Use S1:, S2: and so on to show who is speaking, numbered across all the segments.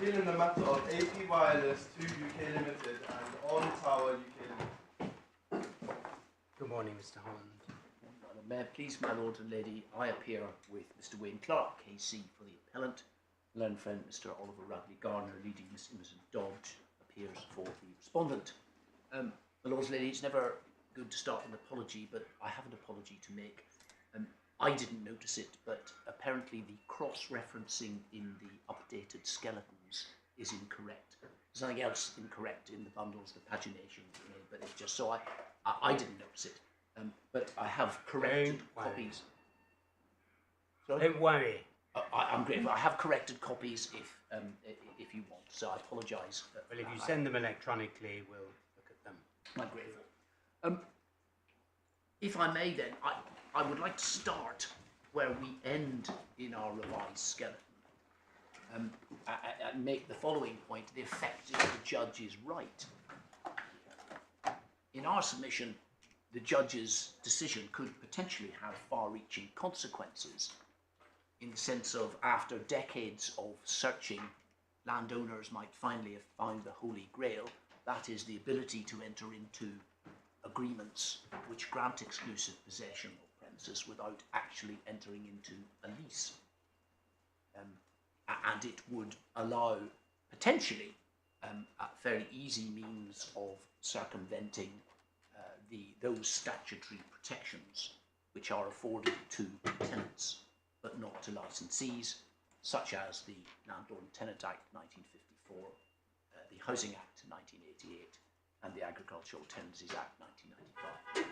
S1: appeal in the matter of AP Wireless 2 UK Ltd and On Tower UK Ltd.
S2: Good morning, Mr. Holland.
S3: May I please, my lord and lady, I appear with Mr. Wayne Clark, KC, for the appellant. Learned friend Mr. Oliver Radley Garner, leading Miss Imogen Dodge, appears for the respondent. My lords and ladies, it's never good to start with an apology, but I have an apology to make. I didn't notice it, but apparently the cross-referencing in the updated skeletons is incorrect. There's something else incorrect in the bundles, the pagination, but it's just so I didn't notice it. But I have corrected copies. Sorry?
S2: Don't worry.
S3: I'm grateful. I have corrected copies if you want, so I apologise.
S2: Well, if you send them electronically, we'll look at them.
S3: I'm grateful. If I may then, I would like to start where we end in our revised skeleton and make the following point. The effect is the judge is right. In our submission, the judge's decision could potentially have far-reaching consequences in the sense of after decades of searching, landowners might finally have found the Holy Grail, that is the ability to enter into agreements which grant exclusive possession of premises without actually entering into a lease. And it would allow potentially a very easy means of circumventing those statutory protections which are afforded to tenants but not to licensees, such as the Landlord and Tenant Act 1954, the Housing Act 1988, and the Agricultural Tenancies Act 1995.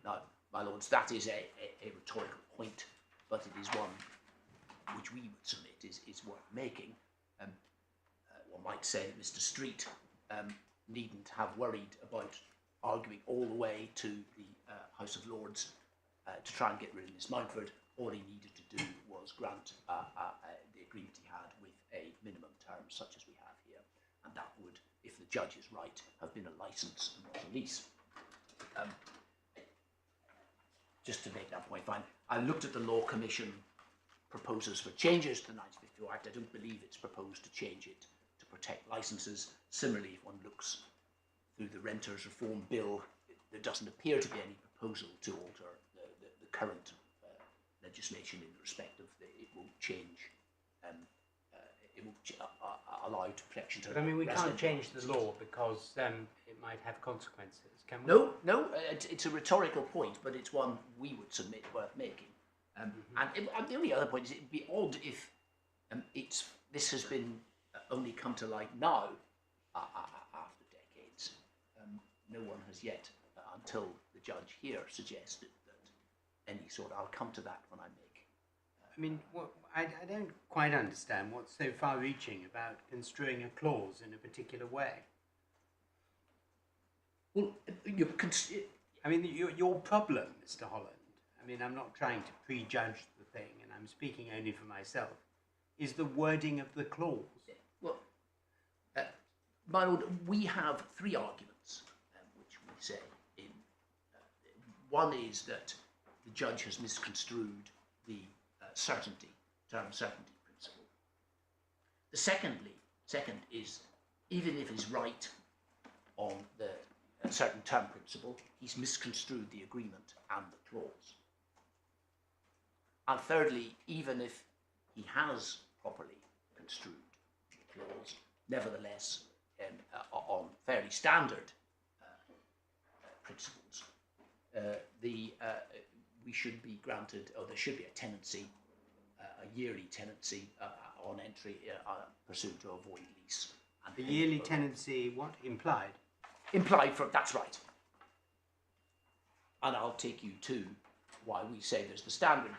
S3: Now, my lords, that is a rhetorical point, but it is one which we would submit is worth making. One might say that Mr. Street needn't have worried about arguing all the way to the House of Lords to try and get rid of Miss Mountford. All he needed to do was grant the agreement he had with a minimum term such as we have here, and that would, if the judge is right, have been a licence and not a lease. Just to make that point fine, I looked at the Law Commission proposals for changes to the 1954 Act. I don't believe it's proposed to change it to protect licences. Similarly, if one looks through the Renters Reform Bill, there doesn't appear to be any proposal to alter the current legislation in respect of it won't change, it won't allow to protection to.
S2: But I mean, we can't change the law because it might have consequences, can we?
S3: No, it's a rhetorical point, but it's one we would submit worth making. And the only other point is it'd be odd if this has been only come to light now after decades. No one has yet, until the judge here suggested that any sort. I'll come to that when I make.
S2: I mean, I don't quite understand what's so far-reaching about construing a clause in a particular way.
S3: Well,
S2: I mean, your problem, Mr. Holland, I mean, I'm not trying to prejudge the thing, and I'm speaking only for myself, is the wording of the clause.
S3: Well, my lord, we have three arguments which we say in. One is that the judge has misconstrued the term certainty principle. The second is, even if he's right on the certain term principle, he's misconstrued the agreement and the clause. And thirdly, even if he has properly construed the clause, nevertheless, on fairly standard principles, we should be granted, or there should be a tenancy, a yearly tenancy on entry pursuant to a void lease. And
S2: the yearly tenancy, what? Implied?
S3: Implied, that's right. And I'll take you to why we say there's the standard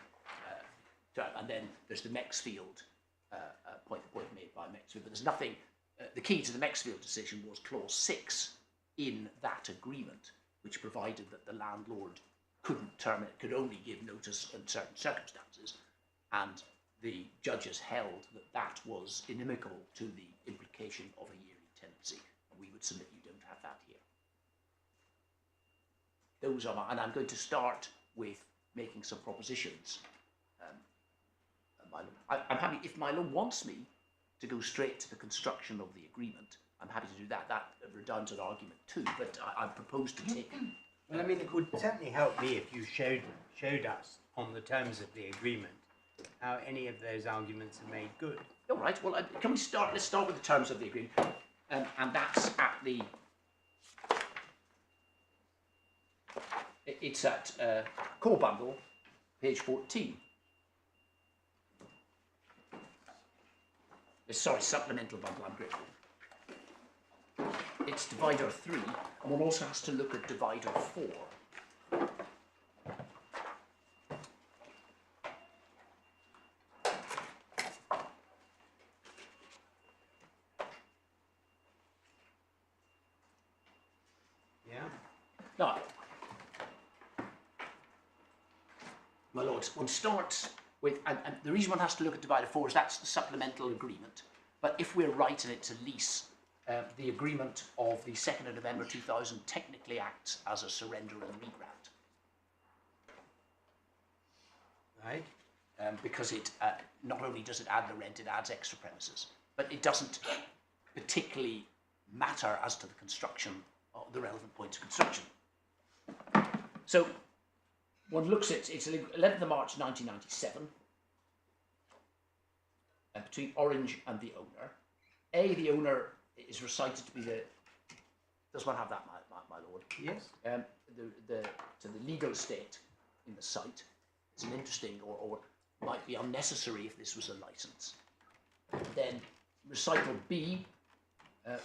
S3: term, and then there's the Maxfield point made by Maxfield. But there's nothing, the key to the Maxfield decision was clause 6 in that agreement, which provided that the landlord couldn't terminate, could only give notice in certain circumstances, and the judges held that that was inimical to the implication of a yearly tenancy. And we would submit you don't have that here. Those are and I'm going to start with making some propositions. I'm happy if Milo wants me to go straight to the construction of the agreement, I'm happy to do that. That redundant argument too, but I propose to take...
S2: Well, I mean, it would certainly help me if you showed us on the terms of the agreement how any of those arguments are made good.
S3: All right, well, can we start? Let's start with the terms of the agreement. And that's at the... It's at core bundle, page 14. Sorry, supplemental bundle, I'm grateful. It's divider 3, and one also has to look at divider 4.
S2: Yeah.
S3: Now, my lords, one starts with, and the reason one has to look at divider 4 is that's the supplemental agreement. But if we're right and it's a lease, the agreement of the 2nd of November 2000 technically acts as a surrender and regrant.
S2: Right.
S3: Because it not only does it add the rent, it adds extra premises. But it doesn't particularly matter as to the construction, or the relevant points of construction. So, one looks at, it's 11th of March 1997, between Orange and the owner. The owner is recited to be the... Does one have that, my lord?
S2: Yes.
S3: To the legal estate in the site. It's an interesting, or might be unnecessary if this was a license. Then recital B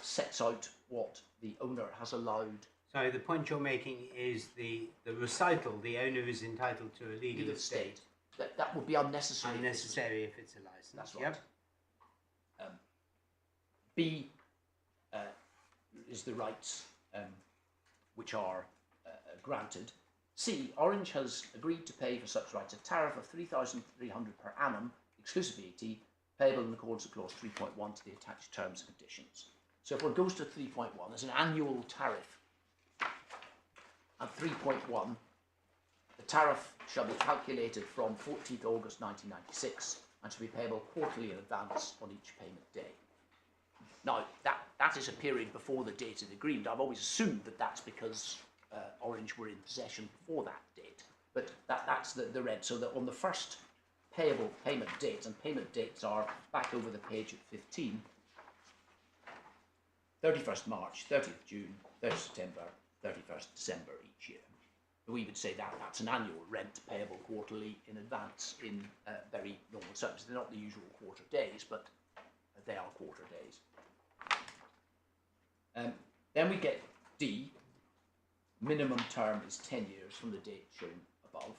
S3: sets out what the owner has allowed.
S2: So the point you're making is the recital, the owner is entitled to a legal estate.
S3: That would be unnecessary.
S2: Unnecessary if it's a license.
S3: That's right.
S2: Yep.
S3: B is the rights which are granted. C, Orange has agreed to pay for such rights a tariff of £3,300 per annum, exclusive VAT, payable in accordance with clause 3.1 to the attached terms and conditions. So if one goes to 3.1, there's an annual tariff. At 3.1, the tariff shall be calculated from 14th August 1996 and shall be payable quarterly in advance on each payment day. Now, that is a period before the date of the agreement. I've always assumed that that's because Orange were in possession before that date. But that's the rent. So that on the first payable payment date, and payment dates are back over the page at 15, 31st March, 30th June, 30th September, 31st December each year. We would say that's an annual rent payable quarterly in advance in very normal terms. They're not the usual quarter days, but they are quarter days. Then we get D. Minimum term is 10 years from the date shown above.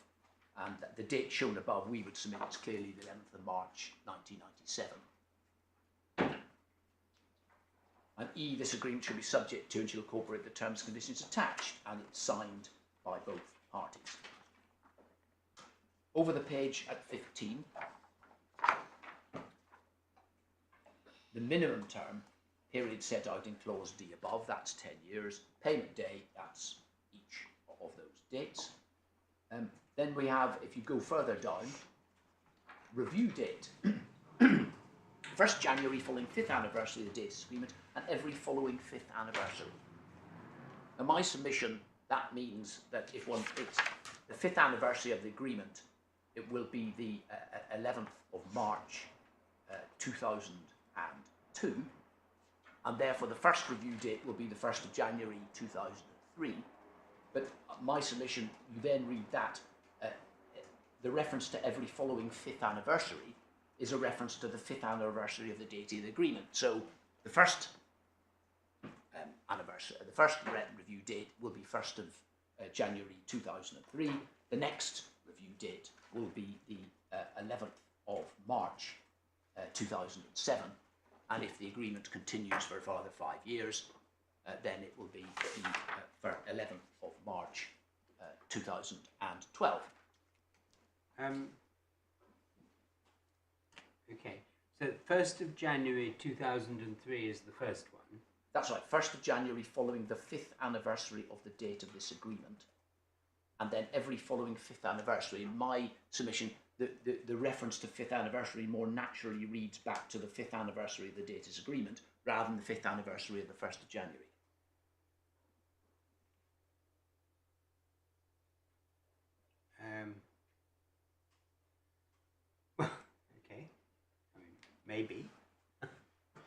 S3: And the date shown above, we would submit is clearly the 11th of March 1997. And E, this agreement shall be subject to and shall incorporate the terms and conditions attached, and it's signed by both parties. Over the page at 15, the minimum term period set out in clause D above, that's 10 years. Payment day, that's each of those dates. Then we have, if you go further down, review date. 1st January following 5th anniversary of the date of this agreement, and every following 5th anniversary. Now, my submission, that means that if it's the 5th anniversary of the agreement, it will be the 11th of March 2002, and therefore the first review date will be the 1st of January 2003. But my submission, you then read that the reference to every following 5th anniversary is a reference to the 5th anniversary of the date of the agreement. So the first anniversary, the first review date will be 1st of January 2003. The next review date will be the 11th of March 2007. And if the agreement continues for a further 5 years, then it will be the 11th of March 2012.
S2: Okay, so 1st of January 2003 is the first one.
S3: That's right, 1st of January following the 5th anniversary of the date of this agreement. And then every following 5th anniversary, in my submission, the reference to 5th anniversary more naturally reads back to the 5th anniversary of the date of agreement rather than the 5th anniversary of the 1st of January.
S2: Okay. I mean, maybe.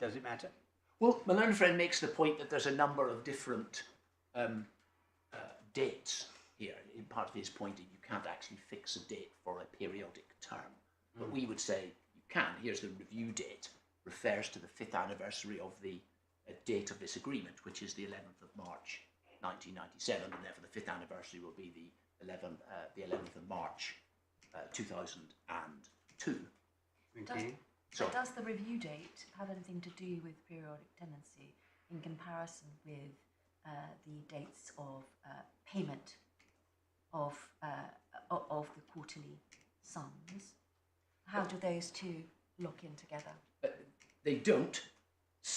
S2: Does it matter?
S3: Well, my learned friend makes the point that there's a number of different dates here. In part of his point, you can't actually fix a date for a periodic term. But we would say you can. Here's the review date, refers to the 5th anniversary of the date of this agreement, which is the 11th of March 1997, and therefore the 5th anniversary will be the 11th of March 2002.
S2: Okay.
S4: So does the review date have anything to do with periodic tenancy in comparison with the dates of payment of the quarterly sums? How do those two lock in together?
S3: They don't,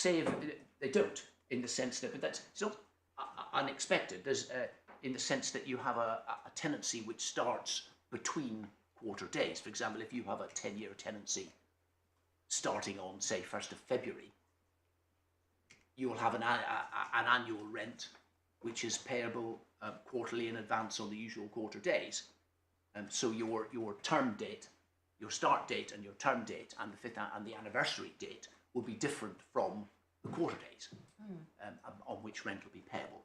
S3: they don't, in the sense that, but that's it's not unexpected. There's in the sense that you have a tenancy which starts between quarter days. For example, if you have a 10-year tenancy starting on, say, 1st of February, you will have an annual rent which is payable quarterly in advance on the usual quarter days. So your term date, your start date and your term date and the anniversary date will be different from the quarter days on which rent will be payable.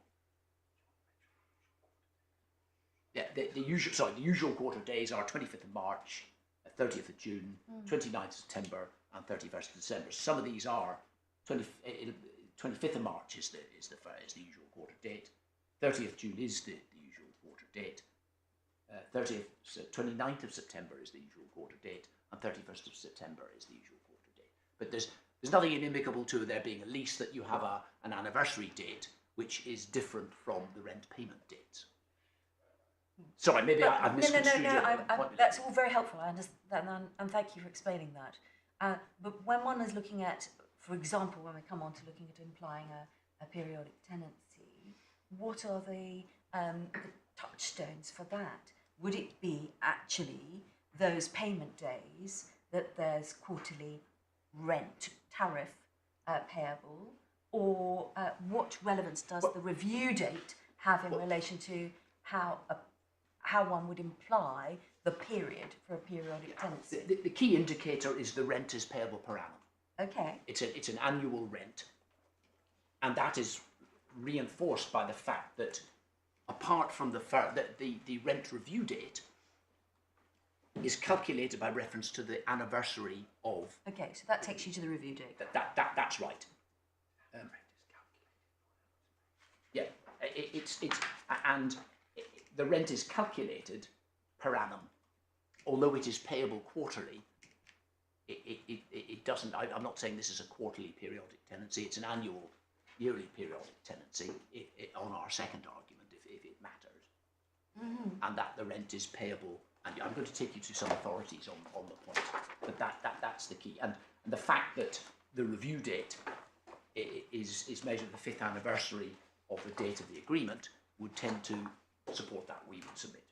S3: Yeah, the usual quarter days are 25th of March, 30th of June, 29th of September, and 31st of December. Some of these are 25th of March is the usual quarter date. 30th of June is the usual quarter date. 29th of September is the usual quarter date, and 31st of September is the usual quarter date. But there's nothing inimical to there being a lease that you have an anniversary date which is different from the rent payment dates. Sorry, maybe I've misconstrued your point.
S4: That's all very helpful. I understand, and thank you for explaining that. But when one is looking at, for example, when we come on to looking at implying a periodic tenancy, what are the touchstones for that? Would it be actually those payment days that there's quarterly rent tariff payable, or what relevance does the review date have in relation to how one would imply the period for a periodic tenancy?
S3: The key indicator is the rent is payable per annum.
S4: Okay.
S3: It's an annual rent, and that is reinforced by the fact that apart from the fact that the rent review date is calculated by reference to the anniversary of.
S4: Okay, so that takes you to the review date.
S3: That's right. Yeah, the rent is calculated per annum, although it is payable quarterly. It doesn't. I'm not saying this is a quarterly periodic tenancy. It's an annual, yearly periodic tenancy. On our second argument, if it matters, and that the rent is payable. And I'm going to take you to some authorities on the point, but that's the key. And the fact that the review date is measured the 5th anniversary of the date of the agreement would tend to support that we would submit.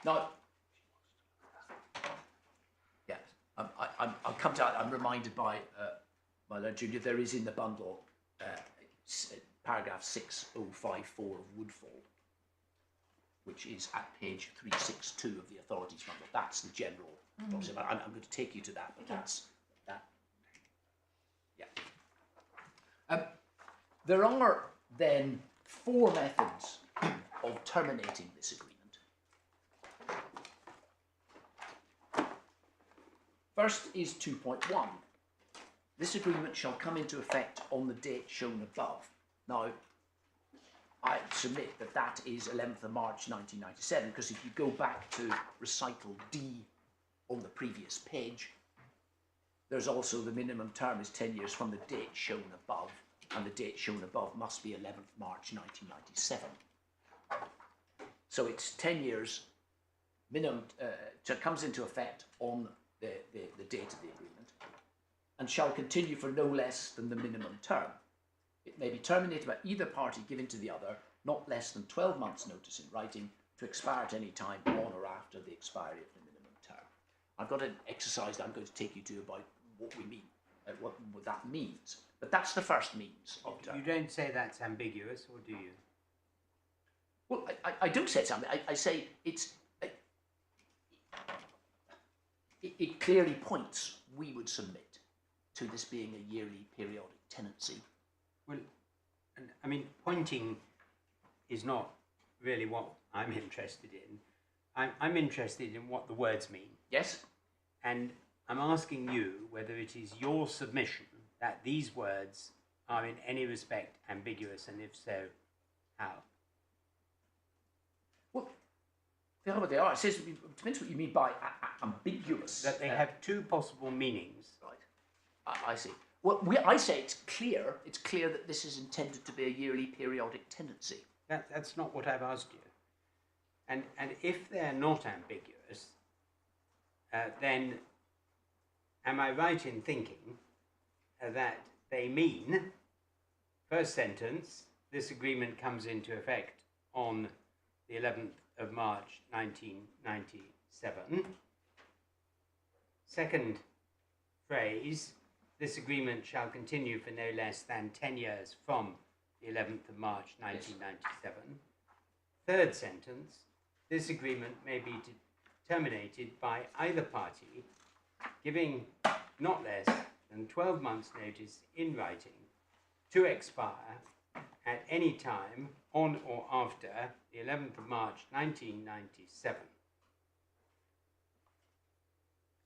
S3: Now, yeah, I'll come to. I'm reminded by my Lord Junior. There is in the bundle paragraph 6054 of Woodfall, which is at page 362 of the authorities bundle. That's the general. I'm going to take you to that, but that's that. Yeah. There are then 4 methods of terminating this agreement. First is 2.1. This agreement shall come into effect on the date shown above. Now, I submit that is 11th of March 1997, because if you go back to recital D on the previous page, there's also the minimum term is 10 years from the date shown above, and the date shown above must be 11th March 1997. So it's 10 years minimum, so it comes into effect on the date of the agreement, and shall continue for no less than the minimum term. It may be terminated by either party giving to the other not less than 12 months' notice in writing to expire at any time on or after the expiry of the minimum term. I've got an exercise that I'm going to take you to about what we mean, what that means. But that's the first means of term.
S2: You don't say that's ambiguous, or do you?
S3: Well, I don't say something. I say it clearly points, we would submit, to this being a yearly periodic tenancy.
S2: Well, I mean, pointing is not really what I'm interested in. I'm interested in what the words mean.
S3: Yes?
S2: And I'm asking you whether it is your submission that these words are in any respect ambiguous, and if so, how?
S3: Well, they are what they are. It says, it depends what you mean by ambiguous.
S2: That they have two possible meanings.
S3: Right. I see. Well, I say it's clear that this is intended to be a yearly periodic tenancy.
S2: That's not what I've asked you. And if they're not ambiguous, then am I right in thinking that they mean, first sentence, this agreement comes into effect on the 11th of March 1997. Second phrase, this agreement shall continue for no less than 10 years from the 11th of March 1997. Third sentence, this agreement may be terminated by either party giving not less than 12 months' notice in writing to expire at any time on or after the 11th of March 1997.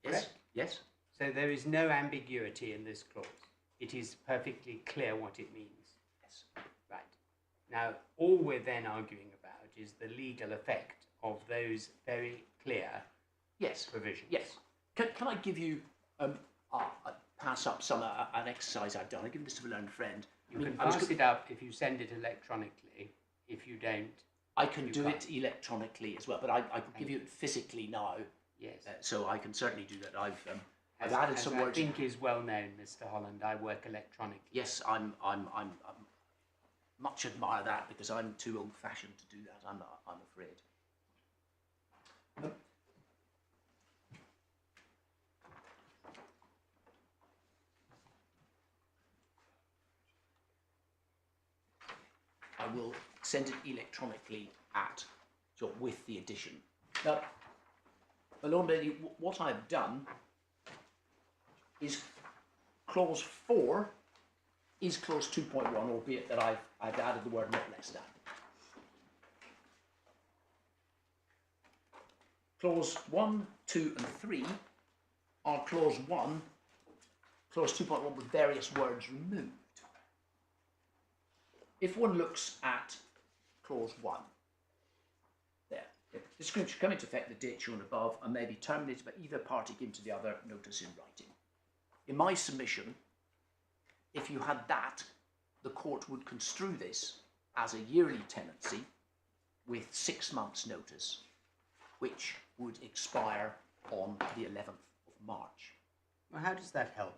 S3: Yes.
S2: Correct?
S3: Yes.
S2: So there is no ambiguity in this clause. It is perfectly clear what it means.
S3: Yes.
S2: Right. Now, all we're then arguing about is the legal effect of those very clear
S3: Yes.
S2: provisions.
S3: Yes. Can I give you pass up an exercise I've done? I give this to a learned friend.
S2: You can pass it up if you send it electronically. If you don't,
S3: I can do it electronically as well, but I can give you it physically now.
S2: yes.
S3: So I can certainly do that. I've added some words.
S2: I think is well known, Mr. Holland. I work electronically.
S3: Yes, I'm much admire that because I'm too old-fashioned to do that. I'm afraid. I will send it electronically with the addition. Now, Lord Bailey, what I've done is clause 4 is clause 2.1, albeit that I've added the word not less than. Clause 1, 2 and 3 are clause 1, clause 2.1 with various words removed. If one looks at clause 1, there, this agreement should come into effect the date shown above and may be terminated by either party given to the other notice in writing. In my submission, if you had that, the court would construe this as a yearly tenancy with 6 months' notice, which would expire on the 11th of March.
S2: Well, how does that help?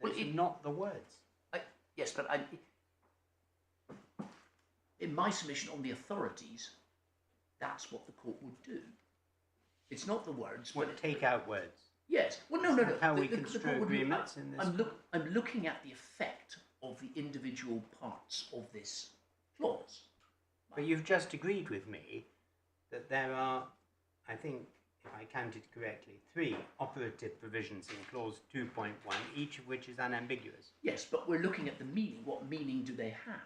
S3: Well,
S2: it's not the words.
S3: Yes, but in my submission on the authorities, that's what the court would do. It's not the words, but
S2: take out words.
S3: Yes. Well, no.
S2: How we construe agreements in this.
S3: I'm looking at the effect of the individual parts of this clause.
S2: But you've just agreed with me that there are, I think, if I counted correctly, 3 operative provisions in clause 2.1, each of which is unambiguous.
S3: Yes, but we're looking at the meaning. What meaning do they have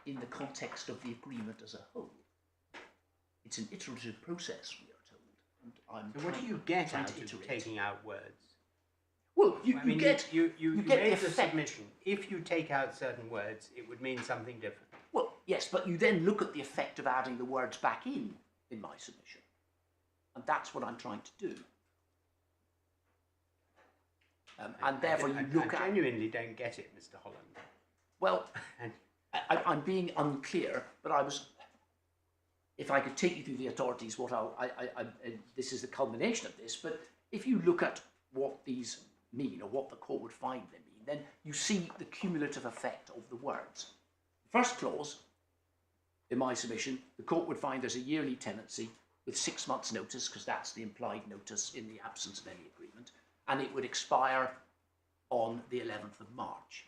S3: in the context of the agreement as a whole? It's an iterative process, we are told. And
S2: so what do you get out of
S3: iterate.
S2: Taking out words?
S3: Well, you
S2: get
S3: the
S2: submission. If you take out certain words, it would mean something different.
S3: Well, yes, but you then look at the effect of adding the words back in my submission. And that's what I'm trying to do. And therefore you look at...
S2: I genuinely don't get it, Mr. Holland.
S3: Well, I'm being unclear, but I was... If I could take you through the authorities, this is the culmination of this, but if you look at what these mean, or what the court would find they mean, then you see the cumulative effect of the words. First clause, in my submission, the court would find there's a yearly tenancy with 6 months' notice, because that's the implied notice in the absence of any agreement, and it would expire on the 11th of March.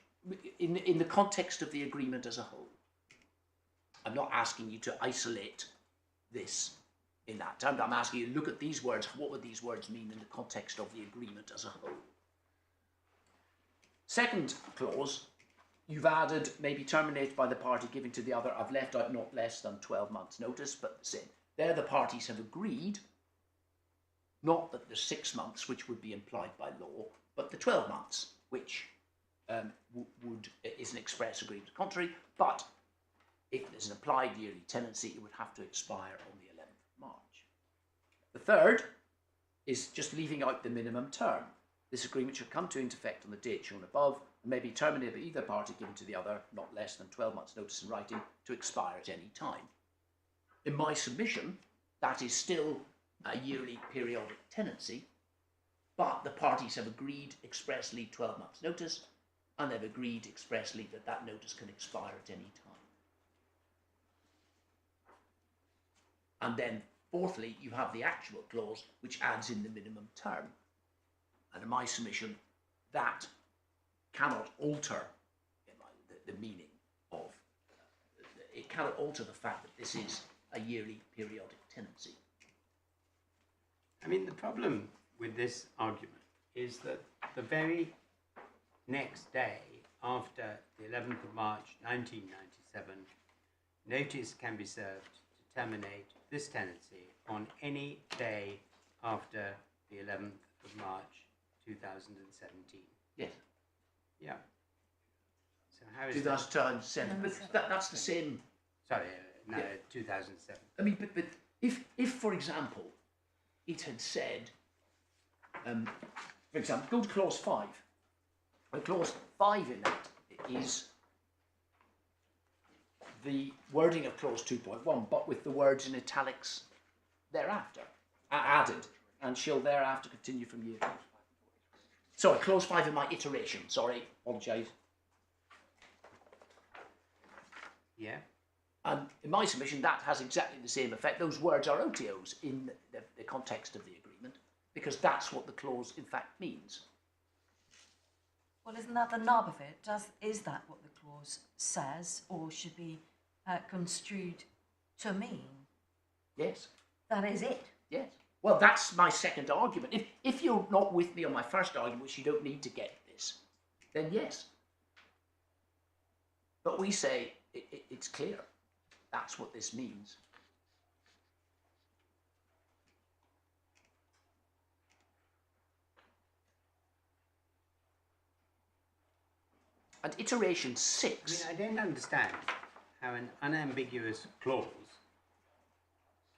S3: In the context of the agreement as a whole. I'm not asking you to isolate this in that time. I'm asking you to look at these words. What would these words mean in the context of the agreement as a whole? Second clause, you've added maybe terminate by the party giving to the other. I've left out not less than 12 months notice, but the same. There the parties have agreed, not that the 6 months, which would be implied by law, but the 12 months, which is an express agreement contrary, but if there's an applied yearly tenancy, it would have to expire on the 11th of March. The third is just leaving out the minimum term. This agreement shall come into effect on the date shown above and may be terminated by either party given to the other not less than 12 months notice in writing to expire at any time. In my submission, that is still a yearly periodic tenancy, but the parties have agreed expressly 12 months notice, and they've agreed expressly that that notice can expire at any time. And then, fourthly, you have the actual clause, which adds in the minimum term. And in my submission, that cannot alter the meaning of, it cannot alter the fact that this is a yearly periodic tenancy.
S2: I mean, the problem with this argument is that the very next day after the 11th of March 1997, notice can be served to terminate this tenancy on any day after the 11th of March 2017.
S3: Yes.
S2: Yeah. So how is
S3: 2007, but that's the same.
S2: Sorry, no,
S3: Yeah.
S2: 2007.
S3: I mean, but if for example, it had said, for example, go to clause 5. And clause 5 in that is the wording of clause 2.1, but with the words in italics thereafter, added, and shall thereafter continue from year 2. Sorry, clause 5 in my iteration, sorry, apologise.
S2: Yeah.
S3: And in my submission, that has exactly the same effect. Those words are OTOs in the context of the agreement, because that's what the clause in fact means.
S4: Well, isn't that the nub of it? Is that what the clause says, or should be construed to mean?
S3: Yes.
S4: That is it.
S3: Yes. Well, that's my second argument. If you're not with me on my first argument, which you don't need to get this, then yes. But we say it's clear. That's what this means. And iteration 6.
S2: I mean, I don't understand how an unambiguous clause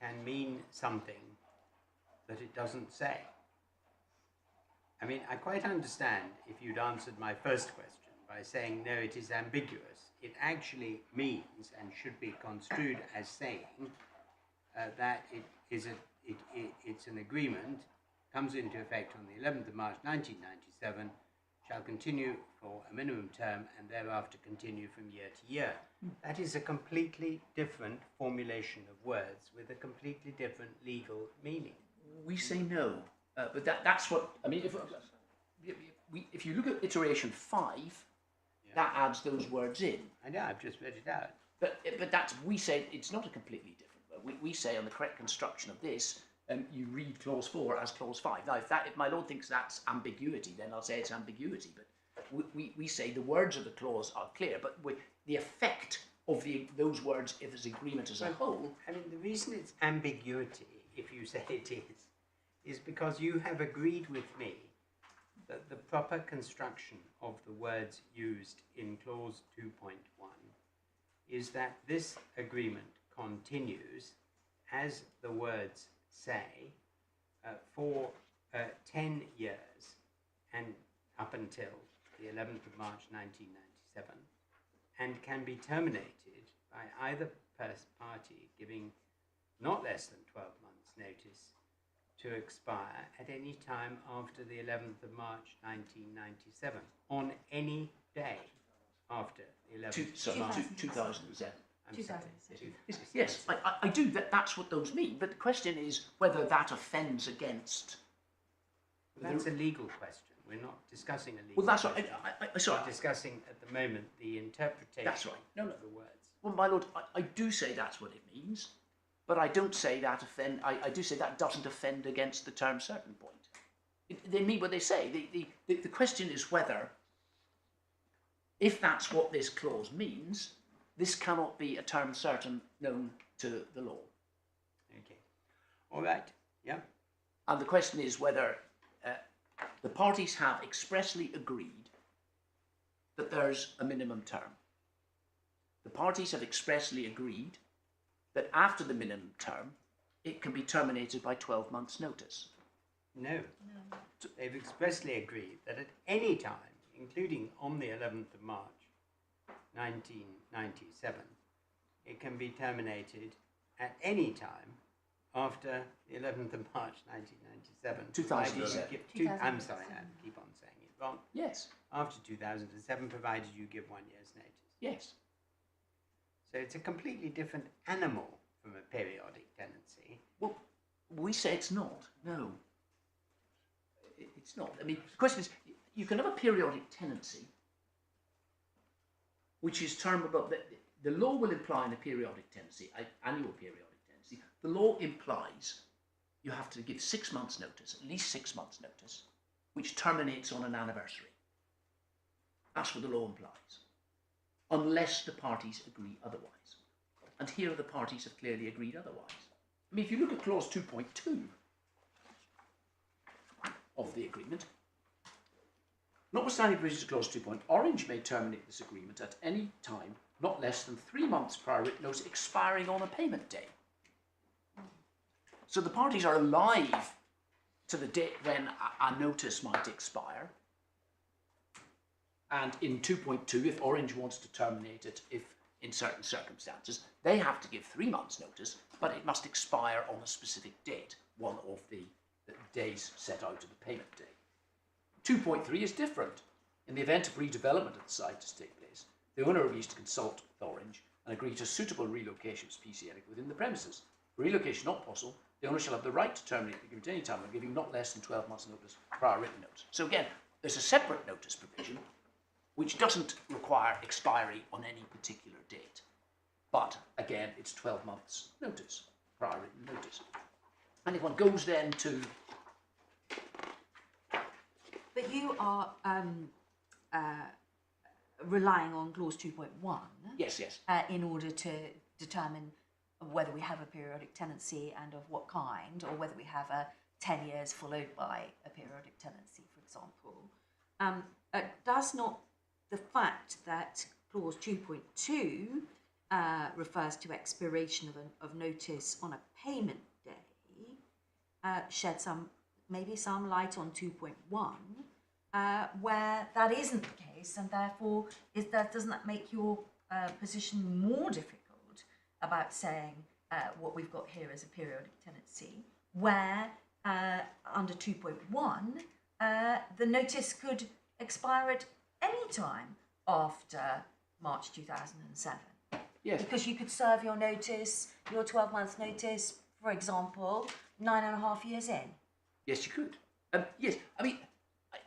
S2: can mean something that it doesn't say. I mean, I quite understand if you'd answered my first question by saying, no, it is ambiguous. It actually means and should be construed as saying that it's an agreement, comes into effect on the 11th of March 1997, shall continue for a minimum term and thereafter continue from year to year. That is a completely different formulation of words with a completely different legal meaning.
S3: We say no, but that's what, I mean, if you look at iteration 5, that adds those words in.
S2: I know, I've just read it out.
S3: But we say it's not a completely different word. We say on the correct construction of this, you read clause 4 as clause 5. Now, if my Lord thinks that's ambiguity, then I'll say it's ambiguity. But we say the words of the clause are clear, but the effect of those words, if there's agreement as a whole.
S2: I mean, the reason it's ambiguity, if you say it is because you have agreed with me that the proper construction of the words used in clause 2.1 is that this agreement continues, as the words say, for 10 years and up until the 11th of March 1997, and can be terminated by either party giving not less than 12 months notice to expire at any time after the 11th of March 1997, on any day after the 11th of March.
S3: 2007.
S2: I'm sorry.
S4: 2007.
S3: Yes, I do. That's what those mean. But the question is whether that offends against.
S2: That's a legal question. We're not discussing a legal
S3: Well, that's
S2: question.
S3: right. Sorry.
S2: We're discussing at the moment the interpretation
S3: That's right. No.
S2: of the words.
S3: Well, my lord, I do say that's what it means, but I don't say that offend. I do say that doesn't offend against the term certain point. They mean what they say. The question is whether, if that's what this clause means, this cannot be a term certain known to the law.
S2: Okay. All right. Yeah.
S3: And the question is whether the parties have expressly agreed that there's a minimum term. The parties have expressly agreed that after the minimum term, it can be terminated by 12 months' notice.
S2: No. They've expressly agreed that at any time, including on the 11th of March 1997, it can be terminated at any time after the 11th of March 1997.
S3: 2007.
S2: I'm sorry, I keep on saying it wrong.
S3: Yes.
S2: After 2007, provided you give 1 year's notice.
S3: Yes.
S2: So it's a completely different animal from a periodic tenancy.
S3: Well, we say it's not. No. It's not. I mean, the question is, you can have a periodic tenancy, which is termable. The law will imply in a periodic tenancy, annual periodic tenancy, the law implies you have to give 6 months' notice, at least 6 months' notice, which terminates on an anniversary. That's what the law implies, unless the parties agree otherwise. And here the parties have clearly agreed otherwise. I mean, if you look at clause 2.2 of the agreement, notwithstanding provisions of clause 2. Orange may terminate this agreement at any time not less than 3 months prior written notice expiring on a payment day. So the parties are alive to the date when a notice might expire. And in 2.2, if Orange wants to terminate it, if in certain circumstances, they have to give 3 months' notice, but it must expire on a specific date, one of the days set out in the payment day. 2.3 is different. In the event of redevelopment of the site to take place, the owner agrees to consult with Orange and agree to suitable relocation of PCN within the premises. For relocation not possible, the owner shall have the right to terminate the agreement at any time by giving not less than 12 months' notice prior written notice. So again, there's a separate notice provision which doesn't require expiry on any particular date. But again, it's 12 months' notice, prior written notice. And if one goes then to...
S4: But you are relying on clause 2.1
S3: Yes, yes.
S4: in order to determine whether we have a periodic tenancy and of what kind, or whether we have a 10 years followed by a periodic tenancy, for example. Does not the fact that clause 2.2 refers to expiration of notice on a payment day shed maybe some light on 2.1 where that isn't the case, and therefore doesn't that make your position more difficult about saying what we've got here as a periodic tenancy, where under 2.1 the notice could expire at any time after March 2007?
S3: Yes.
S4: Because you could serve your notice, your 12 months notice, for example, 9.5 years in.
S3: Yes, you could. Yes, I mean,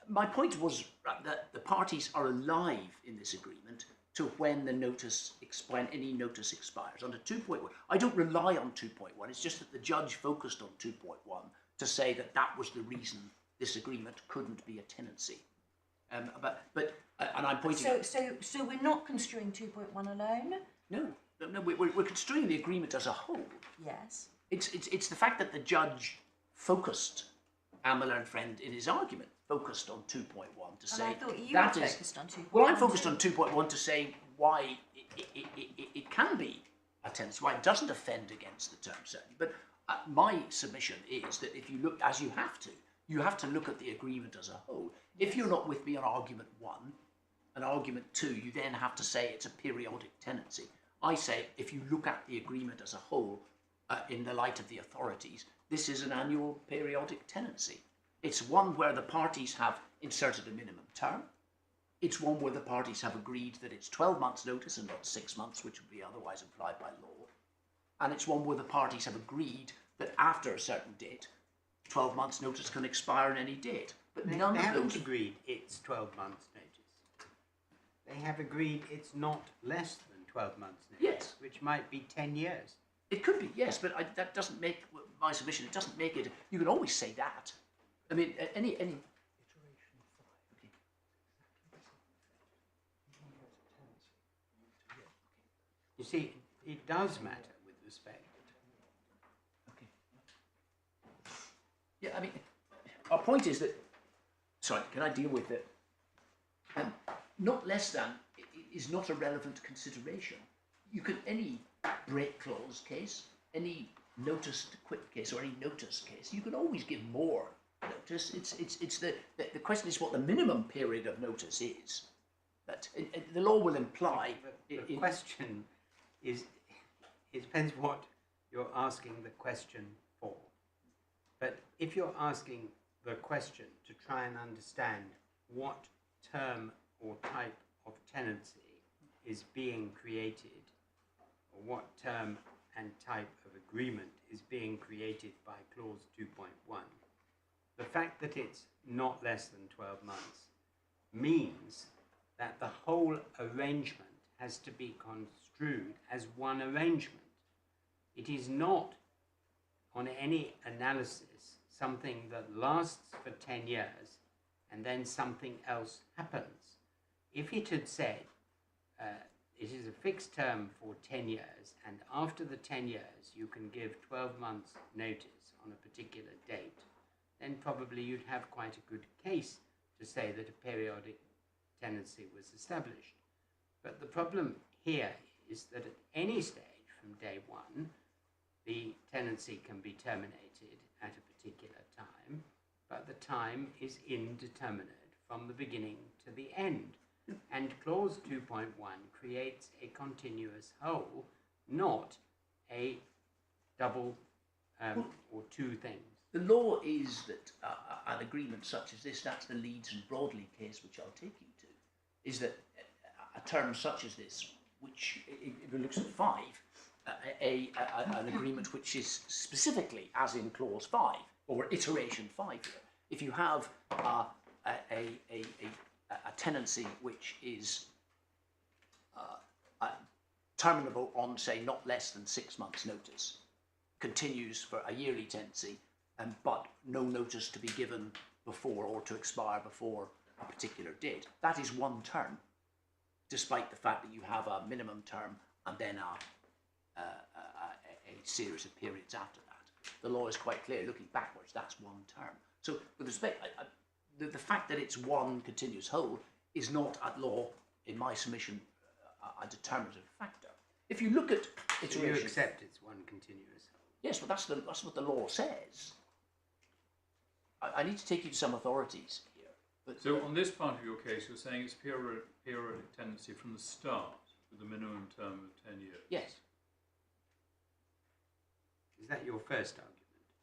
S3: my point was that the parties are alive in this agreement to when the notice, when any notice expires. Under 2.1, I don't rely on 2.1, it's just that the judge focused on 2.1 to say that that was the reason this agreement couldn't be a tenancy. And I'm pointing out...
S4: So we're not construing 2.1 alone?
S3: No, we're construing the agreement as a whole.
S4: Yes.
S3: It's the fact that the judge focused, Amela and Friend, in his argument, focused on 2.1 to say...
S4: And I thought you
S3: that
S4: were
S3: is,
S4: focused on 2.1.
S3: Well, I'm focused on 2.1 to say why it can be a tenancy, why it doesn't offend against the term certainly. But my submission is that if you look, as you have to look at the agreement as a whole. If you're not with me on argument 1 and argument 2, you then have to say it's a periodic tenancy. I say if you look at the agreement as a whole, in the light of the authorities, this is an annual periodic tenancy. It's one where the parties have inserted a minimum term, It's one where the parties have agreed that it's 12 months notice and not 6 months, which would be otherwise implied by law. And it's one where the parties have agreed that after a certain date, 12 months notice can expire on any date. But
S2: They
S3: none of
S2: haven't
S3: those...
S2: agreed it's 12 months notice. They have agreed it's not less than 12 months notice,
S3: Yes.
S2: which might be 10 years.
S3: It could be, yes, but that doesn't make my submission. It doesn't make it. You can always say that. I mean, any.
S2: You see, it does matter with respect.
S3: Okay. Yeah, I mean, our point is that. Sorry, can I deal with it? Not less than is not a relevant consideration. You can any break clause case, any notice to quit case, or any notice case. You can always give more notice. It's the question is what the minimum period of notice is. But the law will imply.
S2: The question is, it depends what you're asking the question for. But if you're asking the question to try and understand what term or type of tenancy is being created, or what term and type of agreement is being created by clause 2.1, the fact that it's not less than 12 months means that the whole arrangement has to be construed as one arrangement. It is not, on any analysis, something that lasts for 10 years and then something else happens. If it had said it is a fixed term for 10 years and after the 10 years you can give 12 months notice on a particular date, then probably you'd have quite a good case to say that a periodic tenancy was established. But the problem here is that at any stage from day one, the tenancy can be terminated at a particular time, but the time is indeterminate from the beginning to the end. And clause 2.1 creates a continuous whole, not a double or two things.
S3: The law is that an agreement such as this, that's the Leeds and Broadley case, which I'll take you to, is that a term such as this, which, if it looks at 5, an agreement which is specifically, as in clause 5, or iteration 5 here, if you have a tenancy which is terminable on, say, not less than 6 months' notice, continues for a yearly tenancy, but no notice to be given before or to expire before a particular date. That is one term, despite the fact that you have a minimum term and then a series of periods after that. The law is quite clear, looking backwards, that's one term. So, with respect, the fact that it's one continuous whole is not at law, in my submission, a determinative factor. If you look at iteration...
S2: So you accept it's one continuous whole?
S3: Yes, but that's what the law says. I need to take you to some authorities here. But
S5: so on this part of your case, you're saying it's periodic tenancy from the start with a minimum term of 10 years?
S3: yes.
S2: Is that your first argument?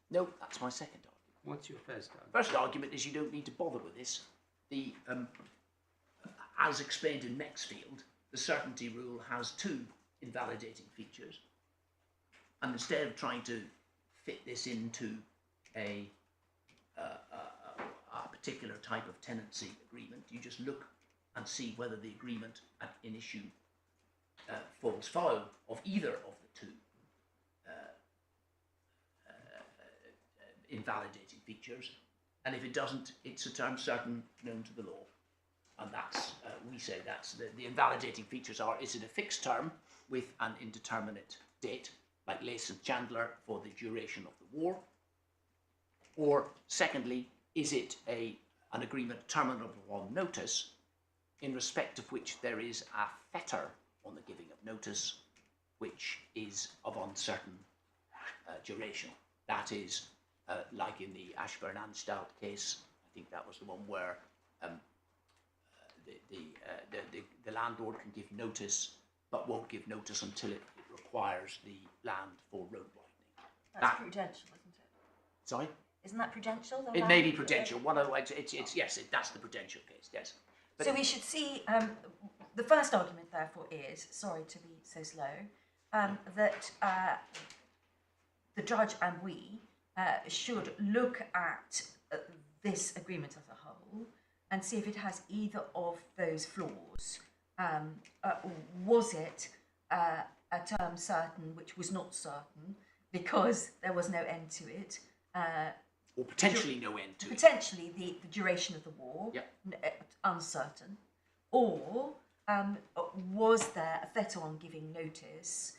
S3: No, that's my second argument.
S2: What's your first argument?
S3: First argument is you don't need to bother with this. The as explained in Maxfield, the certainty rule has 2 invalidating features, and instead of trying to fit this into a particular type of tenancy agreement, you just look and see whether the agreement in issue falls foul of either of the 2 invalidating features, and if it doesn't, it's a term certain known to the law. And that's, we say that's the invalidating features are, is it a fixed term with an indeterminate date, like Lace and Chandler for the duration of the war? Or secondly, is it an agreement terminable on notice, in respect of which there is a fetter on the giving of notice, which is of uncertain duration? That is, like in the Ashburn-Anstalt case, I think that was the one where the landlord can give notice, but won't give notice until it requires the land for road widening.
S4: That's prudential, isn't it?
S3: Sorry?
S4: Isn't that prudential?
S3: It may be prudential. One of it's yes, that's the prudential case. Yes.
S4: So we should see, the first argument therefore is, sorry to be so slow, that the judge and we should look at this agreement as a whole and see if it has either of those flaws. Was it a term certain which was not certain because there was no end to it?
S3: Or potentially no end to it.
S4: Potentially the duration of the war,
S3: Yep.
S4: Uncertain. Or was there a fait on giving notice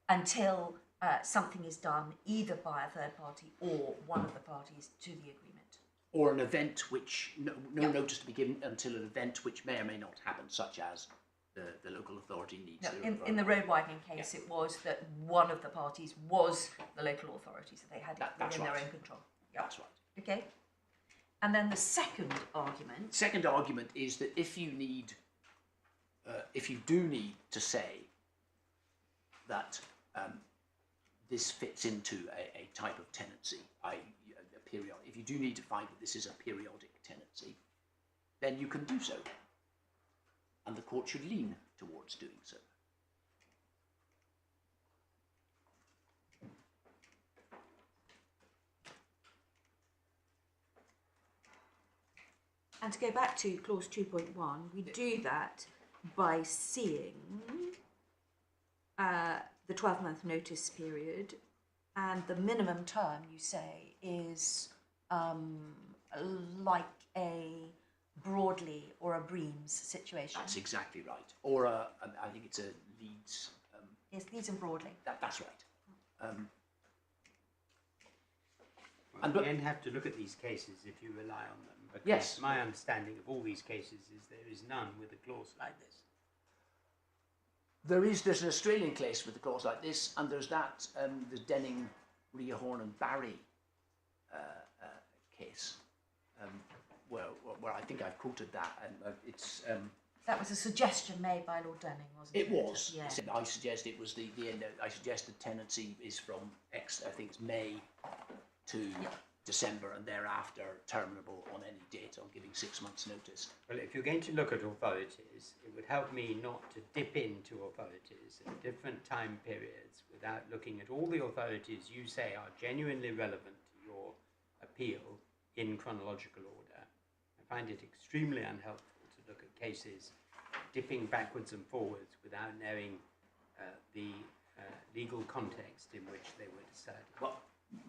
S4: until something is done either by a third party or one of the parties to the agreement?
S3: Or an event which, no
S4: Yep.
S3: notice to be given until an event which may or may not happen, such as the local authority needs
S4: No,
S3: to...
S4: in the road widening case, it was that one of the parties was the local authority, so they had it
S3: That's
S4: within their
S3: right.
S4: own control. Yep.
S3: That's right.
S4: Okay. And then the second argument.
S3: Second argument is that if you need, if you do need to say that this fits into a type of tenancy, i.e. a periodic, if you do need to find that this is a periodic tenancy, then you can do so. And the court should lean towards doing so.
S4: And to go back to clause 2.1, we do that by seeing the 12-month notice period, and the minimum term, you say, is like a Broadley or a Breams situation.
S3: That's exactly right. Or I think it's a Leeds.
S4: Yes, Leeds and Broadley.
S3: That's right.
S2: Well, you then have to look at these cases if you rely on them. Because
S3: Yes.
S2: my understanding of all these cases is there is none with a clause like this.
S3: There's an Australian case with a clause like this, and there's that the Denning, Rhea-Horn and Barry case, where I think I've quoted that, and it's.
S4: That was a suggestion made by Lord Denning, wasn't it?
S3: It was.
S4: Yeah.
S3: I suggest it was the end. I suggest the tenancy is from I think it's May to December, and thereafter terminable on any date, on giving 6 months' notice.
S2: Well, if you're going to look at authorities, it would help me not to dip into authorities at different time periods without looking at all the authorities you say are genuinely relevant to your appeal in chronological order. I find it extremely unhelpful to look at cases dipping backwards and forwards without knowing the legal context in which they were decided.
S3: Well,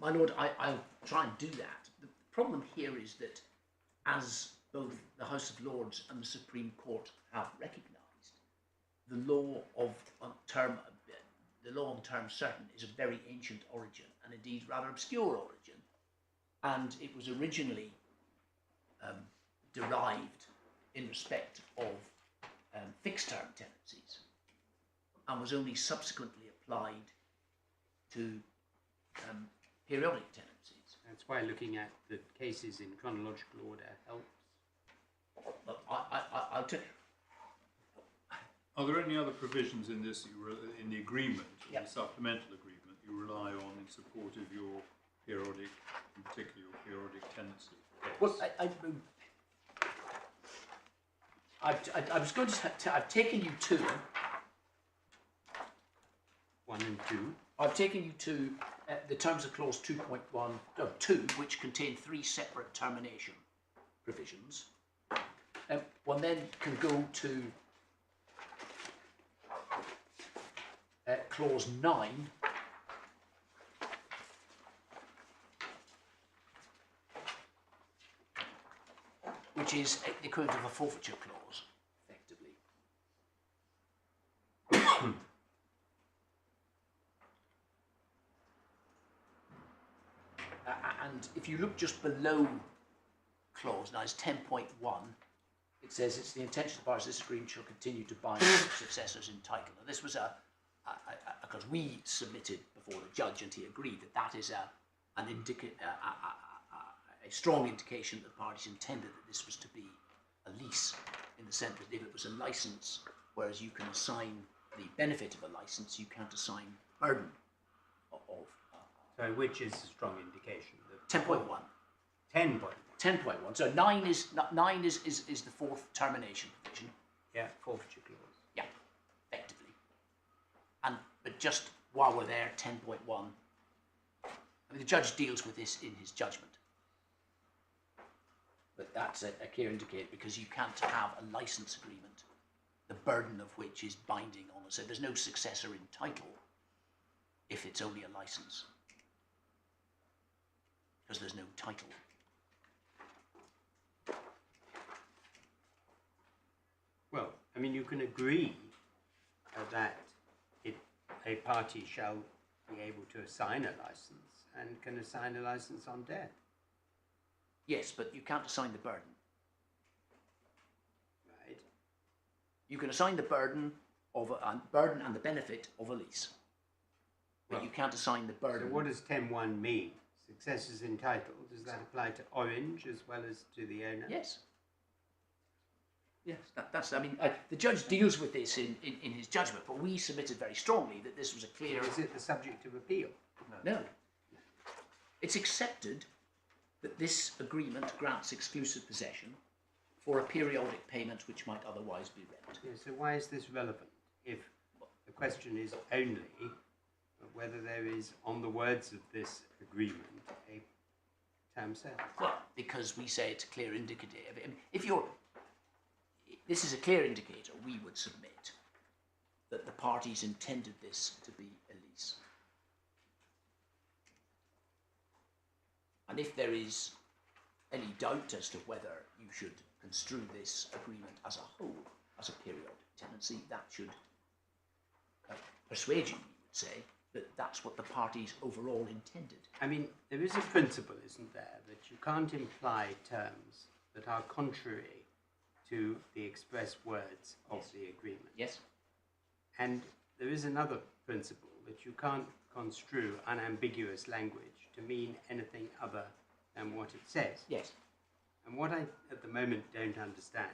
S3: my lord, I'll try and do that. The problem here is that, as both the House of Lords and the Supreme Court have recognised, the law on term certain is of very ancient origin, and indeed rather obscure origin, and it was originally derived in respect of fixed term tenancies, and was only subsequently applied to periodic tenancies.
S2: That's why looking at the cases in chronological order helps.
S3: But I'll tell you.
S5: Are there any other provisions in this, in the agreement,
S3: Yep.
S5: the supplemental agreement, you rely on in support of your periodic, in particular your periodic tenancy case?
S3: Well, I was going to. I've taken you to.
S2: 1 and 2.
S3: I've taken you to the terms of clause 2.1.2, which contain 3 separate termination provisions. One then can go to clause 9, which is the equivalent of a forfeiture clause, effectively. And if you look just below clause, now it's 10.1, it says it's the intention of the parties this agreement shall continue to bind successors in title. Now this was because we submitted before the judge and he agreed that is a strong indication that the parties intended that this was to be a lease, in the sense that if it was a license, whereas you can assign the benefit of a license, you can't assign burden of
S2: So which is a strong indication?
S3: 10.1.
S2: 10.1.
S3: 10.1. So 9 is the fourth termination provision.
S2: Yeah, forfeiture clause.
S3: Yeah, effectively. But just while we're there, 10.1. I mean, the judge deals with this in his judgment. But that's a clear indicator, because you can't have a license agreement, the burden of which is binding on us. So there's no successor in title if it's only a license, because there's no title.
S2: Well, I mean, you can agree that a party shall be able to assign a license and can assign a license on death.
S3: Yes, but you can't assign the burden.
S2: Right.
S3: You can assign the burden and the benefit of a lease, but
S2: Well,
S3: you can't assign the burden.
S2: So what does 10.1 mean? Successors in title, does that apply to Orange as well as to the owner?
S3: Yes. Yes, that's. I mean, the judge deals with this in his judgment, but we submitted very strongly that this was a clear.
S2: Is it the subject of appeal?
S3: No. It's accepted that this agreement grants exclusive possession for a periodic payment which might otherwise be rent.
S2: Yeah, so why is this relevant if the question is only whether there is, on the words of this agreement, a term sale?
S3: Well, because we say it's a clear indicator. I mean, this is a clear indicator, we would submit that the parties intended this to be a lease. And if there is any doubt as to whether you should construe this agreement as a whole, as a periodic tenancy, that should persuade you, we would say, that that's what the parties overall intended.
S2: I mean, there is a principle, isn't there, that you can't imply terms that are contrary to the express words of the agreement.
S3: Yes.
S2: And there is another principle that you can't construe unambiguous language to mean anything other than what it says.
S3: Yes.
S2: And what I, at the moment, don't understand,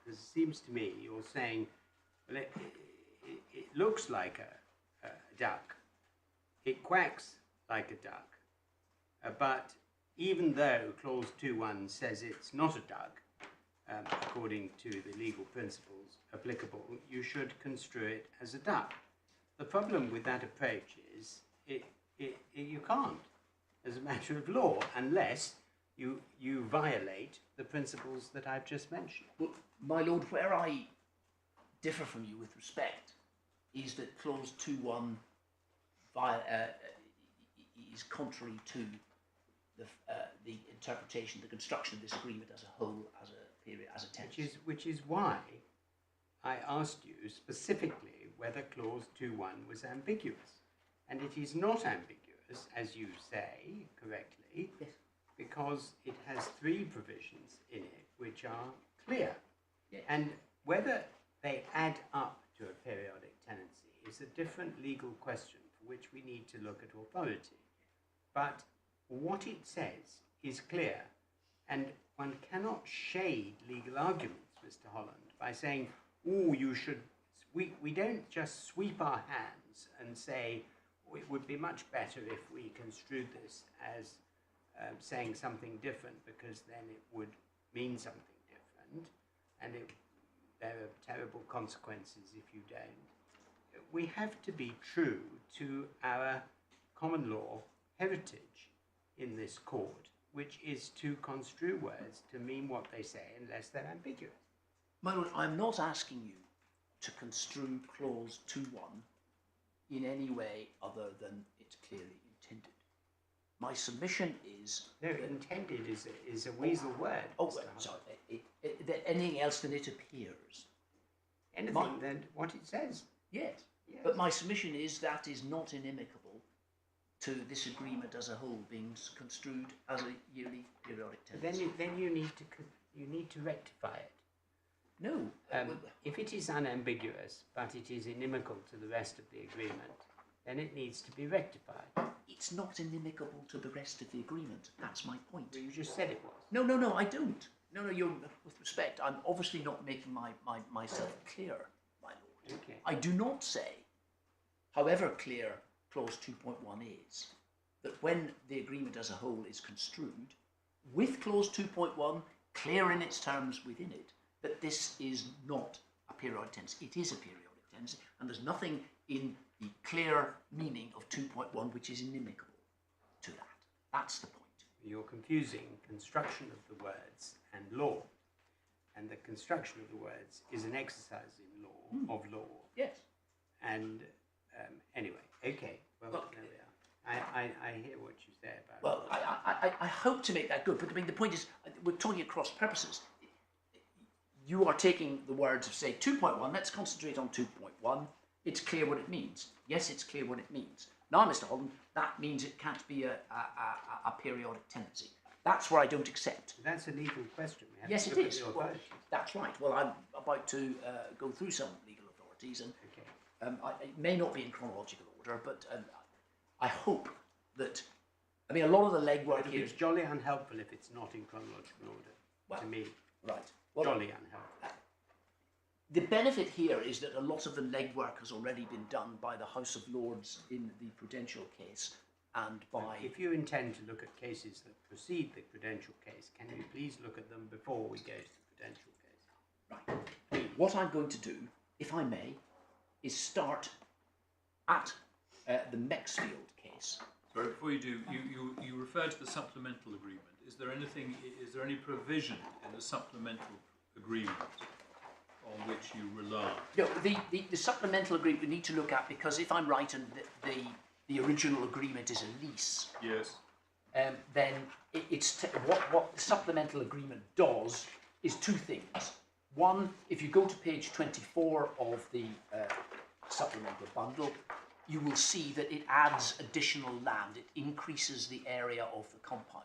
S2: because it seems to me you're saying, well, it looks like a duck, it quacks like a duck, but even though Clause 2.1 says it's not a duck, according to the legal principles applicable, you should construe it as a duck. The problem with that approach is you can't, as a matter of law, unless you violate the principles that I've just mentioned.
S3: Well, my lord, where I differ from you with respect is that Clause 2.1 is contrary to the interpretation, the construction of this agreement as a whole, as a period, as a tenancy.
S2: Which is why I asked you specifically whether Clause 2.1 was ambiguous. And it is not ambiguous, as you say correctly,
S3: Yes.
S2: because it has three provisions in it which are clear.
S3: Yes.
S2: And whether they add up to a periodic tenancy is a different legal question for which we need to look at authority. But what it says is clear, and one cannot shade legal arguments, Mr. Holland, by saying, oh, you should, we don't just sweep our hands and say, oh, it would be much better if we construed this as saying something different, because then it would mean something different, and there are terrible consequences if you don't. We have to be true to our common law heritage in this court, which is to construe words to mean what they say unless they're ambiguous.
S3: My lord, I'm not asking you to construe Clause 2.1 in any way other than it's clearly intended. My submission is...
S2: No, intended is a weasel word.
S3: Oh,
S2: Mr.
S3: sorry.
S2: Holland.
S3: Anything else than it appears?
S2: Anything than what it says.
S3: Yes.
S2: Yes.
S3: But my submission is that is not inimical to this agreement as a whole being construed as a yearly periodic tenancy.
S2: Then you need to rectify it.
S3: No.
S2: If it is unambiguous, but it is inimical to the rest of the agreement, then it needs to be rectified.
S3: It's not inimical to the rest of the agreement. That's my point.
S2: Well, you just said it was.
S3: No, I don't. No, you're, with respect, I'm obviously not making myself clear, my lord.
S2: Okay.
S3: I do not say, however clear Clause 2.1 is, that when the agreement as a whole is construed, with clause 2.1 clear in its terms within it that this is not a periodic tenancy. It is a periodic tenancy, and there's nothing in the clear meaning of 2.1 which is inimical to that. That's the point.
S2: You're confusing construction of the words and law. And the construction of the words is an exercise in law, of law.
S3: Yes.
S2: And anyway, okay, well,
S3: Well,
S2: there we are. I hear what you say about
S3: Well, I hope to make that good, but I mean, the point is, we're talking across purposes. You are taking the words of, say, 2.1, let's concentrate on 2.1. It's clear what it means. Yes, it's clear what it means. Now, Mr. Holland, that means it can't be a periodic tenancy. That's where I don't accept.
S2: That's a legal question. We have
S3: Yes,
S2: to
S3: it
S2: look at
S3: is.
S2: the
S3: Well,
S2: authorities.
S3: that's right. Well, I'm about to go through some legal authorities, and
S2: Okay.
S3: it may not be in chronological order, but I hope that, I mean, a lot of the legwork
S2: It'll
S3: here
S2: be
S3: is,
S2: jolly unhelpful if it's not in chronological order,
S3: Well,
S2: to me.
S3: right. Well,
S2: Jolly unhelpful.
S3: the benefit here is that a lot of the legwork has already been done by the House of Lords in the Prudential case and by...
S2: If you intend to look at cases that precede the Prudential case, can you please look at them before we go to the Prudential case?
S3: Right. What I'm going to do, if I may, is start at the Maxfield case.
S5: Sorry, before you do, you referred to the supplemental agreement. Is there any provision in the supplemental agreement on which you rely?
S3: No, the supplemental agreement we need to look at, because if I'm right and the original agreement is a lease,
S5: Yes.
S3: then what the supplemental agreement does is two things. One, if you go to page 24 of the supplemental bundle, you will see that it adds additional land. It increases the area of the compound,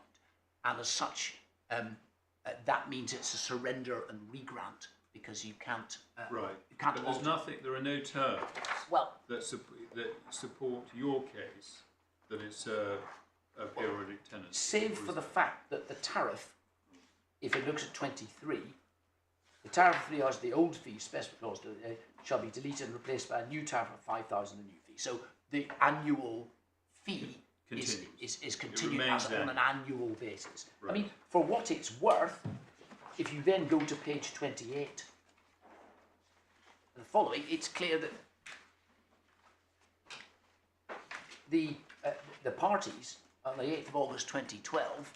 S3: and as such, that means it's a surrender and regrant, because you can't.
S5: Right.
S3: You can't
S5: But there's
S3: alter.
S5: nothing. There are no terms
S3: Well,
S5: that support your case that it's a periodic tenancy.
S3: save for the fact that the tariff, if it looks at 23, the tariff of 3 hours, the old fee, specific clause, shall be deleted and replaced by a new tariff of 5,000, a new fee. So the annual fee is continued
S5: remains
S3: on an
S5: annual.
S3: annual basis. I
S5: Right.
S3: mean, for what it's worth, if you then go to page 28 and the following, it's clear that the parties on the 8th of August 2012,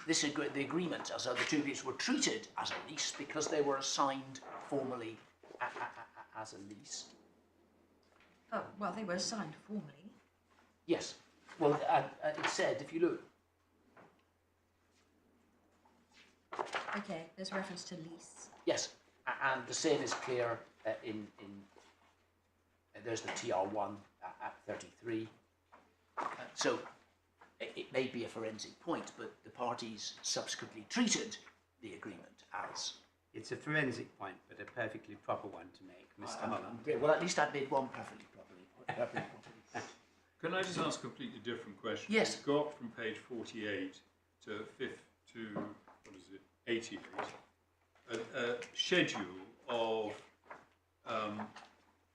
S3: the agreement as the two agreements were treated as a lease because they were assigned formally as a lease.
S4: Oh, well, they were assigned formally.
S3: Yes. Well, it said, if you look,
S4: Okay, there's reference to lease.
S3: yes, and the same is clear there's the TR1 at 33. So it may be a forensic point, but the parties subsequently treated the agreement as...
S2: It's a forensic point, but a perfectly proper one to make, Mr. Holland.
S3: Well, at least I've made one perfectly properly.
S5: Can I just ask a completely different question?
S3: Yes.
S5: You've got from page 48 to 88, a schedule of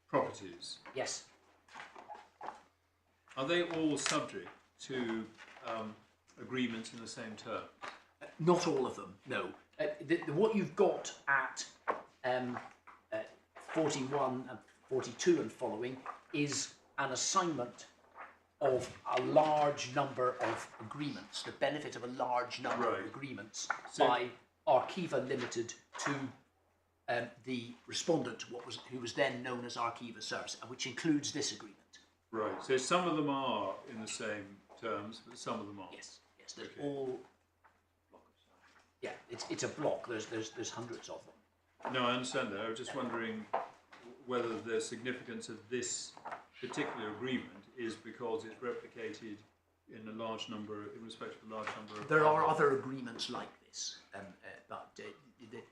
S5: properties.
S3: Yes.
S5: Are they all subject to agreements in the same term?
S3: Not all of them, no. What you've got at 41 and 42 and following is an assignment of a large number of agreements, the benefit of a large number
S5: Right.
S3: of agreements
S5: So-
S3: by Archiva Limited to the respondent, who was then known as Archiva Service, which includes this agreement.
S5: Right. So some of them are in the same terms, but some of them aren't.
S3: Yes, there's
S5: Okay.
S3: all. Yeah, it's a block. There's hundreds of them.
S5: No, I understand that. I was just wondering whether the significance of this particular agreement is because it's replicated in respect of a large number of...
S3: There are other agreements like this, but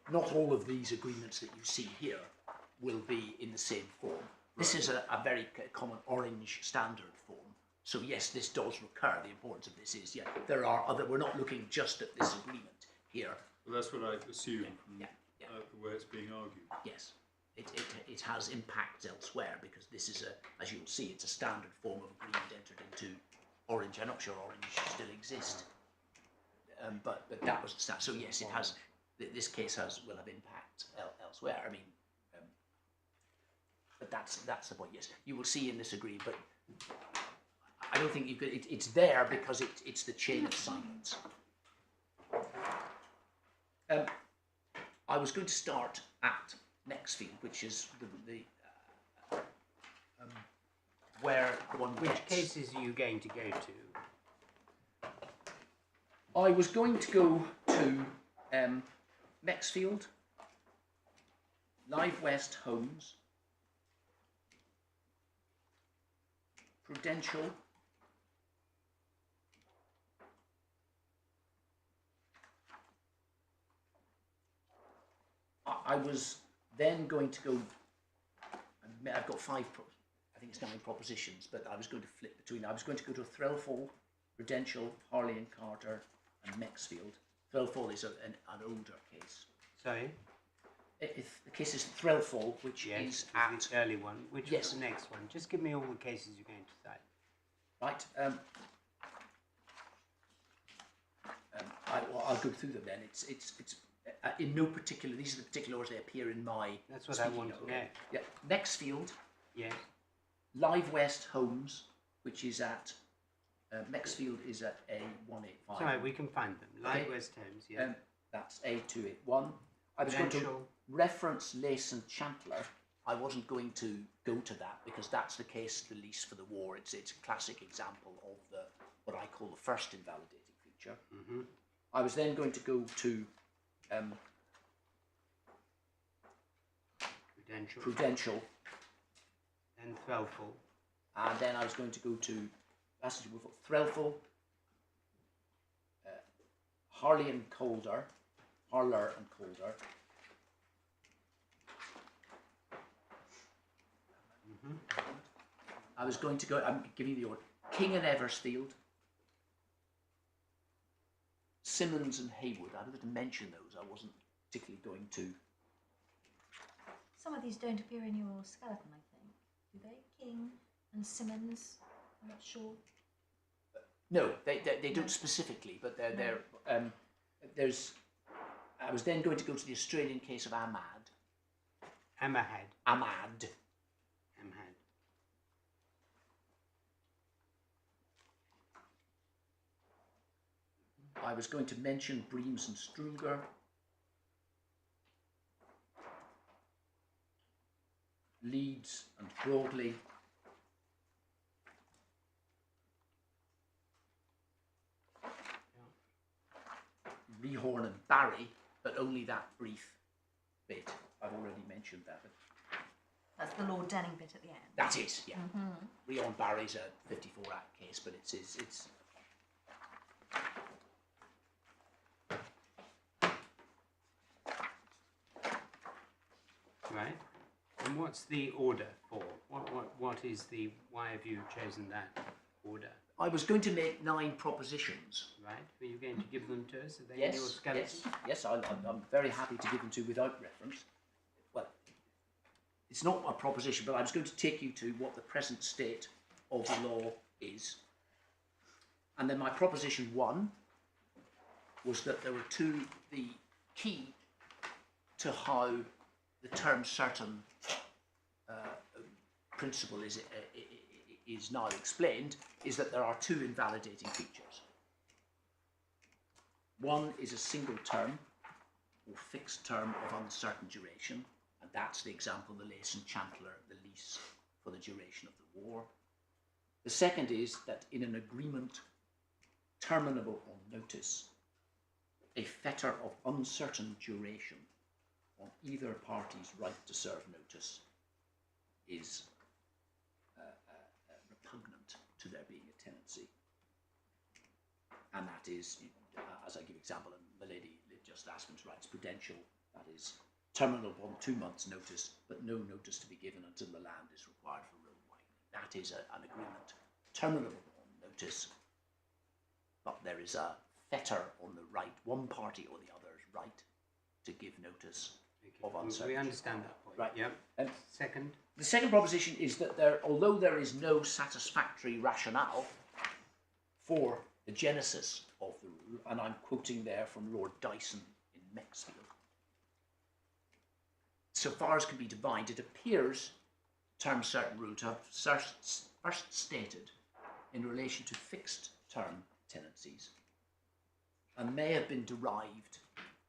S3: not all of these agreements that you see here will be in the same form. This is a very common orange standard form. So yes, this does recur. The importance of this is, yeah, there are other... We're not looking just at this agreement here.
S5: Well, that's what I assume from
S3: Yeah.
S5: the way it's being argued.
S3: Yes, it has impacts elsewhere, because this is as you'll see, it's a standard form of agreement entered into Orange. I'm not sure Orange still exists. but that was the start. So yes, it has. This case will have impact elsewhere. I mean, but that's the point. Yes, you will see in this agreement, but I don't think you could. It's there because it's the chain of silence. I was going to start at Maxfield, which is the where one
S2: Which
S3: gets.
S2: cases are you going to go to?
S3: I was going to go to Maxfield, Live West Homes, Prudential, I was then going to go, I've got I think it's 9 propositions, but I was going to flip between. I was going to go to Threlfall, Prudential, Harley and Carter, and Maxfield. Threlfall is an older case.
S2: Sorry?
S3: If the case is Threlfall, which is at
S2: the early one. Which
S3: yes.
S2: is the next one? Just give me all the cases you're going to cite.
S3: Right. I'll go through them then. It's in no particular. These are the particular orders they appear in my.
S2: That's what I want to know.
S3: Yeah. Maxfield.
S2: Yes.
S3: Live West Homes, which is at Maxfield is at A185.
S2: Sorry, we can find them. Live
S3: Okay.
S2: West Homes, yeah.
S3: That's A281. I was going to
S2: Prudential.
S3: reference Lace and Chandler. I wasn't going to go to that because that's the case, the lease for the war. It's a classic example of what I call the first invalidating feature.
S2: Mm-hmm.
S3: I was then going to go to
S2: Prudential.
S3: Prudential,
S2: And Threlfall.
S3: and then I was going to go to Threlfall, Harley and Calder, Harler and Calder. I was going to go, I'm giving you the order, King and Eversfield, Simmons and Haywood. I was going to mention those, I wasn't particularly going to.
S4: Some of these don't appear in your skeleton, I think. Do they? King and Simmons? I'm not sure.
S3: No, they don't specifically, but there's. I was then going to go to the Australian case of Ahmad.
S2: Hammerhead.
S3: Ahmad. I was going to mention Breams and Struger. Leeds and Broadley. Rehorn and Barry, but only that brief bit. I've already mentioned that.
S4: That's the Lord Denning bit at the end.
S3: That is, yeah. Rehorn Barry's a 54 Act case, but it's
S2: Right. And what's the order for? What is the? Why have you chosen that order?
S3: I was going to make 9 propositions.
S2: Right. Are you going to give them to us? Are they in your skeleton?
S3: Yes. I'm very happy to give them to you without reference. Well, it's not a proposition, but I was going to take you to what the present state of the law is. And then my proposition 1 was that there were the key to how the term certain principle is now explained is that there are 2 invalidating features. One is a single term or fixed term of uncertain duration, and that's the example, the Lace and Chandler, the lease for the duration of the war. The second is that in an agreement terminable on notice, a fetter of uncertain duration on either party's right to serve notice is repugnant to there being a tenancy. And that is, as I give example, and the lady just Asplin's rights, Prudential, that is terminable on 2 months' notice, but no notice to be given until the land is required for road widening. That is an agreement terminable on notice, but there is a fetter on the right, one party or the other's right to give notice of uncertainty.
S2: We understand that point.
S3: Right.
S2: Yep. Second.
S3: The second proposition is that although there is no satisfactory rationale for the genesis of the rule, and I'm quoting there from Lord Dyson in Maxfield. So far as can be divined, it appears term certain rule to have first stated in relation to fixed term tenancies, and may have been derived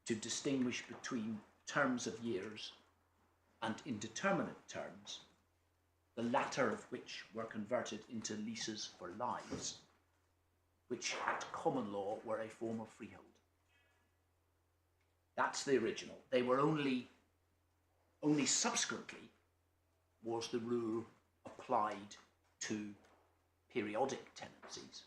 S3: to distinguish between terms of years and indeterminate terms, the latter of which were converted into leases for lives, which at common law were a form of freehold. That's the original. They were only subsequently was the rule applied to periodic tenancies.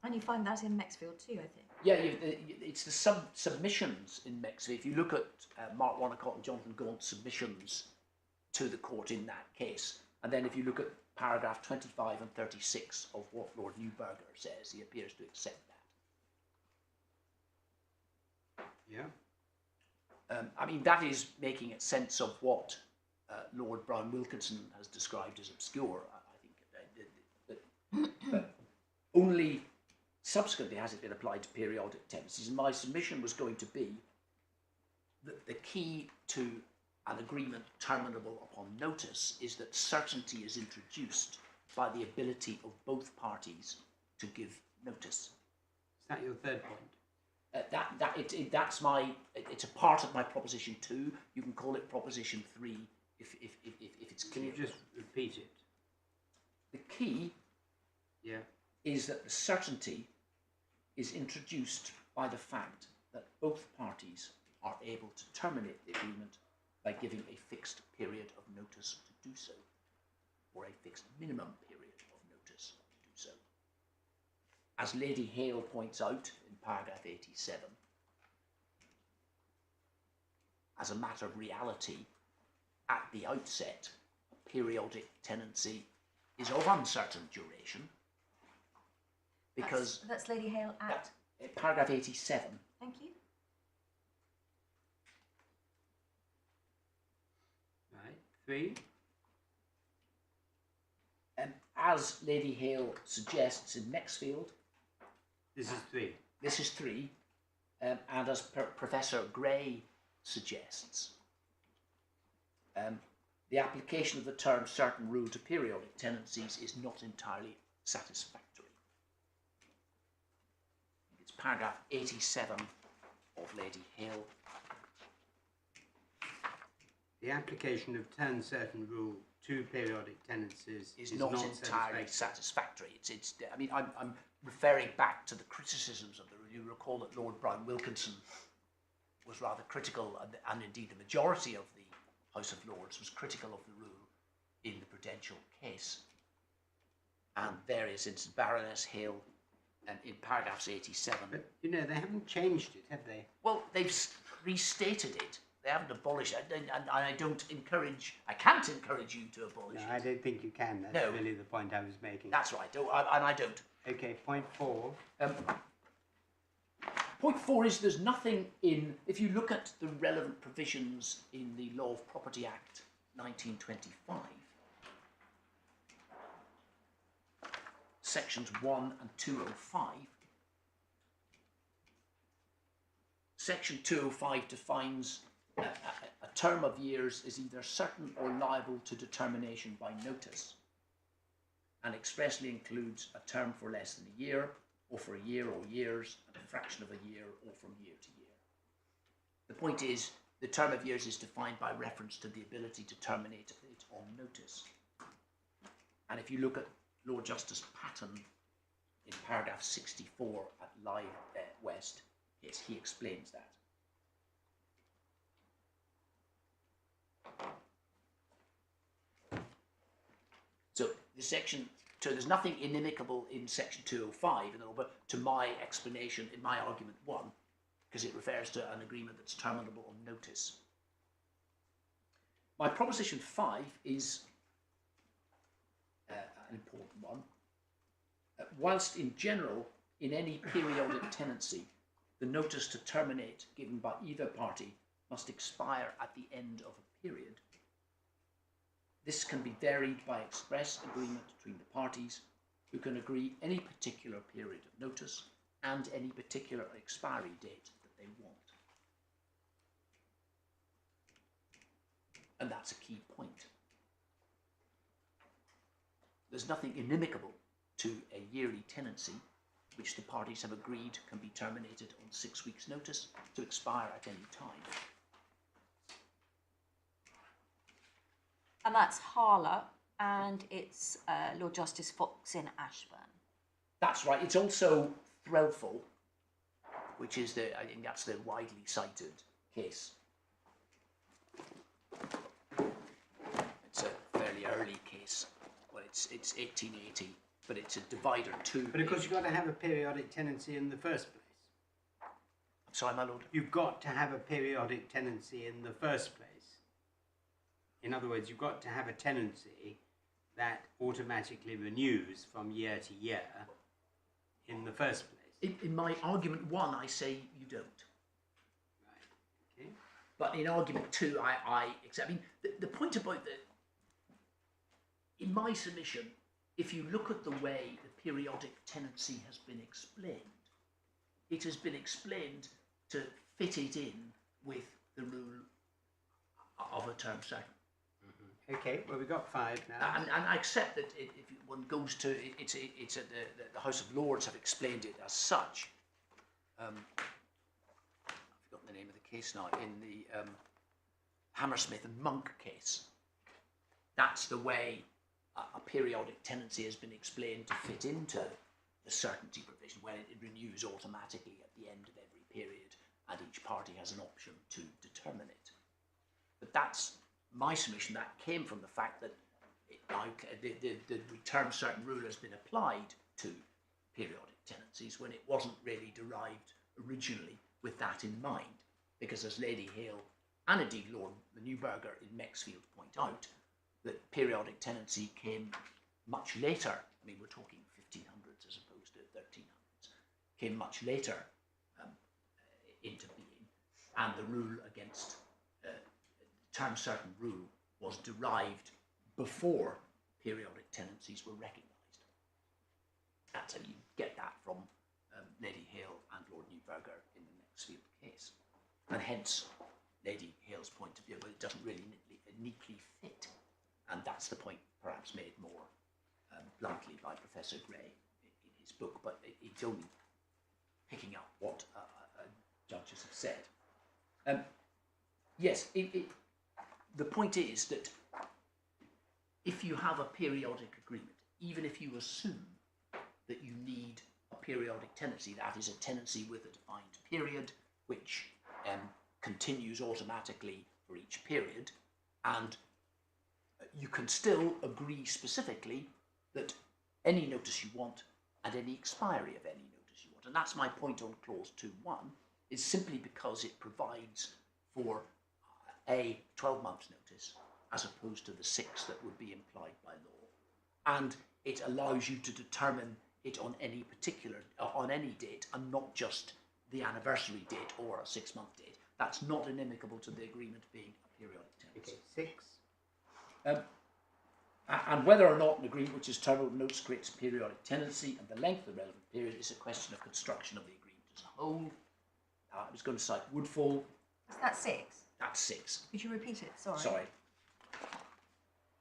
S4: And you find that in Maxfield too, I think.
S3: Yeah, it's the submissions in Maxfield. If you look at Mark Wonnacott and Jonathan Gaunt's submissions to the court in that case, and then if you look at paragraph 25 and 36 of what Lord Neuberger says, he appears to accept that.
S2: Yeah.
S3: I mean, that is making a sense of what Lord Brown Wilkinson has described as obscure, I think. But only subsequently has it been applied to periodic tenancies. And my submission was going to be that the key to an agreement terminable upon notice is that certainty is introduced by the ability of both parties to give notice.
S2: Is that your third point?
S3: It's a part of my proposition 2. You can call it proposition 3 if it's clear.
S2: Can you just repeat it?
S3: The key is that the certainty is introduced by the fact that both parties are able to terminate the agreement by giving a fixed period of notice to do so, or a fixed minimum period of notice to do so. As Lady Hale points out in paragraph 87, as a matter of reality, at the outset, a periodic tenancy is of uncertain duration, because
S4: that's Lady Hale at
S3: paragraph 87.
S4: Thank you.
S2: Right. 3.
S3: As Lady Hale suggests in Maxfield,
S2: This is 3.
S3: this is 3, and as Professor Gray suggests, the application of the term certain rule to periodic tenancies is not entirely satisfactory. It's paragraph 87 of Lady Hale.
S2: The application of term certain rule to periodic tenancies
S3: is not entirely satisfactory. I mean, I'm referring back to the criticisms of the rule. You recall that Lord Brown Wilkinson was rather critical, and indeed the majority of the House of Lords was critical of the rule in the Prudential case. And various instances, Baroness Hale, in paragraphs 87.
S2: But, you know, they haven't changed it, have they?
S3: Well, they've restated it. They haven't abolished it, and I can't encourage you to abolish
S2: No,
S3: it.
S2: I don't think you can. That's
S3: No.
S2: really the point I was making.
S3: That's right, and I don't.
S2: Okay, point 4.
S3: Point 4 is there's nothing in, if you look at the relevant provisions in the Law of Property Act 1925, sections 1 and 205, section 205 defines a term of years is either certain or liable to determination by notice, and expressly includes a term for less than a year, or for a year or years, and a fraction of a year, or from year to year. The point is, the term of years is defined by reference to the ability to terminate it on notice. And if you look at Lord Justice Patton in paragraph 64 at Live West, yes, he explains that. So there's nothing inimical in section 205, but to my explanation in my argument 1, because it refers to an agreement that's terminable on notice. My proposition 5 is an important one. Whilst in general, in any periodic tenancy, the notice to terminate given by either party must expire at the end of a period, this can be varied by express agreement between the parties who can agree any particular period of notice and any particular expiry date that they want. And that's a key point. There's nothing inimical to a yearly tenancy which the parties have agreed can be terminated on 6 weeks' notice to expire at any time.
S4: And that's Harlow, and it's Lord Justice Fox in Ashburn.
S3: That's right. It's also Threlfall, which is I think that's the widely cited case. It's a fairly early case. Well, it's 1880, but it's a divider too.
S2: But of course, you've got to have a periodic tenancy in the first place.
S3: I'm sorry, my lord.
S2: You've got to have a periodic tenancy in the first place. In other words, you've got to have a tenancy that automatically renews from year to year in the first place.
S3: In my argument 1, I say you don't.
S2: Right. Okay.
S3: But in argument 2, I accept. I mean, the point about in my submission, if you look at the way the periodic tenancy has been explained, it has been explained to fit it in with the rule of a term certain.
S2: Okay, well, we've got 5 now.
S3: And I accept that if one goes to it's the House of Lords have explained it as such. I've forgotten the name of the case now. In the Hammersmith and Monk case, that's the way a periodic tenancy has been explained to fit into the certainty provision, where it renews automatically at the end of every period, and each party has an option to determine it. But that's my submission. That came from the fact that the term certain rule has been applied to periodic tenancies when it wasn't really derived originally with that in mind, because as Lady Hale and indeed Lord Newburger in Maxfield point out, that periodic tenancy came much later. I mean, we're talking 1500s as opposed to 1300s. Came much later into being, and the rule against term certain rule was derived before periodic tenancies were recognised. That's how you get that from Lady Hale and Lord Newburger in the Maxfield case. And hence, Lady Hale's point of view, but it doesn't really neatly fit. And that's the point perhaps made more bluntly by Professor Gray in his book, but it's only picking up what judges have said. Yes, the point is that if you have a periodic agreement, even if you assume that you need a periodic tenancy, that is a tenancy with a defined period, which continues automatically for each period, and you can still agree specifically that any notice you want and any expiry of any notice you want. And that's my point on clause 2.1, is simply because it provides for a 12-month notice as opposed to the 6 that would be implied by law. And it allows you to determine it on any particular, on any date, and not just the anniversary date or a 6-month date. That's not inimical to the agreement being a periodic tenancy.
S2: Okay, 6.
S3: And whether or not an agreement which is terminable notice creates a periodic tenancy and the length of the relevant period is a question of construction of the agreement as a whole. I was going to cite Woodfall.
S4: Is that 6?
S3: That's 6.
S4: Could you repeat it? Sorry.
S3: Sorry.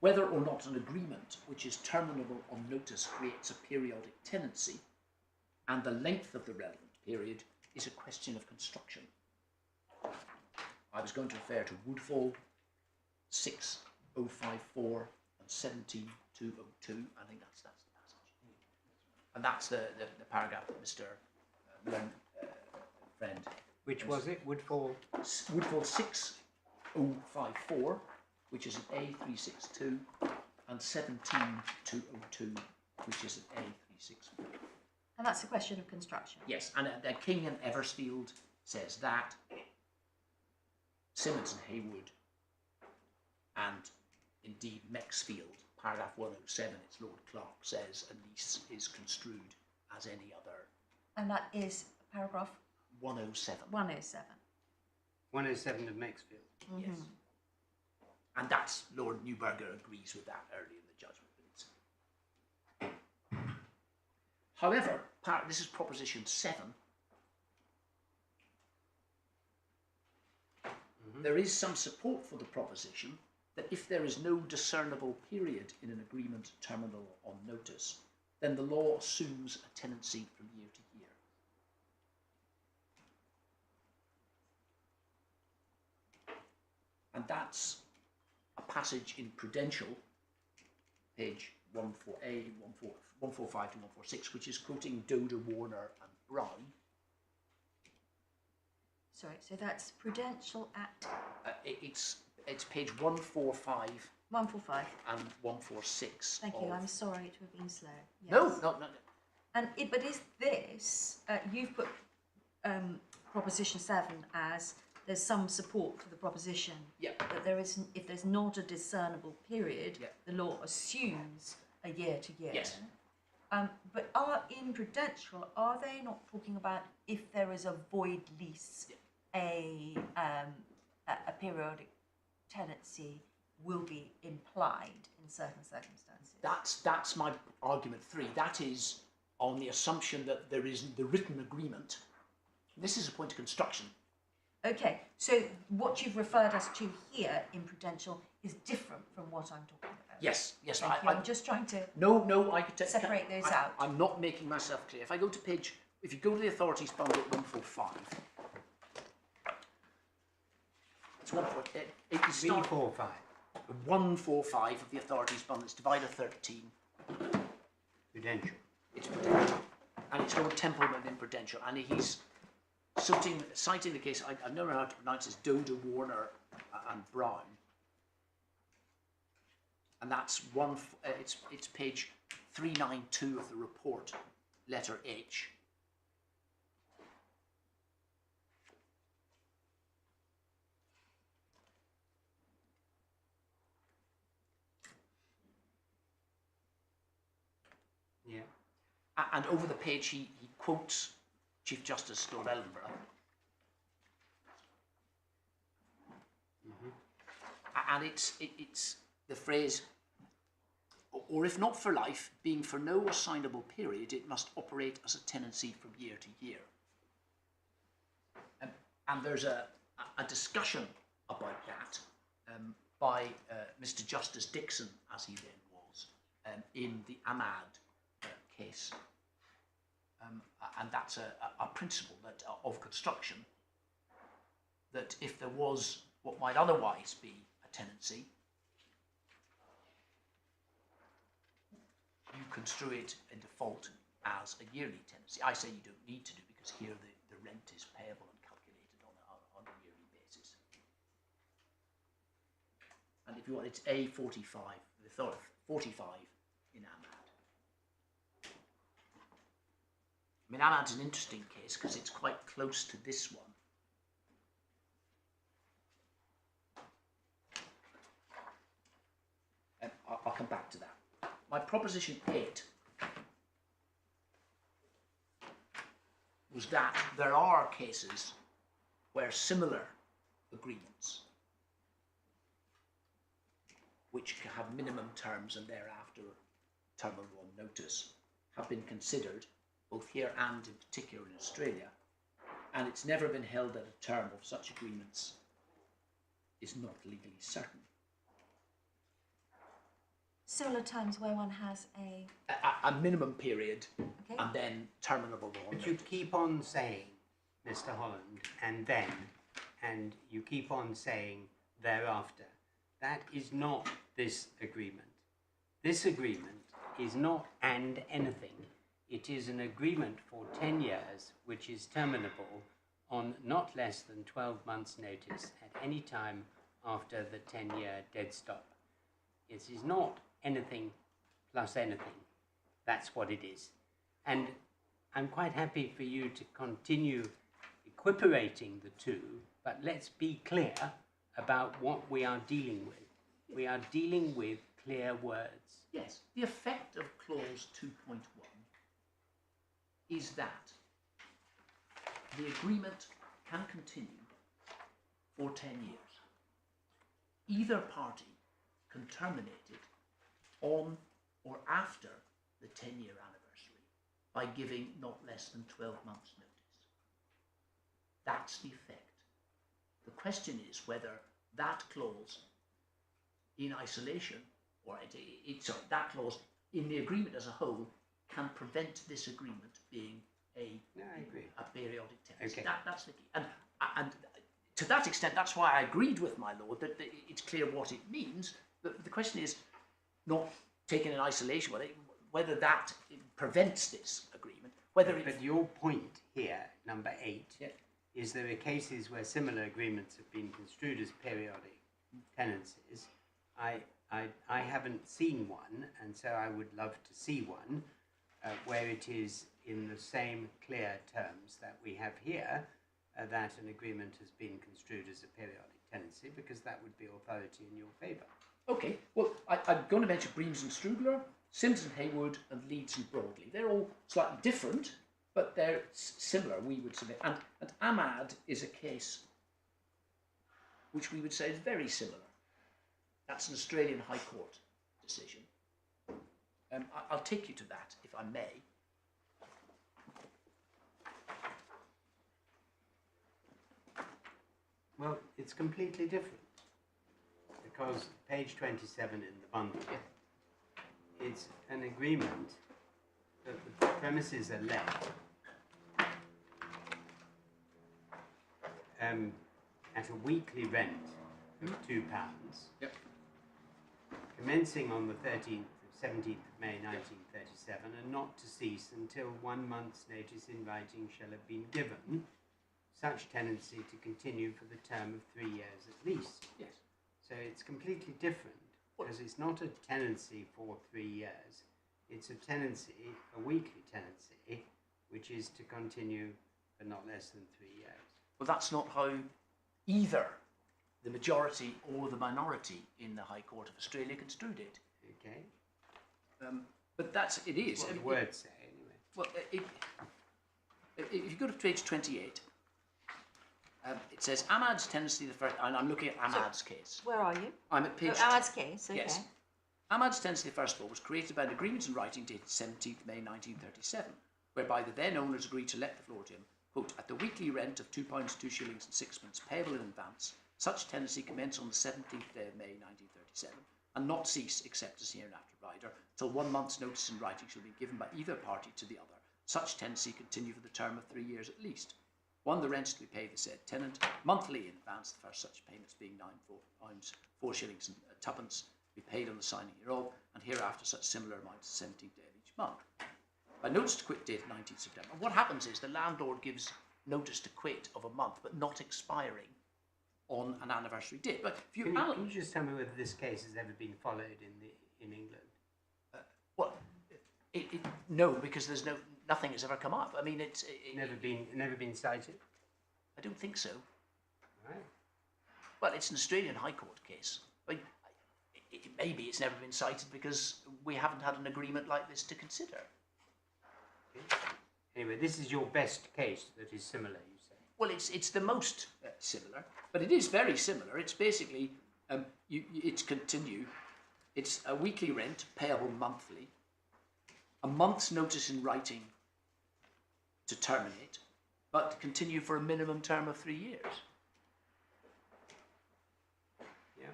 S3: Whether or not an agreement which is terminable on notice creates a periodic tenancy and the length of the relevant period is a question of construction. I was going to refer to Woodfall 6054 and 17202. I think that's the passage. And that's the paragraph that Mr. Friend.
S2: Which was it? Woodfall?
S3: Woodfall 6054, which is an A362, and 17202, which is an A364.
S4: And that's a question of construction.
S3: Yes, and King and Eversfield says that. Simmons and Haywood, and indeed Maxfield, paragraph 107, it's Lord Clark, says a lease is construed as any other.
S4: And that is paragraph
S3: 107.
S4: 107.
S2: 107 of Maxfield.
S3: Yes. And that's, Lord Newburger agrees with that early in the judgment. But However, this is proposition 7. There is some support for the proposition that if there is no discernible period in an agreement, terminal, or on notice, then the law assumes a tenancy from year to year. And that's a passage in Prudential, page 145 to 146, which is quoting Doder, Warner, and Brown.
S4: Sorry, so that's Prudential at
S3: It's page 145
S4: 145.
S3: and 146.
S4: Thank you. I'm sorry to have been slow. Yes.
S3: No.
S4: But is this you've put proposition 7 as there's some support for the proposition that there is, if there's not a discernible period, the law assumes a year to year.
S3: Yes.
S4: But in Prudential, are they not talking about if there is a void lease, a periodic tenancy will be implied in certain circumstances?
S3: That's my argument 3. That is on the assumption that there is the written agreement. This is a point of construction.
S4: Okay, so what you've referred us to here in Prudential is different from what I'm talking about.
S3: Yes.
S4: I'm just trying to
S3: No, I could
S4: separate those out.
S3: I'm not making myself clear. If you go to the authorities bundle 145, it's
S2: 345.
S3: 145 of the authorities bundle. It's divider 13.
S2: Prudential.
S3: It's Prudential, and it's Lord Templeman in Prudential, and he's citing the case. I've never heard how to pronounce this. Doder, Warner, and Brown, and that's it's page 392 of the report, letter H.
S2: Yeah.
S3: And over the page, he quotes Chief Justice Lord Ellenborough. And it's the phrase, or if not for life, being for no assignable period, it must operate as a tenancy from year to year. And there's a discussion about that by Mr. Justice Dixon, as he then was, in the Ahmad case. And that's a principle that of construction, that if there was what might otherwise be a tenancy, you construe it in default as a yearly tenancy. I say you don't need to do, because here the rent is payable and calculated on a yearly basis. And if you want, it's A45, the thought of 45 in Ahmad. I mean, Ahmad's an interesting case because it's quite close to this one. I'll come back to that. My proposition 8 was that there are cases where similar agreements, which have minimum terms and thereafter terminal on notice, have been considered, both here and in particular in Australia, and it's never been held that a term of such agreements is not legally certain.
S4: Similar times where one has a
S3: minimum period,
S4: okay.
S3: And then terminable on
S2: But you
S3: notice.
S2: keep on saying, Mr. Holland, and you keep on saying thereafter. That is not this agreement. This agreement is not and anything. It is an agreement for 10 years, which is terminable on not less than 12 months' notice at any time after the 10-year dead stop. It is not anything plus anything. That's what it is. And I'm quite happy for you to continue equiparating the two, but let's be clear about what we are dealing with. We are dealing with clear words.
S3: Yes, the effect of clause 2.1 is that the agreement can continue for 10 years. Either party can terminate it on or after the 10-year anniversary by giving not less than 12 months' notice. That's the effect. The question is whether that clause in isolation, or sorry, that clause in the agreement as a whole can prevent this agreement being a periodic tenancy.
S2: Okay.
S3: That's the key. And to that extent, that's why I agreed with my lord that it's clear what it means. But the question is not taken in isolation, whether that prevents this agreement.
S2: But your point here, number 8, is there are cases where similar agreements have been construed as periodic tenancies. I haven't seen one, and so I would love to see one where it is in the same clear terms that we have here, that an agreement has been construed as a periodic tenancy, because that would be authority in your favour.
S3: Okay, well, I'm going to mention Breams and Strudler, Sims and Haywood, and Leeds and Broadley. They're all slightly different, but they're similar, we would submit. And Ahmad is a case which we would say is very similar. That's an Australian High Court decision. I'll take you to that, if I may.
S2: Well, it's completely different, because page 27 in the bundle, it's an agreement that the premises are let at a weekly rent of £2, commencing on the 17th of May 1937, and not to cease until 1 month's notice in writing shall have been given, such tenancy to continue for the term of 3 years at least.
S3: Yes.
S2: So it's completely different, because it's not a tenancy for 3 years. It's a tenancy, a weekly tenancy, which is to continue for not less than 3 years.
S3: Well, that's not how either the majority or the minority in the High Court of Australia construed it.
S2: Okay.
S3: But it is.
S2: What the words say, anyway.
S3: Well, if you go to page 28, it says Ahmad's tenancy, and I'm looking at Ahmad's case.
S4: Where are you?
S3: I'm at page...
S4: Ahmad's case, okay.
S3: Yes. Ahmad's tenancy, first of all, was created by an agreement in writing dated 17th May 1937, whereby the then owners agreed to let the floor to him, quote, at the weekly rent of £2, 2 shillings and 6pence payable in advance. Such tenancy commenced on the 17th day of May 1937, and not cease, except as hereinafter rider, till 1 month's notice in writing shall be given by either party to the other. Such tenancy continue for the term of 3 years at least. 1, the rent to be paid the said tenant monthly in advance, the first such payments being £9, 4 shillings and 2pence, be paid on the signing hereof, and hereafter such similar amounts the 17th day of each month. By notice to quit date 19th September. What happens is the landlord gives notice to quit of a month, but not expiring on an anniversary date. But if
S2: Can you just tell me whether this case has ever been followed in England?
S3: Well, no, because there's nothing has ever come up. I mean, it's
S2: Never been cited?
S3: I don't think so.
S2: Right.
S3: Well, it's an Australian High Court case. Maybe it's never been cited because we haven't had an agreement like this to consider.
S2: Okay. Anyway, this is your best case that is similar, you say?
S3: Well, it's the most similar, but it is very similar. It's basically it's continue. It's a weekly rent payable monthly, a month's notice in writing to terminate, but continue for a minimum term of 3 years.
S2: Yeah.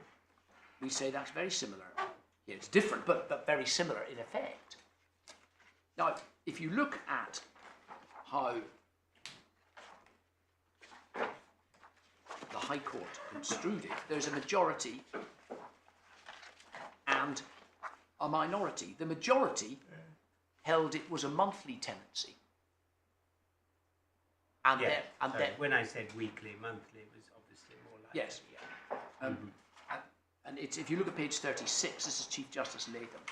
S3: We say that's very similar. Yeah, it's different, but very similar in effect. Now, if you look at how the High Court construed it, there's a majority and a minority. The majority held it was a monthly tenancy. And
S2: Yeah.
S3: then,
S2: When I said weekly, monthly, it was obviously more like
S3: yes, yeah. And it's, if you look at page 36, this is Chief Justice Latham.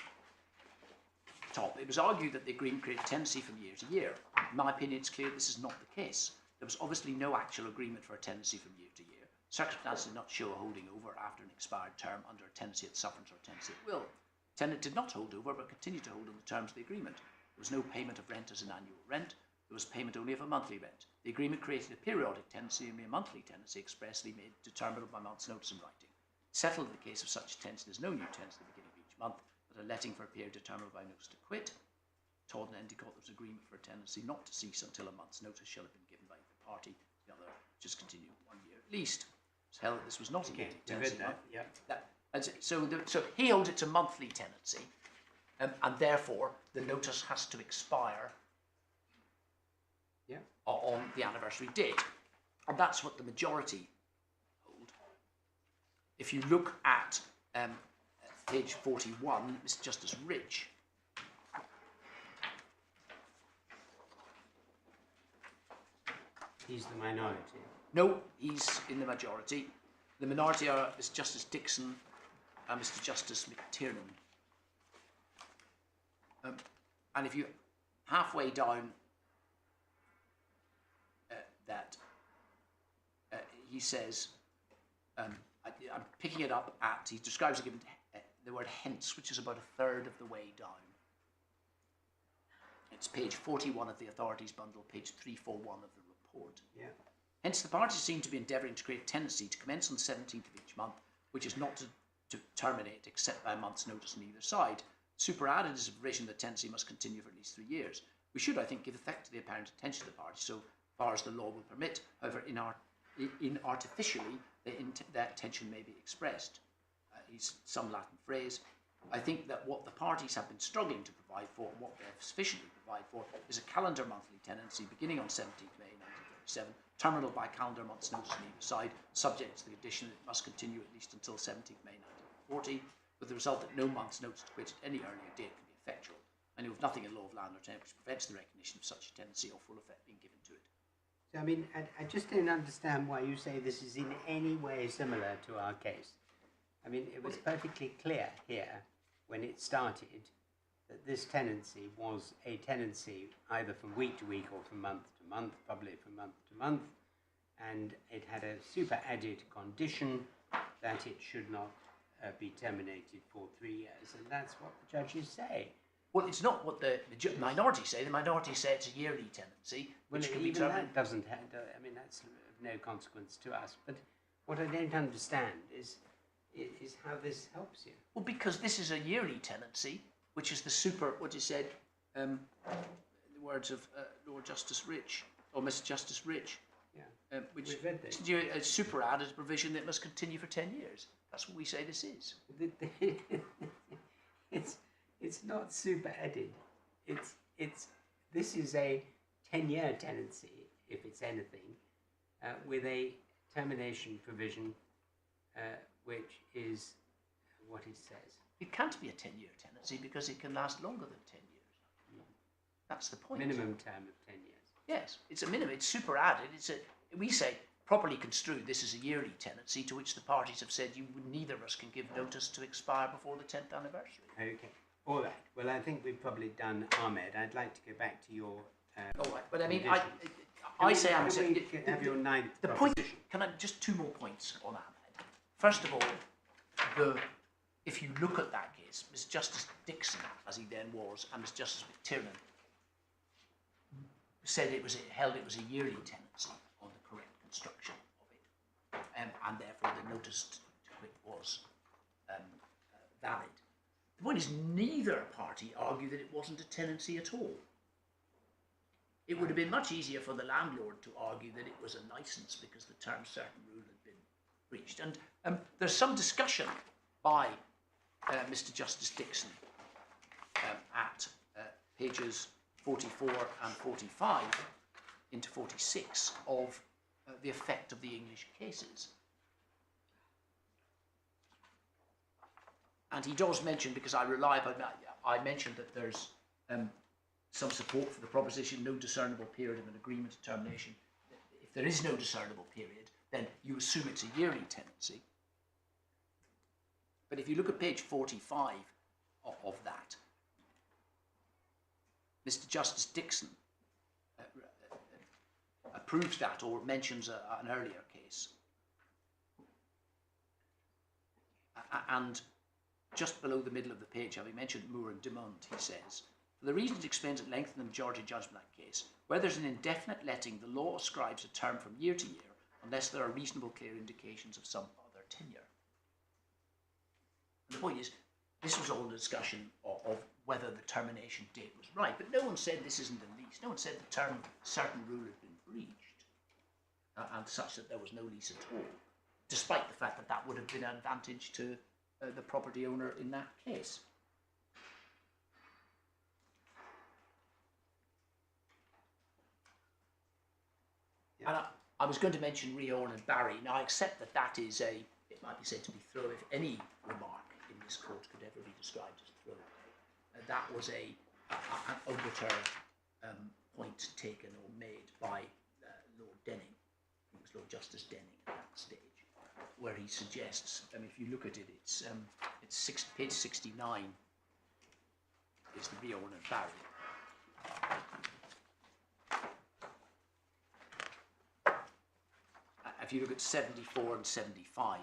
S3: Top. It was argued that the agreement created tenancy from year to year. In my opinion, it's clear this is not the case. There was obviously no actual agreement for a tenancy from year to year. Circumstances did not show a holding over after an expired term under a tenancy at sufferance or a tenancy at will. Tenant did not hold over, but continued to hold on the terms of the agreement. There was no payment of rent as an annual rent. There was payment only of a monthly rent. The agreement created a periodic tenancy and a monthly tenancy expressly made determinable by month's notice in writing. Settled in the case of such a tenancy, there's no new tenancy at the beginning of each month, but a letting for a period determinable by notice to quit. Todd and Endicott, there was agreement for a tenancy not to cease until a month's notice shall have been given by the party. The other just continue 1 year at least. It's held that this was not a
S2: Okay,
S3: yearly tenancy.
S2: yeah.
S3: So he holds it to monthly tenancy, and therefore the notice has to expire on the anniversary date. And that's what the majority hold. If you look at page 41, Mr. Justice Rich,
S2: He's the minority.
S3: no, he's in the majority. The minority are Mr. Justice Dixon and Mr. Justice McTiernan. And if you halfway down that, he says, I'm picking it up at, he describes it given the word hence, which is about a third of the way down. It's page 41 of the authorities bundle, page 341 of the report.
S2: Yeah.
S3: Hence, the parties seem to be endeavouring to create tenancy to commence on the 17th of each month, which is not to terminate except by a month's notice on either side. Superadded is a provision that tenancy must continue for at least 3 years. We should, I think, give effect to the apparent intention of the parties so far as the law will permit. However, artificially, that intention may be expressed. Is some Latin phrase. I think that what the parties have been struggling to provide for, and what they have sufficiently provided for, is a calendar monthly tenancy beginning on 17th May 1937, terminal by calendar month's notice on either side, subject to the condition that it must continue at least until 17th May 1940, with the result that no month's notice to quit at any earlier date can be effectual. I know of nothing in law of land or tenant which prevents the recognition of such a tenancy or full effect being given to it.
S2: So, I mean, I just don't understand why you say this is in any way similar to our case. I mean, it was perfectly clear here when it started that this tenancy was a tenancy either from week to week or from month to month, probably from month to month, and it had a super added condition that it should not be terminated for 3 years, and that's what the judges say.
S3: Well, it's not what the minority say. The minority say it's a yearly tenancy, which
S2: Well,
S3: can be
S2: even
S3: terminated.
S2: that doesn't have, I mean, that's of no consequence to us, but what I don't understand is how this helps you.
S3: Well, because this is a yearly tenancy, which is the what you said, the words of Lord Justice Rich, or Mr. Justice Rich,
S2: Yeah.
S3: which
S2: We've read this.
S3: a superadded provision that must continue for 10 years. That's what we say this is.
S2: It's not super added. This is a 10-year tenancy, if it's anything, with a termination provision, which is what it says.
S3: It can't be a 10-year tenancy because it can last longer than 10 years. That's the point.
S2: Minimum term of 10 years.
S3: Yes, it's a minimum. It's superadded. We say properly construed. This is a yearly tenancy to which the parties have said neither of us can give notice to expire before the 10th anniversary.
S2: Okay. All right. Well, I think we've probably done Ahmed. I'd like to go back to your.
S3: All right, but I mean,
S2: conditions.
S3: I say,
S2: Can
S3: I'm
S2: we
S3: saying
S2: have your ninth
S3: the point.
S2: proposition?
S3: Can I just 2 more points on Ahmed? First of all, if you look at that case, Mr. Justice Dixon, as he then was, and Mr. Justice McTiernan said it was a yearly tenancy on the correct construction of it, and therefore the notice to quit was valid. The point is, neither party argued that it wasn't a tenancy at all. It would have been much easier for the landlord to argue that it was a licence because the term certain rule had been breached. And there's some discussion by Mr. Justice Dixon at pages 44 and 45 into 46 of the effect of the English cases. And he does mention, because I rely upon that, I mentioned that there's some support for the proposition, no discernible period of an agreement of termination. If there is no discernible period, then you assume it's a yearly tenancy. But if you look at page 45 of that, Mr. Justice Dixon approves that or mentions an earlier case. And just below the middle of the page, having mentioned Moore and Dumont, he says, for the reasons explained at length in the majority judgment of that case, where there's an indefinite letting, the law ascribes a term from year to year, unless there are reasonable clear indications of some other tenure. And the point is, this was all a discussion of whether the termination date was right. But no one said this isn't a lease. No one said the term certain rule had been breached, and such that there was no lease at all, despite the fact that that would have been an advantage to the property owner in that case.
S2: Yeah.
S3: And I was going to mention Rehorn and Barry. Now, I accept that that is it might be said to be throw, if any remark in this court could ever be described as throw. That was an obiter point taken or made by Lord Denning. It was Lord Justice Denning at that stage, where he suggests, if you look at it, it's page 69 is the Rehorn and Barry. If you look at 74 and 75,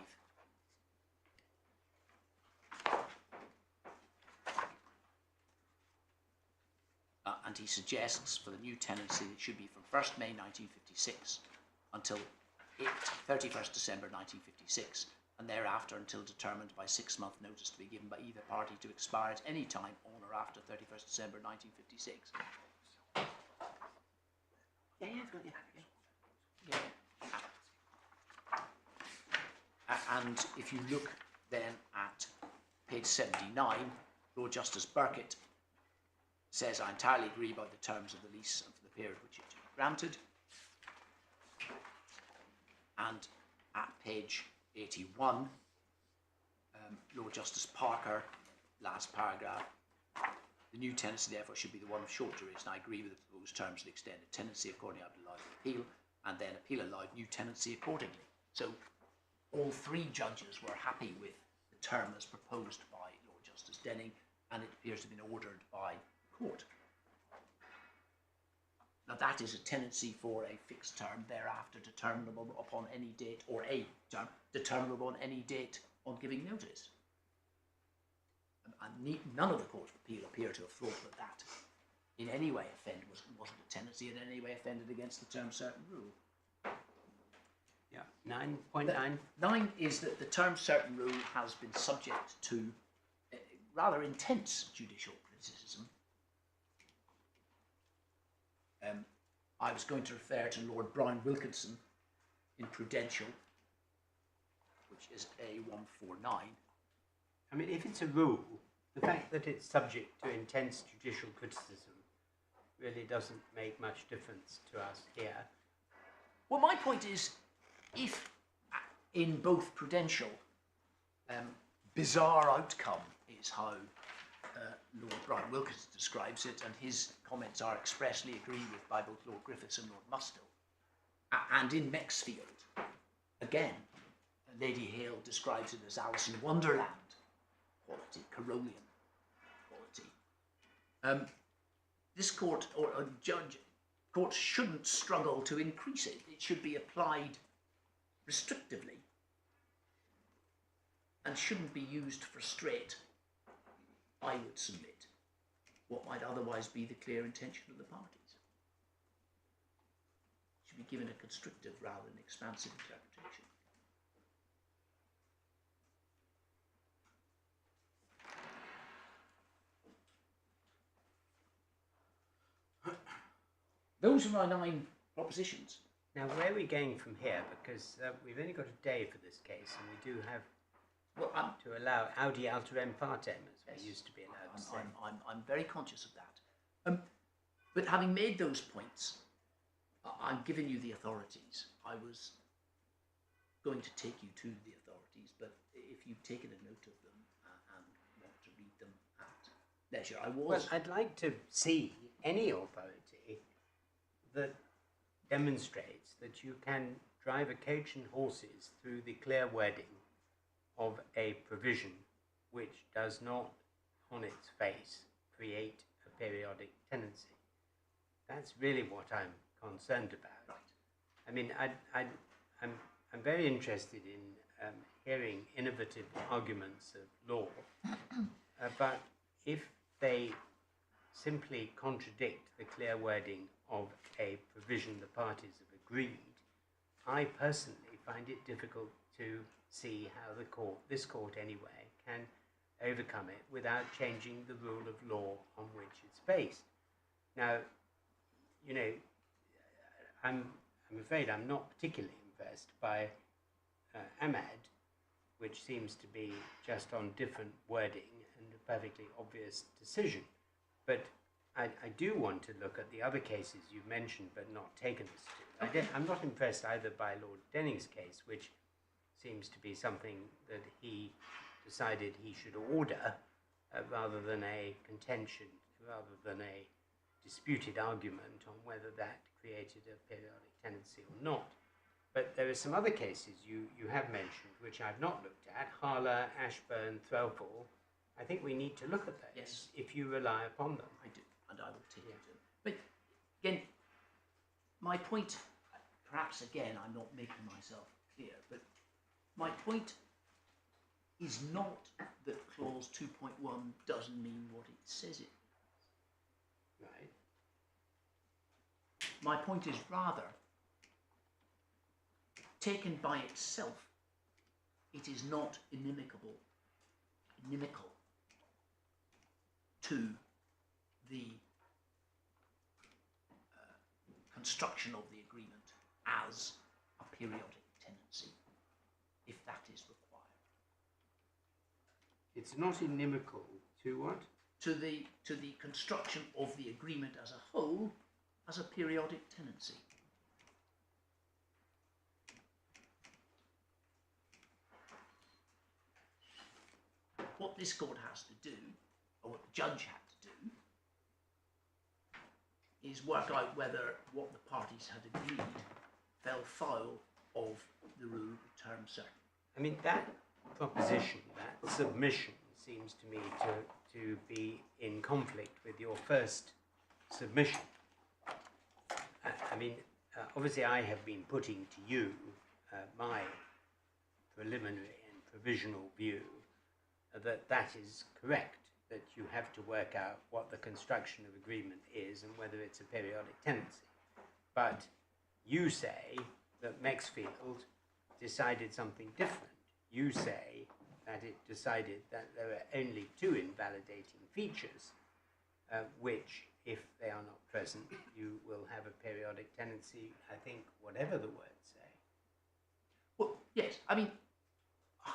S3: and he suggests for the new tenancy it should be from 1st May 1956 until 31st December 1956, and thereafter until determined by 6-month notice to be given by either party to expire at any time on or after 31st December 1956. And if you look then at page 79, Lord Justice Burkitt says, I entirely agree by the terms of the lease and for the period which it to be granted. And at page 81, Lord Justice Parker, last paragraph, the new tenancy therefore should be the one of short duration. I agree with the proposed terms of the extended tenancy according to the appeal, and then appeal allowed new tenancy accordingly. So all three judges were happy with the term as proposed by Lord Justice Denning, and it appears to have been ordered by court. Now that is a tenancy for a fixed term, thereafter determinable upon any date, or a term determinable on any date on giving notice. And none of the Court of Appeal appear to have thought that that in any way wasn't a tenancy, in any way offended against the term certain rule.
S2: Yeah, 9.9.
S3: 9 is that the term certain rule has been subject to rather intense judicial criticism. I was going to refer to Lord Brown Wilkinson in Prudential, which is A149.
S2: I mean, if it's a rule, the fact that it's subject to intense judicial criticism really doesn't make much difference to us here.
S3: Well, my point is, if in both Prudential, bizarre outcome is how Lord Brown Wilkinson describes it, and his comments are expressly agreed with by both Lord Griffiths and Lord Mustill. And in Maxfield, again, Lady Hale describes it as Alice in Wonderland quality, Carolian quality. This court, or a judge, courts shouldn't struggle to increase it. It should be applied restrictively and shouldn't be used to frustrate, I would submit, what might otherwise be the clear intention of the parties. It should be given a constrictive rather than expansive interpretation. Those are my 9 propositions.
S2: Now, where are we going from here? Because we've only got a day for this case, and we do have to allow audi alterem partem, as
S3: yes,
S2: we used to be allowed to say.
S3: I'm very conscious of that. But having made those points, I'm giving you the authorities. I was going to take you to the authorities, but if you've taken a note of them and want to read them at leisure, I was.
S2: Well, I'd like to see any authority that demonstrates that you can drive a coach and horses through the clear wording of a provision which does not, on its face, create a periodic tenancy. That's really what I'm concerned about.
S3: Right.
S2: I mean, I'm very interested in hearing innovative arguments of law, but if they simply contradict the clear wording of a provision the parties have agreed, I personally find it difficult to see how this court anyway, can overcome it without changing the rule of law on which it's based. Now, you know, I'm afraid I'm not particularly impressed by Ahmad, which seems to be just on different wording and a perfectly obvious decision. But I do want to look at the other cases you've mentioned but not taken us to. I'm not impressed either by Lord Denning's case, which seems to be something that he decided he should order rather than a contention, rather than a disputed argument on whether that created a periodic tenancy or not. But there are some other cases you have mentioned which I've not looked at, Harler, Ashburn, Threlfall. I think we need to look at those,
S3: Yes.
S2: if you rely upon them.
S3: I do, and I will take it. But again, my point, perhaps again I'm not making myself clear, but my point is not that clause 2.1 doesn't mean what it says it.
S2: Right.
S3: My point is rather, taken by itself, it is not inimical to the construction of the agreement as a periodic tenancy, if that is required.
S2: It's not inimical to what?
S3: To the construction of the agreement as a whole as a periodic tenancy. What this court has to do, or what the judge had to do, is work out whether what the parties had agreed fell foul of the rule of term certain.
S2: I mean, that proposition, that submission, seems to me to be in conflict with your first submission. I mean, obviously I have been putting to you my preliminary and provisional view that is correct, that you have to work out what the construction of agreement is and whether it's a periodic tenancy. But you say that Maxfield decided something different. You say that it decided that there are only two invalidating features, which, if they are not present, you will have a periodic tenancy, I think, whatever the words say.
S3: Well, yes, I mean,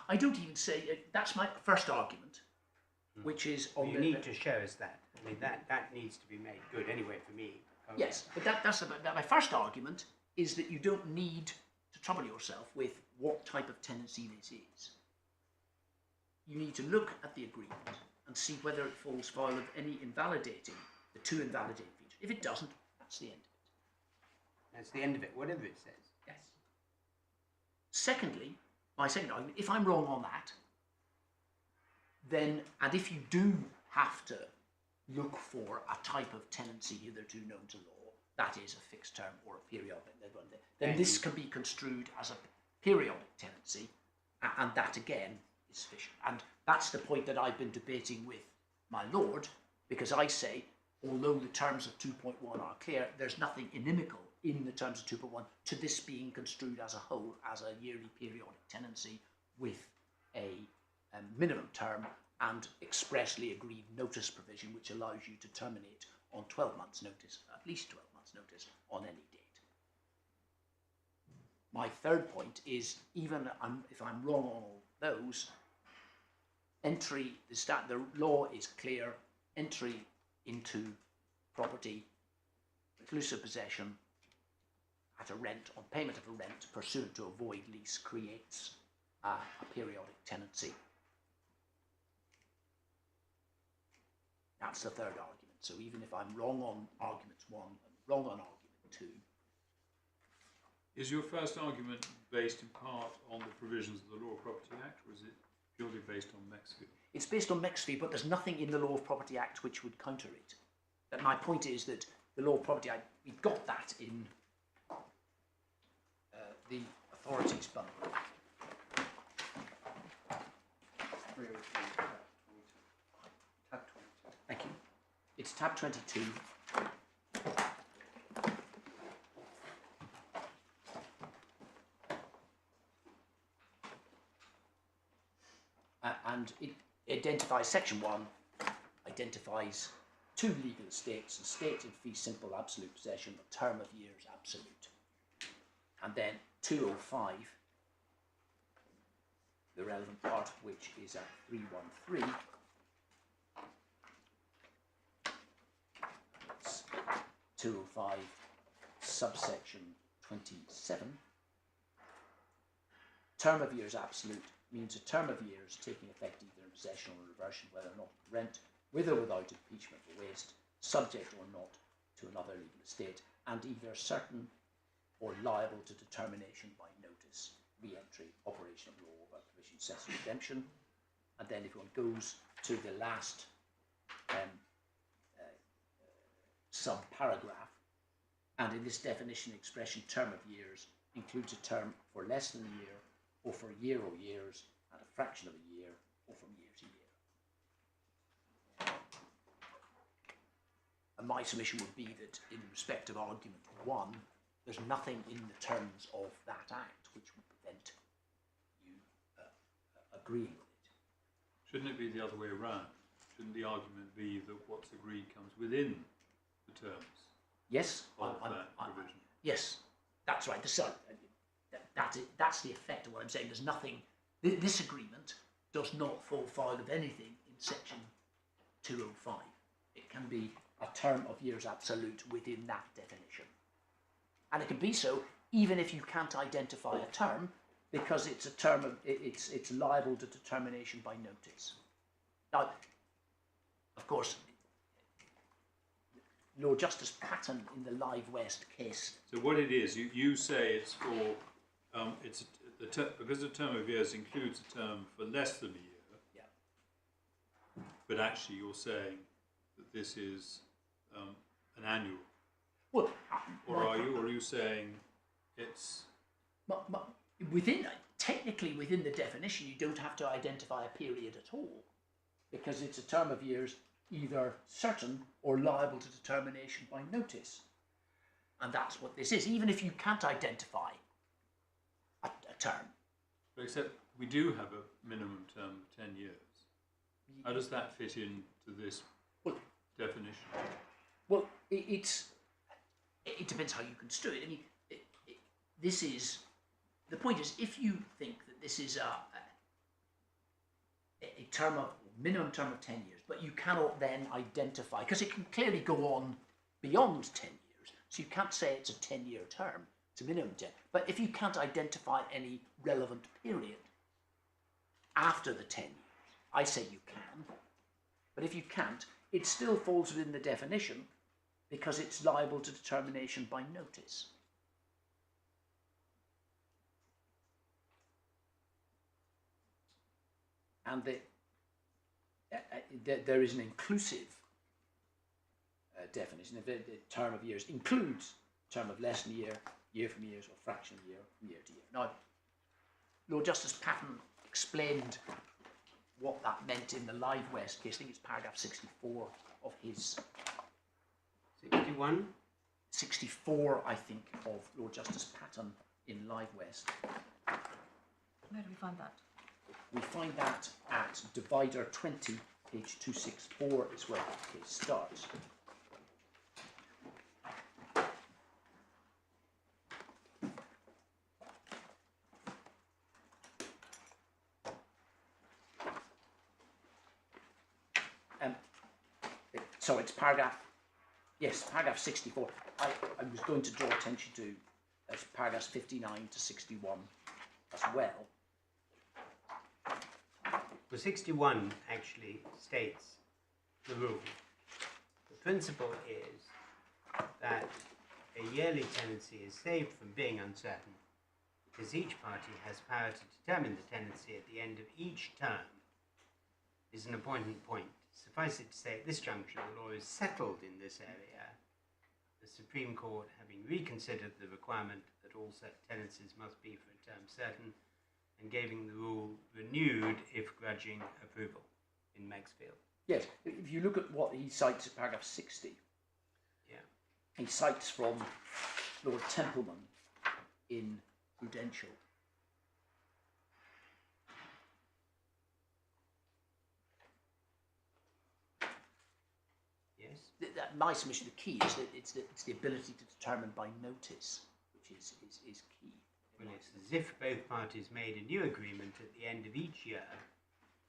S3: I don't even say, that's my first argument, which is on
S2: You need to show us that. I mean, that needs to be made good anyway for me.
S3: Yes, but that's my first argument is that you don't need to trouble yourself with what type of tenancy this is. You need to look at the agreement and see whether it falls foul of any invalidating, the two invalidating features. If it doesn't, that's the end of it.
S2: That's the end of it, whatever it says.
S3: Yes. Secondly, my second argument, if I'm wrong on that, then, and if you do have to look for a type of tenancy hitherto known to law, that is a fixed term or a periodic, then this can be construed as a periodic tenancy, and that again is sufficient. And that's the point that I've been debating with my lord, because I say, although the terms of 2.1 are clear, there's nothing inimical in the terms of 2.1 to this being construed as a whole, as a yearly periodic tenancy with a minimum term and expressly agreed notice provision, which allows you to terminate on 12 months' notice, at least 12 months' notice, on any date. My third point is, even if I'm wrong on all those, the law is clear, entry into property, exclusive possession at a rent, on payment of a rent pursuant to a void lease, creates a periodic tenancy. That's the third argument. So even if I'm wrong on arguments 1 and wrong on argument 2.
S5: Is your first argument based in part on the provisions of the Law of Property Act, or is it purely based on Maxfield?
S3: It's based on Maxfield, but there's nothing in the Law of Property Act which would counter it. That my point is that the Law of Property Act, we've got that in the authorities bundle. Thank you. It's tab 22. And identifies section 1, identifies 2 legal estates, estate in fee simple absolute possession, a term of years absolute. And then 205, the relevant part of which is at 313. It's 205 subsection 27. Term of years absolute means a term of years taking effect either in possession or reversion, whether or not rent, with or without impeachment or waste, subject or not to another legal estate, and either certain or liable to determination by notice, re-entry, operation of law, by provision, cess, or redemption. And then if one goes to the last sub-paragraph, and in this definition expression, term of years includes a term for less than a year, or for a year or years, and a fraction of a year, or from year to year. And my submission would be that in respect of argument 1, there's nothing in the terms of that act which would prevent you agreeing with it.
S5: Shouldn't it be the other way around? Shouldn't the argument be that what's agreed comes within the terms
S3: Yes,
S5: of that provision?
S3: yes, that's right. That's the effect of what I'm saying. There's nothing. This agreement does not fall foul of anything in section 205. It can be a term of years absolute within that definition, and it can be so even if you can't identify a term, because it's a term of it's liable to determination by notice. Now, of course, Lord Justice Patton in the Live West case.
S5: So what it is, you say it's for because the term of years includes a term for less than a year.
S3: Yeah.
S5: But actually, you're saying that this is an annual.
S3: Well,
S5: Or are you saying it's
S3: technically within the definition, you don't have to identify a period at all, because it's a term of years either certain or liable to determination by notice, and that's what this is. Even if you can't identify a term,
S5: except we do have a minimum term of 10 years. How does that fit into this definition?
S3: Well, it depends how you construe it. I mean, this is the point. Is if you think that this is a term of minimum term of 10 years, but you cannot then identify, because it can clearly go on beyond 10 years. So you can't say it's a 10-year term. It's a minimum 10. But if you can't identify any relevant period after the 10 years, I say you can. But if you can't, it still falls within the definition, because it's liable to determination by notice. And there is an inclusive definition. The term of years includes term of less than a year, year from years, or fraction of a year from year to year. Now, Lord Justice Patton explained what that meant in the Live West case. I think it's paragraph 64 of his
S2: 61?
S3: 64, I think, of Lord Justice Patton in Live West.
S4: Where do we find that?
S3: We find that at divider 20, page 264 is where the case starts. So it's paragraph 64. I was going to draw attention to paragraphs 59 to 61 as well.
S2: Well, 61 actually states the rule. The principle is that a yearly tenancy is saved from being uncertain because each party has power to determine the tenancy at the end of each term is an appointment point. Suffice it to say, at this juncture, the law is settled in this area, the Supreme Court having reconsidered the requirement that all tenancies must be for a term certain, and giving the rule renewed if grudging approval in Maxfield.
S3: Yes, if you look at what he cites at paragraph 60, he cites from Lord Templeman in Prudential. my submission, the key is that it's the ability to determine by notice, which is key.
S2: Well, it's as if both parties made a new agreement at the end of each year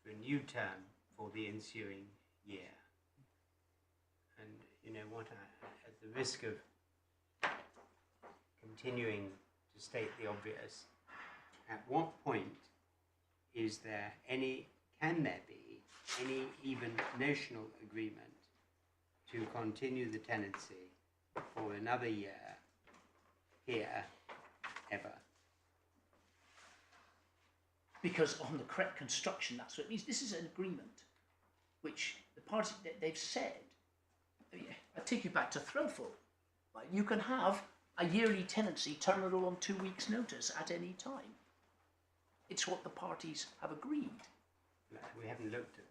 S2: for a new term for the ensuing year. And you know what, at the risk of continuing to state the obvious, at what point can there be any even notional agreement to continue the tenancy for another year here ever?
S3: Because on the correct construction, that's what it means. This is an agreement which the parties, they've said. I take you back to Threlfall. Right? You can have a yearly tenancy terminable on 2 weeks' notice at any time. It's what the parties have agreed.
S2: We haven't looked at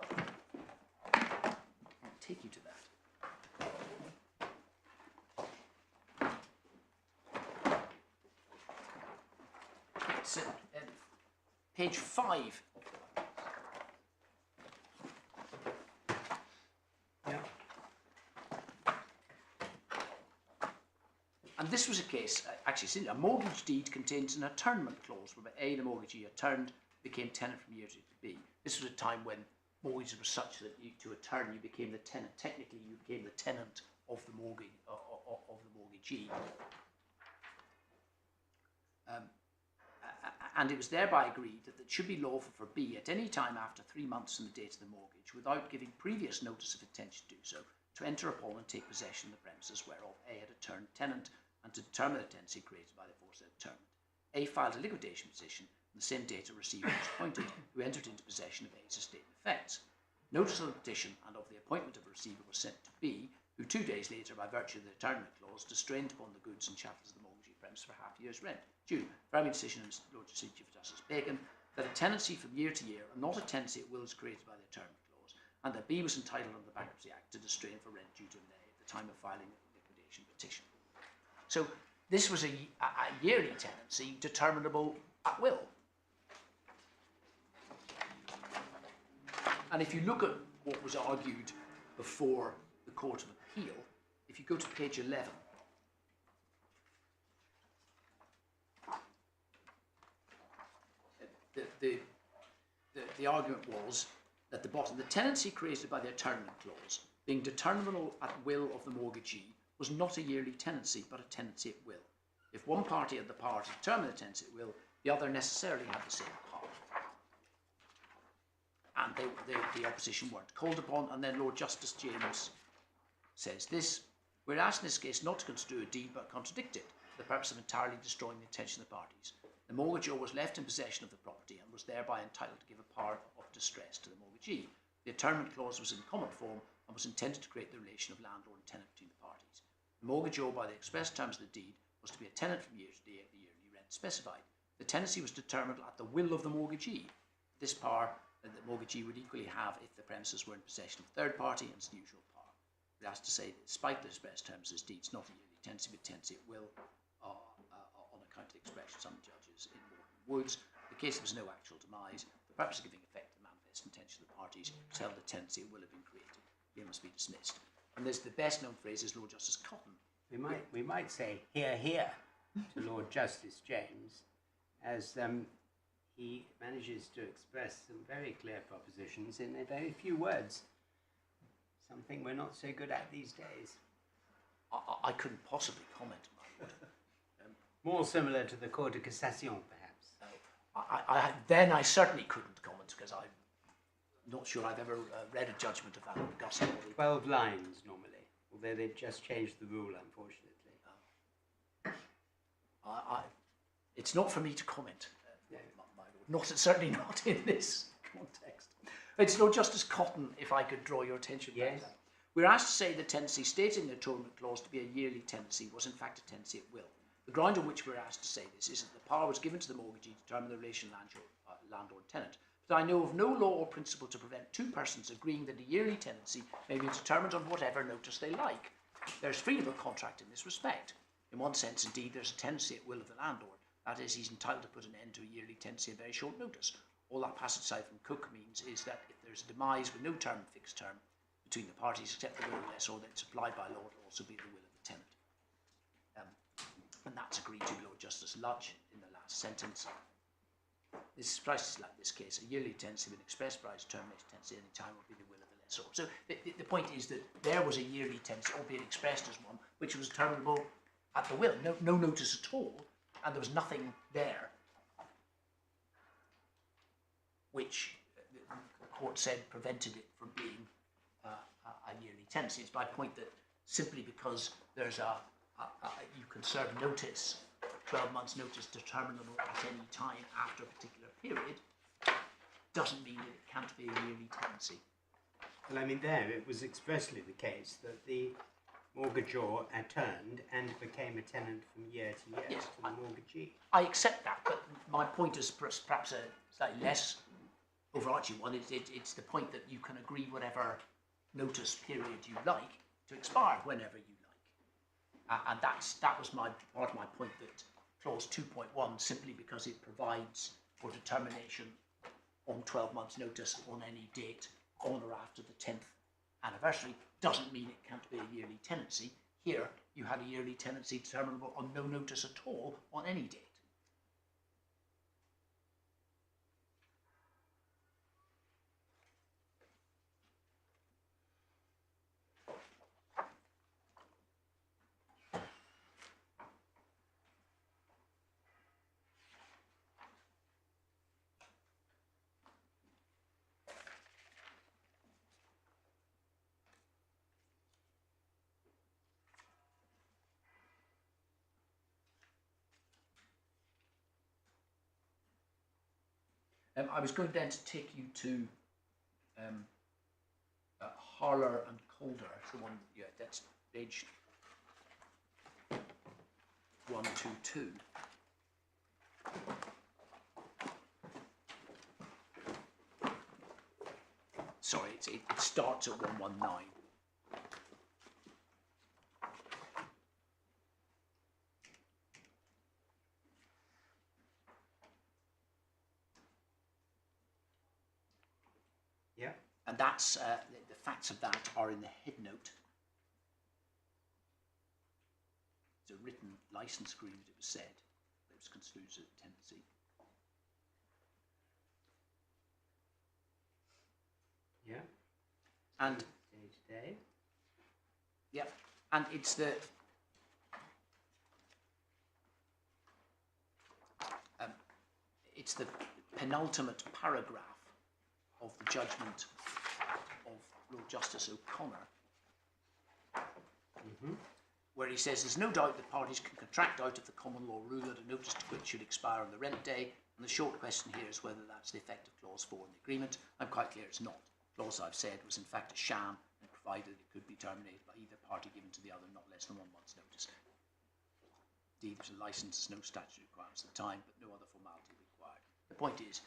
S2: 12.
S3: I'll take you to that. So, page 5.
S2: Yeah.
S3: And this was a case, actually, a mortgage deed contains an atturnment clause whereby A, the mortgagee atturned, became tenant from year to B. This was a time when mortgages were such that to atturn you became the tenant. Technically, you became the tenant of the mortgage of the mortgagee. And it was thereby agreed that it should be lawful for B at any time after 3 months from the date of the mortgage, without giving previous notice of intention to do so, to enter upon and take possession of the premises whereof A had a turned tenant, and to determine the tenancy created by the aforesaid termment. A filed a liquidation petition on the same date a receiver was appointed, who entered into possession of A's estate and effects. Notice of the petition and of the appointment of a receiver was sent to B, who 2 days later, by virtue of the atturnment clause, distrained upon the goods and chattels of the mortgagee premise for half a year's rent, due, affirming decision of Lord Chief Justice Bacon, that a tenancy from year to year, and not a tenancy at will, is created by the atturnment clause, and that B was entitled under the Bankruptcy Act to distrain for rent due to him at the time of filing the liquidation petition. So this was a yearly tenancy determinable at will. And if you look at what was argued before the Court of Appeal, if you go to page 11, the argument was that the tenancy created by the atturnment clause, being determinable at will of the mortgagee, was not a yearly tenancy, but a tenancy at will. If one party had the power to determine the tenancy at will, the other necessarily had the same power. And the opposition weren't called upon, and then Lord Justice James says this: we're asked in this case not to construe a deed but contradict it, for the purpose of entirely destroying the intention of the parties. The mortgagor was left in possession of the property and was thereby entitled to give a power of distress to the mortgagee. The atturnment clause was in common form and was intended to create the relation of landlord and tenant between the parties. The mortgagor, by the express terms of the deed, was to be a tenant from year to year at the yearly rent specified. The tenancy was determined at the will of the mortgagee. This power the mortgagee would equally have if the premises were in possession of a third party, and it's the usual power. We're asked to say that despite the express terms of this deed, it's not a yearly tenancy, but tenancy at will on account of the expression of some judges in Moylan Woods. The case there was no actual demise. For the purpose of giving effect to the manifest intention of the parties, it's held that tenancy will have been created. It must be dismissed. And there's the best known phrase is Lord Justice Cotton.
S2: We might say hear, hear to Lord Justice James, as he manages to express some very clear propositions in a very few words. Something we're not so good at these days.
S3: I couldn't possibly comment, my lord.
S2: More similar to the Cour de Cassation, perhaps.
S3: Then I certainly couldn't comment, because I'm not sure I've ever read a judgment of that august body.
S2: 12 lines normally, although they've just changed the rule, unfortunately.
S3: It's not for me to comment, my lord. Certainly not in this context. It's Lord Justice Cotton, if I could draw your attention back to that. We're asked to say the tenancy stated in the atturnment clause to be a yearly tenancy was in fact a tenancy at will. The ground on which we're asked to say this is that the power was given to the mortgagee to determine the relation landlord-tenant. But I know of no law or principle to prevent two persons agreeing that a yearly tenancy may be determined on whatever notice they like. There's freedom of contract in this respect. In one sense, indeed, there's a tenancy at will of the landlord. That is, he's entitled to put an end to a yearly tenancy at very short notice. All that passage aside from Cook means is that if there's a demise with no term, fixed term, between the parties except the will of the lessor that's applied by law to also be the will of the tenant. And that's agreed to below Justice Lodge in the last sentence. This is precisely like this case. A yearly tenancy with express price termination tenancy at any time will be the will of the lessor. So the point is that there was a yearly tenancy, albeit expressed as one, which was terminable at the will. No notice at all, and there was nothing there which the court said prevented it from being a yearly tenancy. It's my point that simply because there's you can serve notice, 12 months notice determinable at any time after a particular period, doesn't mean that it can't be a yearly tenancy.
S2: Well, I mean, there it was expressly the case that the mortgagor turned and became a tenant from year to year
S3: Yes,
S2: to the mortgagee.
S3: I accept that, but my point is perhaps a slightly less overarching one. It's the point that you can agree whatever notice period you like to expire whenever you like. And that was part of my point, that clause 2.1, simply because it provides for determination on 12 months notice on any date on or after the 10th anniversary, doesn't mean it can't be a yearly tenancy. Here you had a yearly tenancy determinable on no notice at all on any date. I was going then to take you to Harler and Calder, the one, yeah, that's page 122. Sorry, it starts at 119.
S2: Yeah.
S3: And that's the facts of that are in the head note. It's a written license agreement, it was said, that was construed as a tenancy.
S2: Yeah.
S3: And
S2: Day to day.
S3: yeah, and it's the penultimate paragraph of the judgment of Lord Justice O'Connor, where he says there's no doubt that parties can contract out of the common law rule that a notice to quit should expire on the rent day, and the short question here is whether that's the effect of clause 4 in the agreement. I'm quite clear it's not. The clause I've said was in fact a sham and provided it could be terminated by either party given to the other not less than 1 month's notice. Indeed, there's a license, there's no statutory requirements at the time, but no other formality required. The point is,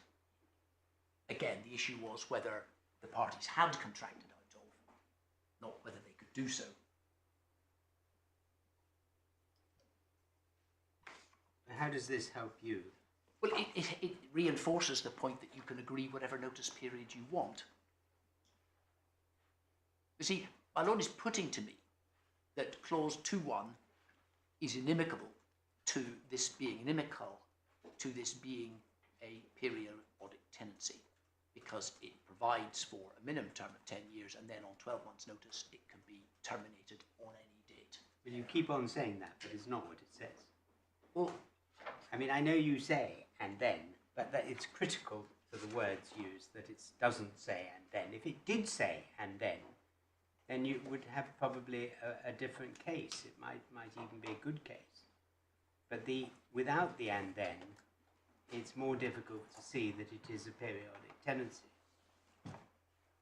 S3: again, the issue was whether the parties had contracted out of, not whether they could do so.
S2: How does this help you?
S3: Well, it reinforces the point that you can agree whatever notice period you want. You see, my lord is putting to me that clause 2.1 is inimical to this being a periodic tenancy, because it provides for a minimum term of 10 years, and then on 12 months notice it can be terminated on any date.
S2: Well, you keep on saying that, but it's not what it says.
S3: Well,
S2: I mean, I know you say "and then," but that it's critical to the words used that it doesn't say "and then." If it did say "and then you would have probably a different case. It might even be a good case. But without the "and then," it's more difficult to see that it is a periodic tenancy.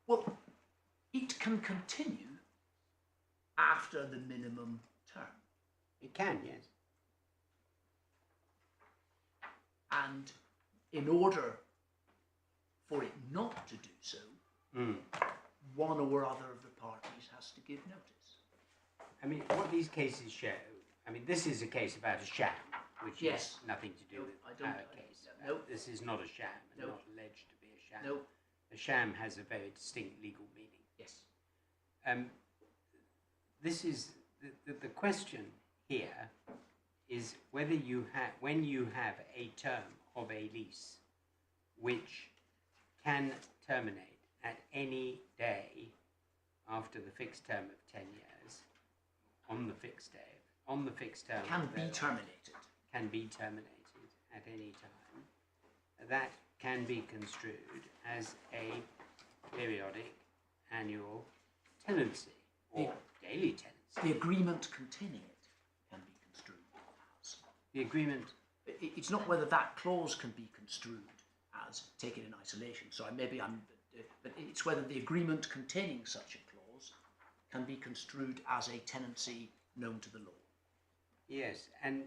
S3: well, it can continue after the minimum term.
S2: It can, yes.
S3: And in order for it not to do so, one or other of the parties has to give notice.
S2: I mean, what these cases show, I mean, this is a case about a sham, which
S3: Yes.
S2: has nothing to do
S3: No,
S2: with
S3: I don't-
S2: our case.
S3: no.
S2: This is not a sham, and
S3: No.
S2: not alleged to be a sham.
S3: No.
S2: A sham has a very distinct legal meaning.
S3: Yes.
S2: this is the question here is whether you have, when you have a term of a lease which can terminate at any day after the fixed term of 10 years, on the fixed term
S3: Can be terminated.
S2: can be terminated at any time, that can be construed as a periodic annual tenancy or daily tenancy.
S3: The agreement containing it can be construed as.
S2: The agreement,
S3: It's not whether that clause can be construed as taken in isolation. So but it's whether the agreement containing such a clause can be construed as a tenancy known to the law.
S2: yes, and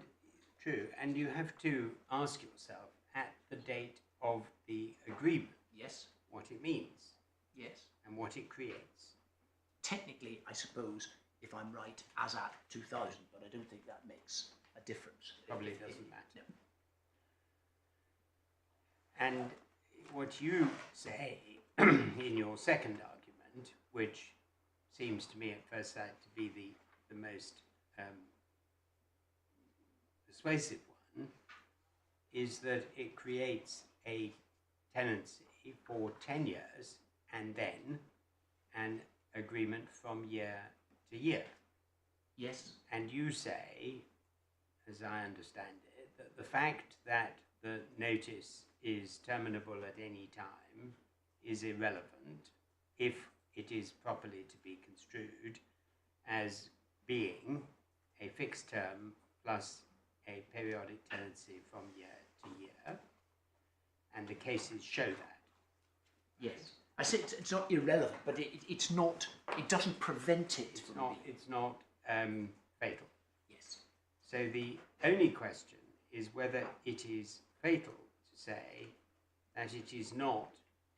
S2: true, and you have to ask yourself at the date of the agreement
S3: Yes,
S2: what it means
S3: yes.
S2: and what it creates.
S3: Technically, I suppose, if I'm right, as at 2000, but I don't think that makes a difference.
S2: Probably doesn't matter.
S3: No.
S2: And what you say in your second argument, which seems to me at first sight to be the most persuasive one, is that it creates a tenancy for 10 years and then an agreement from year to year.
S3: Yes,
S2: And you say, as I understand it, that the fact that the notice is terminable at any time is irrelevant if it is properly to be construed as being a fixed term plus a periodic tenancy from year to year, and the cases show that.
S3: yes. I say it's not irrelevant, but it's not. It doesn't prevent it from being.
S2: It's not fatal.
S3: Yes.
S2: So the only question is whether it is fatal to say that it is not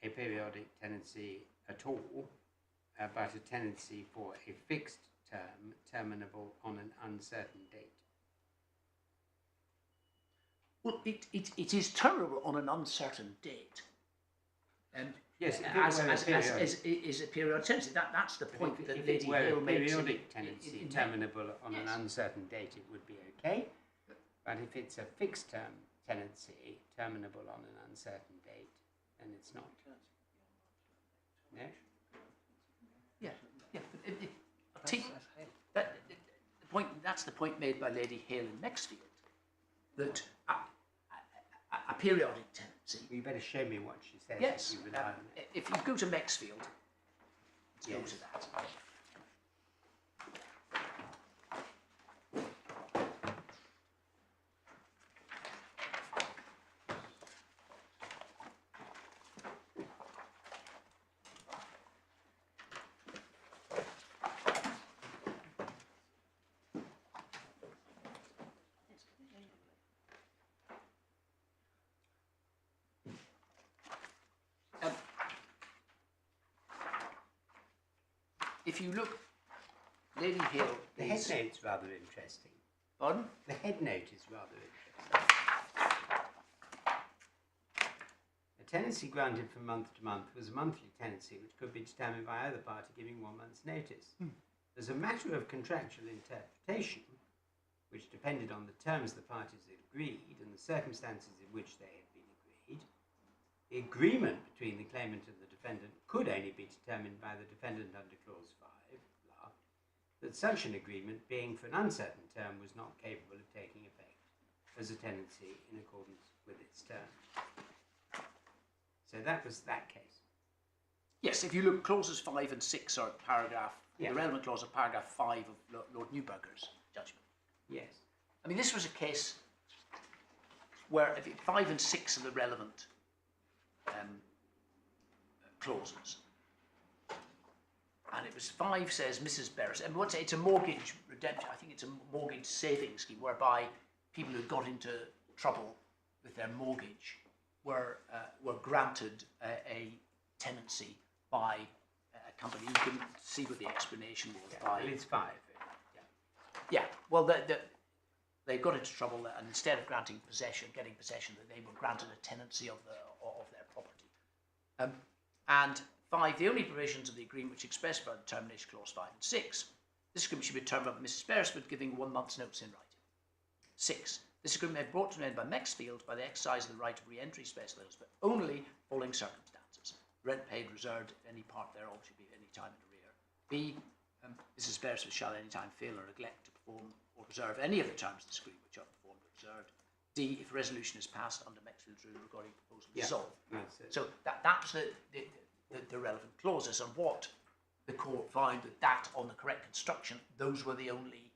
S2: a periodic tenancy at all, but a tenancy for a fixed term terminable on an uncertain date.
S3: Well, it is terminable on an uncertain date.
S2: Yes, if it
S3: as
S2: were a periodic-
S3: is a periodic tenancy. That's the point
S2: If
S3: that
S2: it
S3: Lady
S2: were
S3: Hale
S2: a
S3: makes.
S2: periodic tenancy terminable on an
S3: Yes.
S2: uncertain date, it would be okay. But if it's a fixed term tenancy terminable on an uncertain date, then it's not. No?
S3: Yeah, yeah. The point. That's the point made by Lady Hale in Maxfield, that a periodic tenancy.
S2: Well, you better show me what she says.
S3: Yes.
S2: If you rely on it.
S3: If you go to Maxfield, let's go
S2: Yes.
S3: to that. If you look, Lady Hale
S2: The head
S3: is...
S2: note's rather interesting.
S3: Pardon?
S2: The head note is rather interesting. A tenancy granted from month to month was a monthly tenancy which could be determined by either party giving 1 month's notice. As a matter of contractual interpretation, which depended on the terms the parties had agreed and the circumstances in which they had been agreed, the agreement between the claimant and the defendant could only be determined by the defendant under Clause 5, blah, that such an agreement, being for an uncertain term, was not capable of taking effect as a tenancy in accordance with its terms. So that was that case.
S3: Yes, if you look, clauses 5 and 6 are paragraph,
S2: Yeah.
S3: the relevant clause of paragraph 5 of Lord Newburger's judgment.
S2: Yes.
S3: I mean, this was a case where 5 and 6 are the relevant clauses. And it was 5 says Mrs. Beres, and what's it's a mortgage redemption, I think it's a mortgage saving scheme whereby people who got into trouble with their mortgage were granted a tenancy by a company. You can see what the explanation was
S2: Yeah.
S3: by.
S2: Well, it's 5.
S3: Yeah, well, they got into trouble, and instead of getting possession, that they were granted a tenancy of their property. And 5. The only provisions of the agreement which express by the termination clause 5 and 6. This agreement should be termed up by Mrs. Beresford, giving 1 month's notice in writing. 6. This agreement may be brought to an end by Maxfield by the exercise of the right of re-entry specialists, but only following circumstances. Rent paid reserved if any part thereof should be any time in arrear. B. Mrs. Beresford shall any time fail or neglect to perform or preserve any of the terms of this agreement which are performed or reserved. D. If a resolution is passed under Maxfield's rule regarding proposal dissolved.
S2: That's it.
S3: So that's the relevant clauses, and what the court found that on the correct construction, those were the only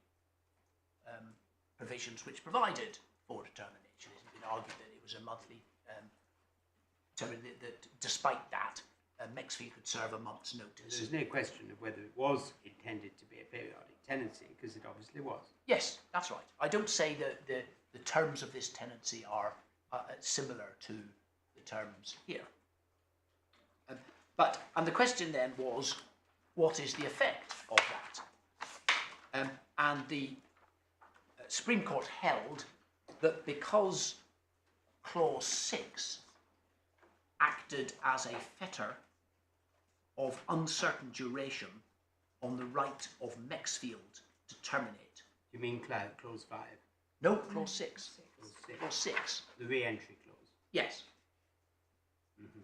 S3: provisions which provided for determination. It has been argued that it was a monthly that despite that, Maxfield could serve a month's notice.
S2: There's no question of whether it was intended to be a periodic tenancy, because it obviously was.
S3: Yes, that's right. I don't say that the terms of this tenancy are similar to the terms here. And the question then was, what is the effect of that? And the Supreme Court held that because Clause 6 acted as a fetter of uncertain duration on the right of Maxfield to terminate.
S2: You mean clause 5?
S3: No, Clause 6.
S2: Clause 6.
S3: Clause 6.
S2: The re-entry clause.
S3: Yes.
S2: Mm-hmm.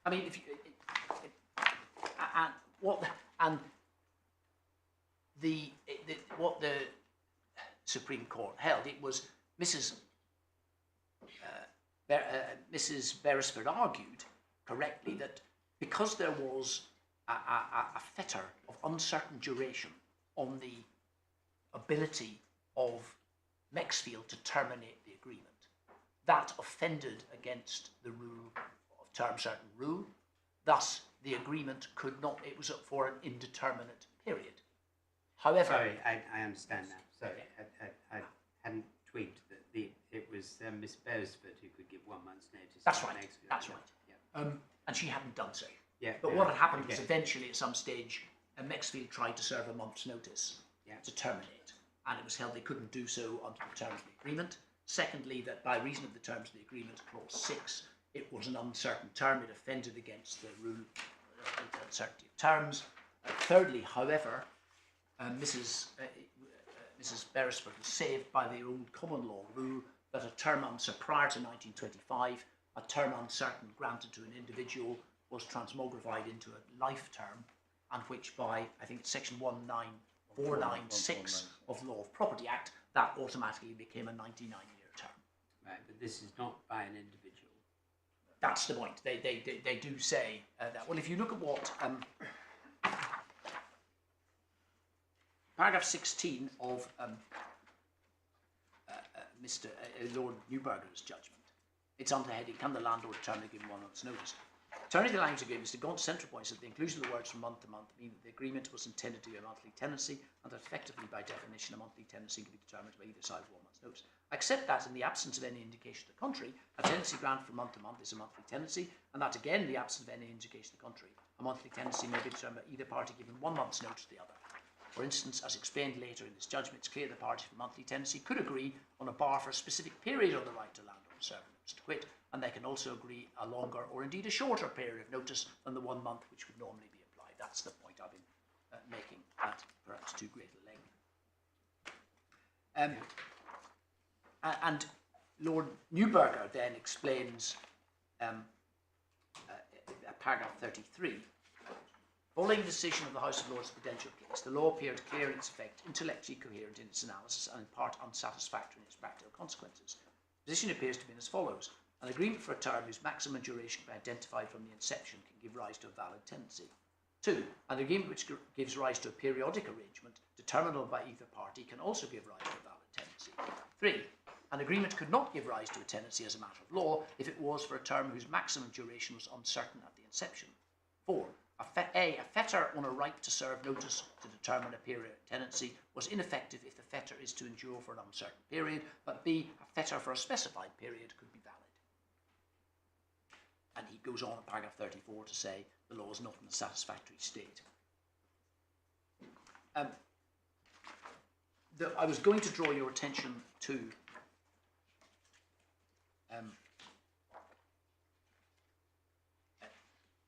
S3: I mean, if you, what the Supreme Court held, it was Mrs. Beresford argued correctly that because there was a fetter of uncertain duration on the ability of Maxfield to terminate the agreement, that offended against the rule of term certain rule. Thus, the agreement could not, it was up for an indeterminate period. However...
S2: Sorry, I understand now. Sorry, I hadn't twigged that it was Miss Beresford who could give 1 month's notice.
S3: That's right,
S2: Maxfield.
S3: that's right.
S2: Yeah.
S3: And she hadn't done so.
S2: Yeah,
S3: But what had happened was
S2: okay.
S3: eventually at some stage, Maxfield tried to serve a month's notice to terminate, and it was held they couldn't do so under the terms of the agreement. Secondly, that by reason of the terms of the agreement, Clause 6, it was an uncertain term, it offended against the rule of uncertainty of terms. Thirdly, however, Mrs. Beresford was saved by the old common law rule that a term prior to 1925, a term uncertain granted to an individual was transmogrified into a life term, and which by, I think it's section 19496 of the Law of Property Act, that automatically became a 99-year term.
S2: Right, but this is not by an individual.
S3: That's the point. They do say that. Well, if you look at what paragraph 16 of Mr. Lord Newburger's judgment, it's under the heading, can the landlord terminate given 1 month's notice? Turning to the language agreement, Mr. Gaunt's central point is that the inclusion of the words from month to month mean that the agreement was intended to be a monthly tenancy, and that effectively, by definition, a monthly tenancy can be determined by either side of 1 month's notice. Except that, in the absence of any indication to the contrary, a tenancy granted from month to month is a monthly tenancy, and that again, in the absence of any indication to the contrary, a monthly tenancy may be determined by either party giving 1 month's notice to the other. For instance, as explained later in this judgment, it's clear the parties for monthly tenancy could agree on a bar for a specific period on the right to landlord and servant notice to quit, and they can also agree a longer or indeed a shorter period of notice than the 1 month which would normally be applied. That's the point I've been making at perhaps too great a length. And Lord Newburger then explains paragraph 33. Following the decision of the House of Lords Prudential case, the law appeared clear in its effect, intellectually coherent in its analysis, and in part unsatisfactory in its practical consequences. The position appears to be as follows. An agreement for a term whose maximum duration can be identified from the inception can give rise to a valid tenancy. 2. An agreement which gives rise to a periodic arrangement, determinable by either party, can also give rise to a valid tenancy. 3. An agreement could not give rise to a tenancy as a matter of law if it was for a term whose maximum duration was uncertain at the inception. 4. A fetter on a right to serve notice to determine a period of tenancy was ineffective if the fetter is to endure for an uncertain period, but B, a fetter for a specified period could be valid. And he goes on in paragraph 34 to say the law is not in a satisfactory state. I was going to draw your attention to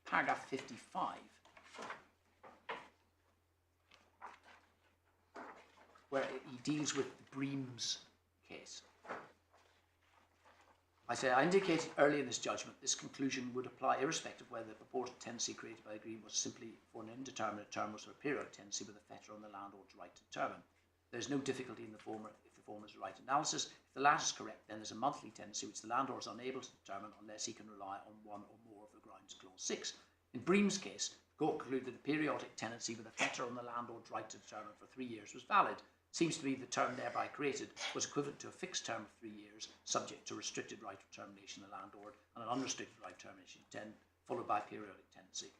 S3: paragraph 55, where he deals with the Bream's case. I say, I indicated early in this judgment this conclusion would apply irrespective of whether the purported tenancy created by the agreement was simply for an indeterminate term or for a periodic tenancy with a fetter on the landlord's right to determine. There is no difficulty in the former if the former is the right analysis. If the latter is correct, then there's a monthly tenancy which the landlord is unable to determine unless he can rely on one or more of the grounds clause 6. In Bream's case, the court concluded that a periodic tenancy with a fetter on the landlord's right to determine for 3 years was valid. Seems to me the term thereby created was equivalent to a fixed term of 3 years, subject to restricted right of termination of the landlord and an unrestricted right of termination of 10, followed by periodic tenancy.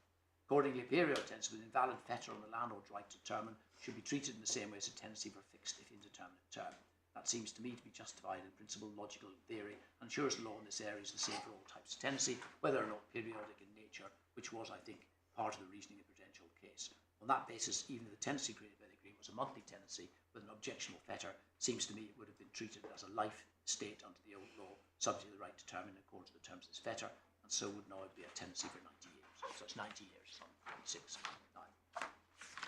S3: Accordingly, a periodic tenancy with an invalid fetter on the landlord's right to determine should be treated in the same way as a tenancy for a fixed if indeterminate term. That seems to me to be justified in principle, logical, and theory, and ensures the law in this area is the same for all types of tenancy, whether or not periodic in nature, which was, I think, part of the reasoning of the prudential case. On that basis, even if the tenancy created by the agreement was a monthly tenancy with an objectionable fetter, seems to me it would have been treated as a life estate under the old law, subject to the right to determine in accordance with the terms of this fetter, and so would now be a tenancy for 90 years. So it's 90 years, not 26.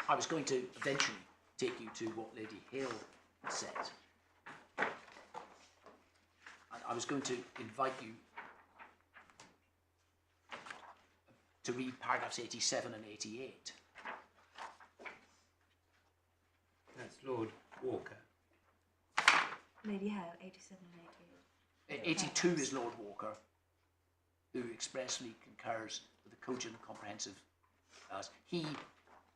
S3: I was going to eventually take you to what Lady Hale said. I was going to invite you to read paragraphs 87 and 88.
S2: That's Lord Walker.
S4: Lady Hale, 87 and 88.
S3: 82 is Lord Walker, who expressly concurs with the cogent comprehensive. He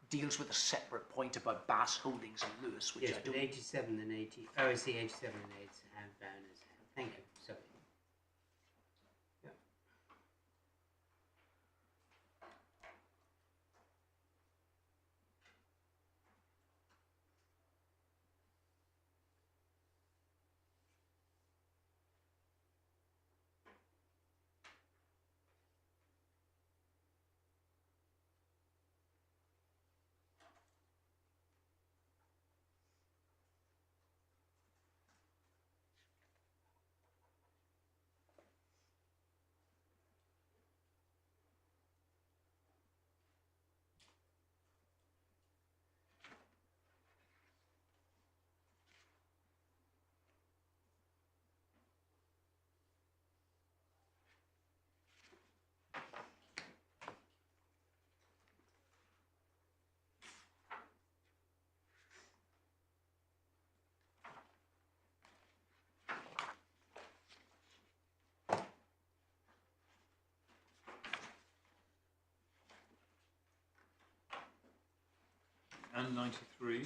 S3: deals with a separate point about Bass Holdings and Lewis, which
S2: Yes,
S3: I
S2: but
S3: don't.
S2: 87 and 80. Oh, I see, 87 and 8 have down as thank you. Sorry. Yeah.
S5: And 93.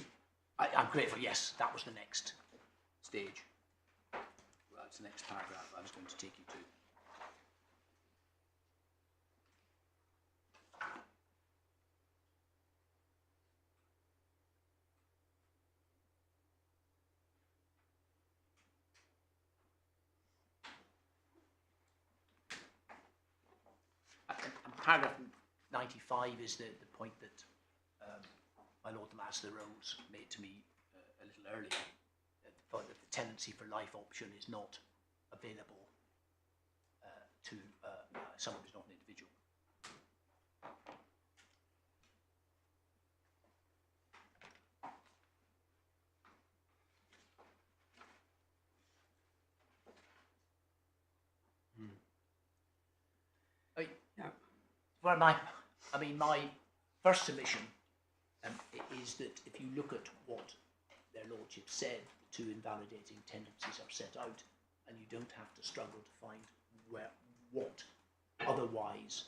S3: I'm grateful, yes, that was the next stage. Well, that's the next paragraph I was going to take you to. And paragraph 95 is the point that my Lord the Master of the Rolls made to me a little earlier, that the tenancy for life option is not available to someone who's not an individual. Well, my first submission is that if you look at what their lordship said, the two invalidating tendencies are set out, and you don't have to struggle to find what otherwise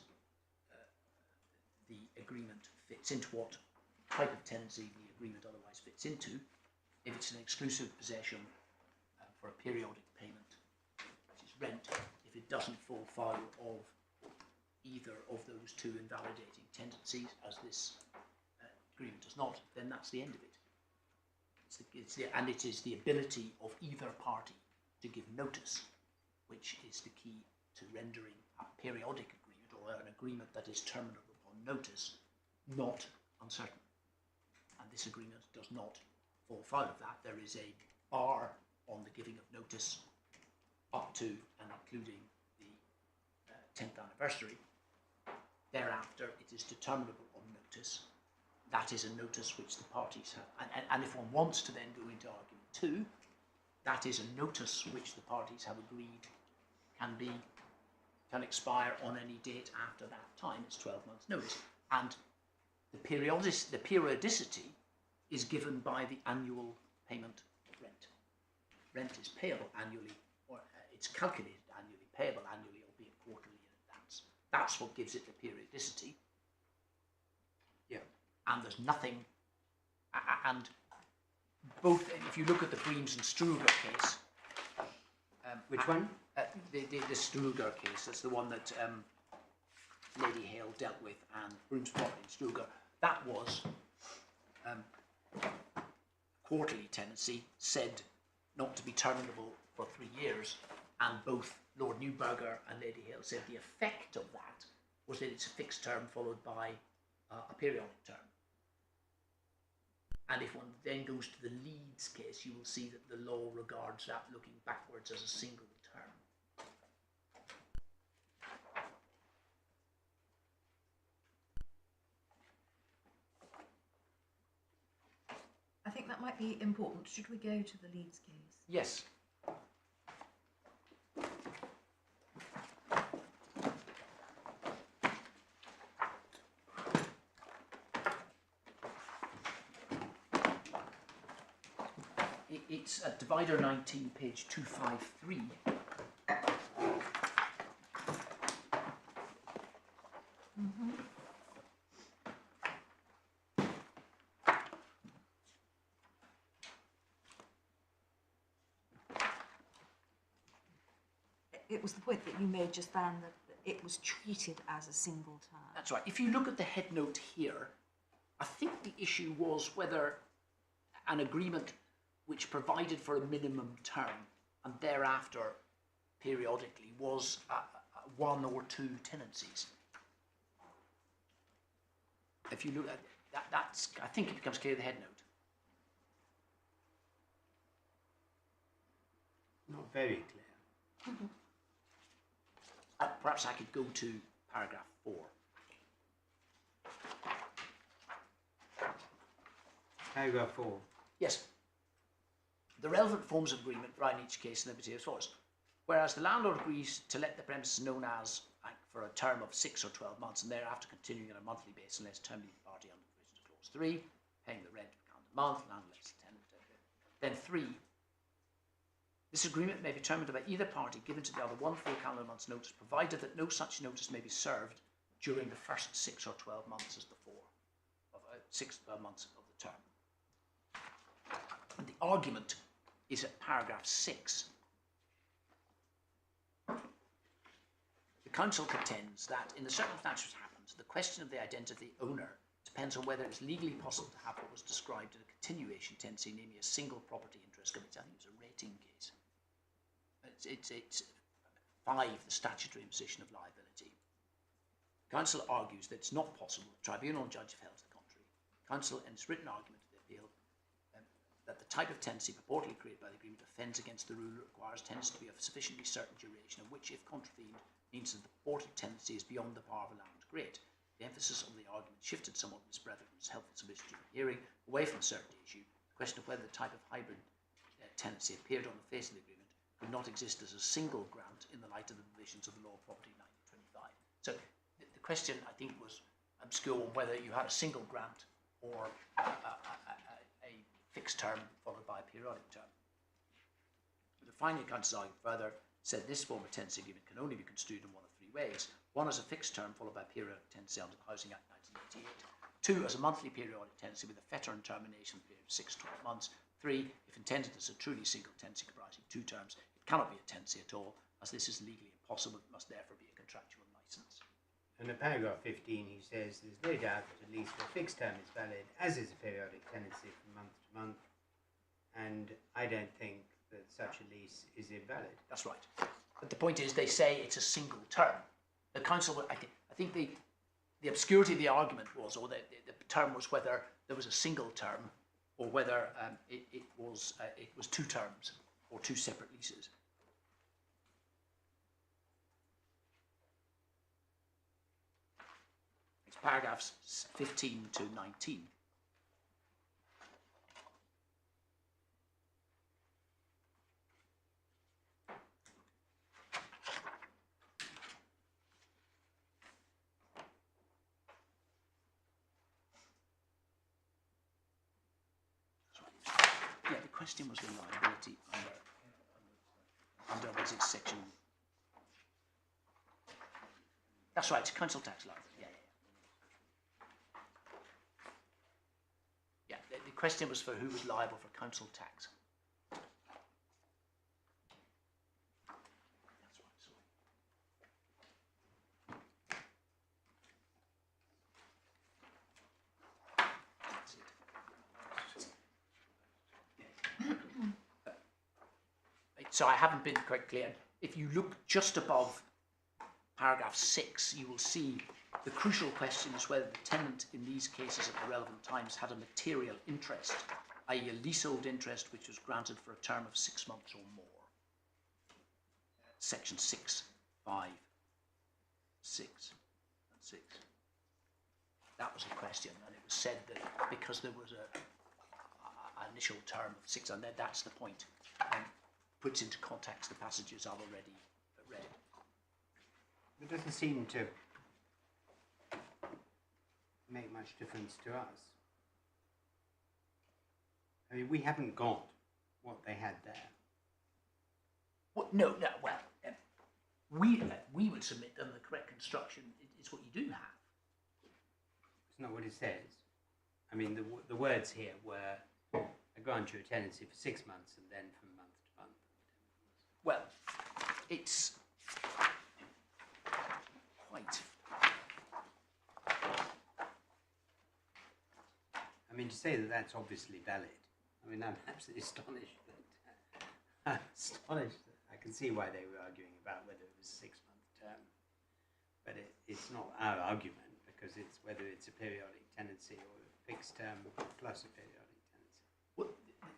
S3: the agreement fits into, what type of tenancy the agreement otherwise fits into. If it's an exclusive possession for a periodic payment, which is rent, if it doesn't fall foul of either of those two invalidating tendencies, as this agreement does not, then that's the end of it. And it is the ability of either party to give notice, which is the key to rendering a periodic agreement, or an agreement that is terminable upon notice, not uncertain. And this agreement does not fall foul of that, there is a bar on the giving of notice up to and including the 10th anniversary. Thereafter, it is determinable on notice. That is a notice which the parties have, and if one wants to then go into argument 2, that is a notice which the parties have agreed can expire on any date after that time. It's 12 months notice, and the periodicity is given by the annual payment of rent. Rent is payable annually, or it's calculated annually, payable annually, albeit quarterly in advance. That's what gives it the periodicity.
S2: Yeah.
S3: And there's nothing, and both, if you look at the Breams and Struger case.
S2: Which one?
S3: The Struger case, that's the one that Lady Hale dealt with, and Breams property in Struger. That was quarterly tenancy, said not to be terminable for 3 years, and both Lord Newburger and Lady Hale said the effect of that was that it's a fixed term followed by a periodic term. And if one then goes to the Leeds case, you will see that the law regards that looking backwards as a single term.
S4: I think that might be important. Should we go to the Leeds case?
S3: Yes. It's at Divider 19, page 253.
S4: It was the point that you made just then that it was treated as a single term.
S3: That's right. If you look at the head note here, I think the issue was whether an agreement which provided for a minimum term and thereafter periodically was 1 or 2 tenancies. If you look at that, that's, I think it becomes clear in the head note.
S2: Not very clear.
S3: Perhaps I could go to paragraph 4.
S2: Paragraph 4.
S3: Yes. The relevant forms of agreement vary in each case in liberty as follows. Whereas the landlord agrees to let the premises known as for a term of 6 or 12 months and thereafter continuing on a monthly basis unless terminating the party under provisions of clause 3, paying the rent per calendar month, landlord lets the tenant. Then 3. This agreement may be terminated by either party given to the other 1 full calendar month's notice, provided that no such notice may be served during the first 6 or 12 months as before, of 6 months of the term. And the argument is at paragraph 6. The council contends that in the circumstances which happened, the question of the identity of the owner depends on whether it's legally possible to have what was described in a continuation tenancy, namely a single property interest. I think it was a rating case. It's 5, the statutory imposition of liability. The council argues that it's not possible. The tribunal and judge have held to the contrary. The council, in its written argument of the appeal, that the type of tenancy purportedly created by the agreement offends against the rule that requires tenancy to be of sufficiently certain duration, and which, if contravened, means that the purported tenancy is beyond the power of a landlord to create. The emphasis on the argument shifted somewhat in Miss Brethren's helpful submission during the hearing, away from the certainty issue. The question of whether the type of hybrid tenancy appeared on the face of the agreement could not exist as a single grant in the light of the provisions of the law of property 1925. So the question, I think, was obscure on whether you had a single grant or a fixed term followed by a periodic term. The final council argued further said this form of tenancy agreement can only be construed in 1 of 3 ways. 1 as a fixed term followed by a periodic tenancy under the Housing Act 1988. 2 as a monthly periodic tenancy with a fetter and termination period of 6 to 12 months. 3 if intended as a truly single tenancy comprising 2 terms, it cannot be a tenancy at all, as this is legally impossible. It must therefore be a contractual licence.
S2: And in paragraph 15 he says there's no doubt that a lease for a fixed term is valid, as is a periodic tenancy from month to month, and I don't think that such a lease is invalid.
S3: That's right. But the point is they say it's a single term. The council, I think the obscurity of the argument was, or the term was whether there was a single term or whether it was 2 terms or 2 separate leases. It's paragraphs 15 to 19. Yeah, the question was the liability under was it section? That's right, it's council tax liability. Yeah. The question was for who was liable for council tax. That's right. Sorry. That's it. So I haven't been quite clear. If you look just above paragraph 6, you will see the crucial question is whether the tenant in these cases at the relevant times had a material interest, i.e. a leasehold interest which was granted for a term of 6 months or more. Section 6, 5, 6, and 6. That was the question, and it was said that because there was an initial term of 6, and that's the point, and puts into context the passages I've already read.
S2: It doesn't seem to make much difference to us. I mean, we haven't got what they had there.
S3: Well, no, well, we would submit them the correct construction is what you do have.
S2: It's not what it says. I mean, the words here were, I grant you a tenancy for 6 months and then from month to month.
S3: Well, it's quite...
S2: I mean, to say that that's obviously valid, I mean, I'm absolutely astonished that, I can see why they were arguing about whether it was a 6-month term, but it's not our argument, because it's whether it's a periodic tenancy or a fixed term plus a periodic tenancy.
S3: Well,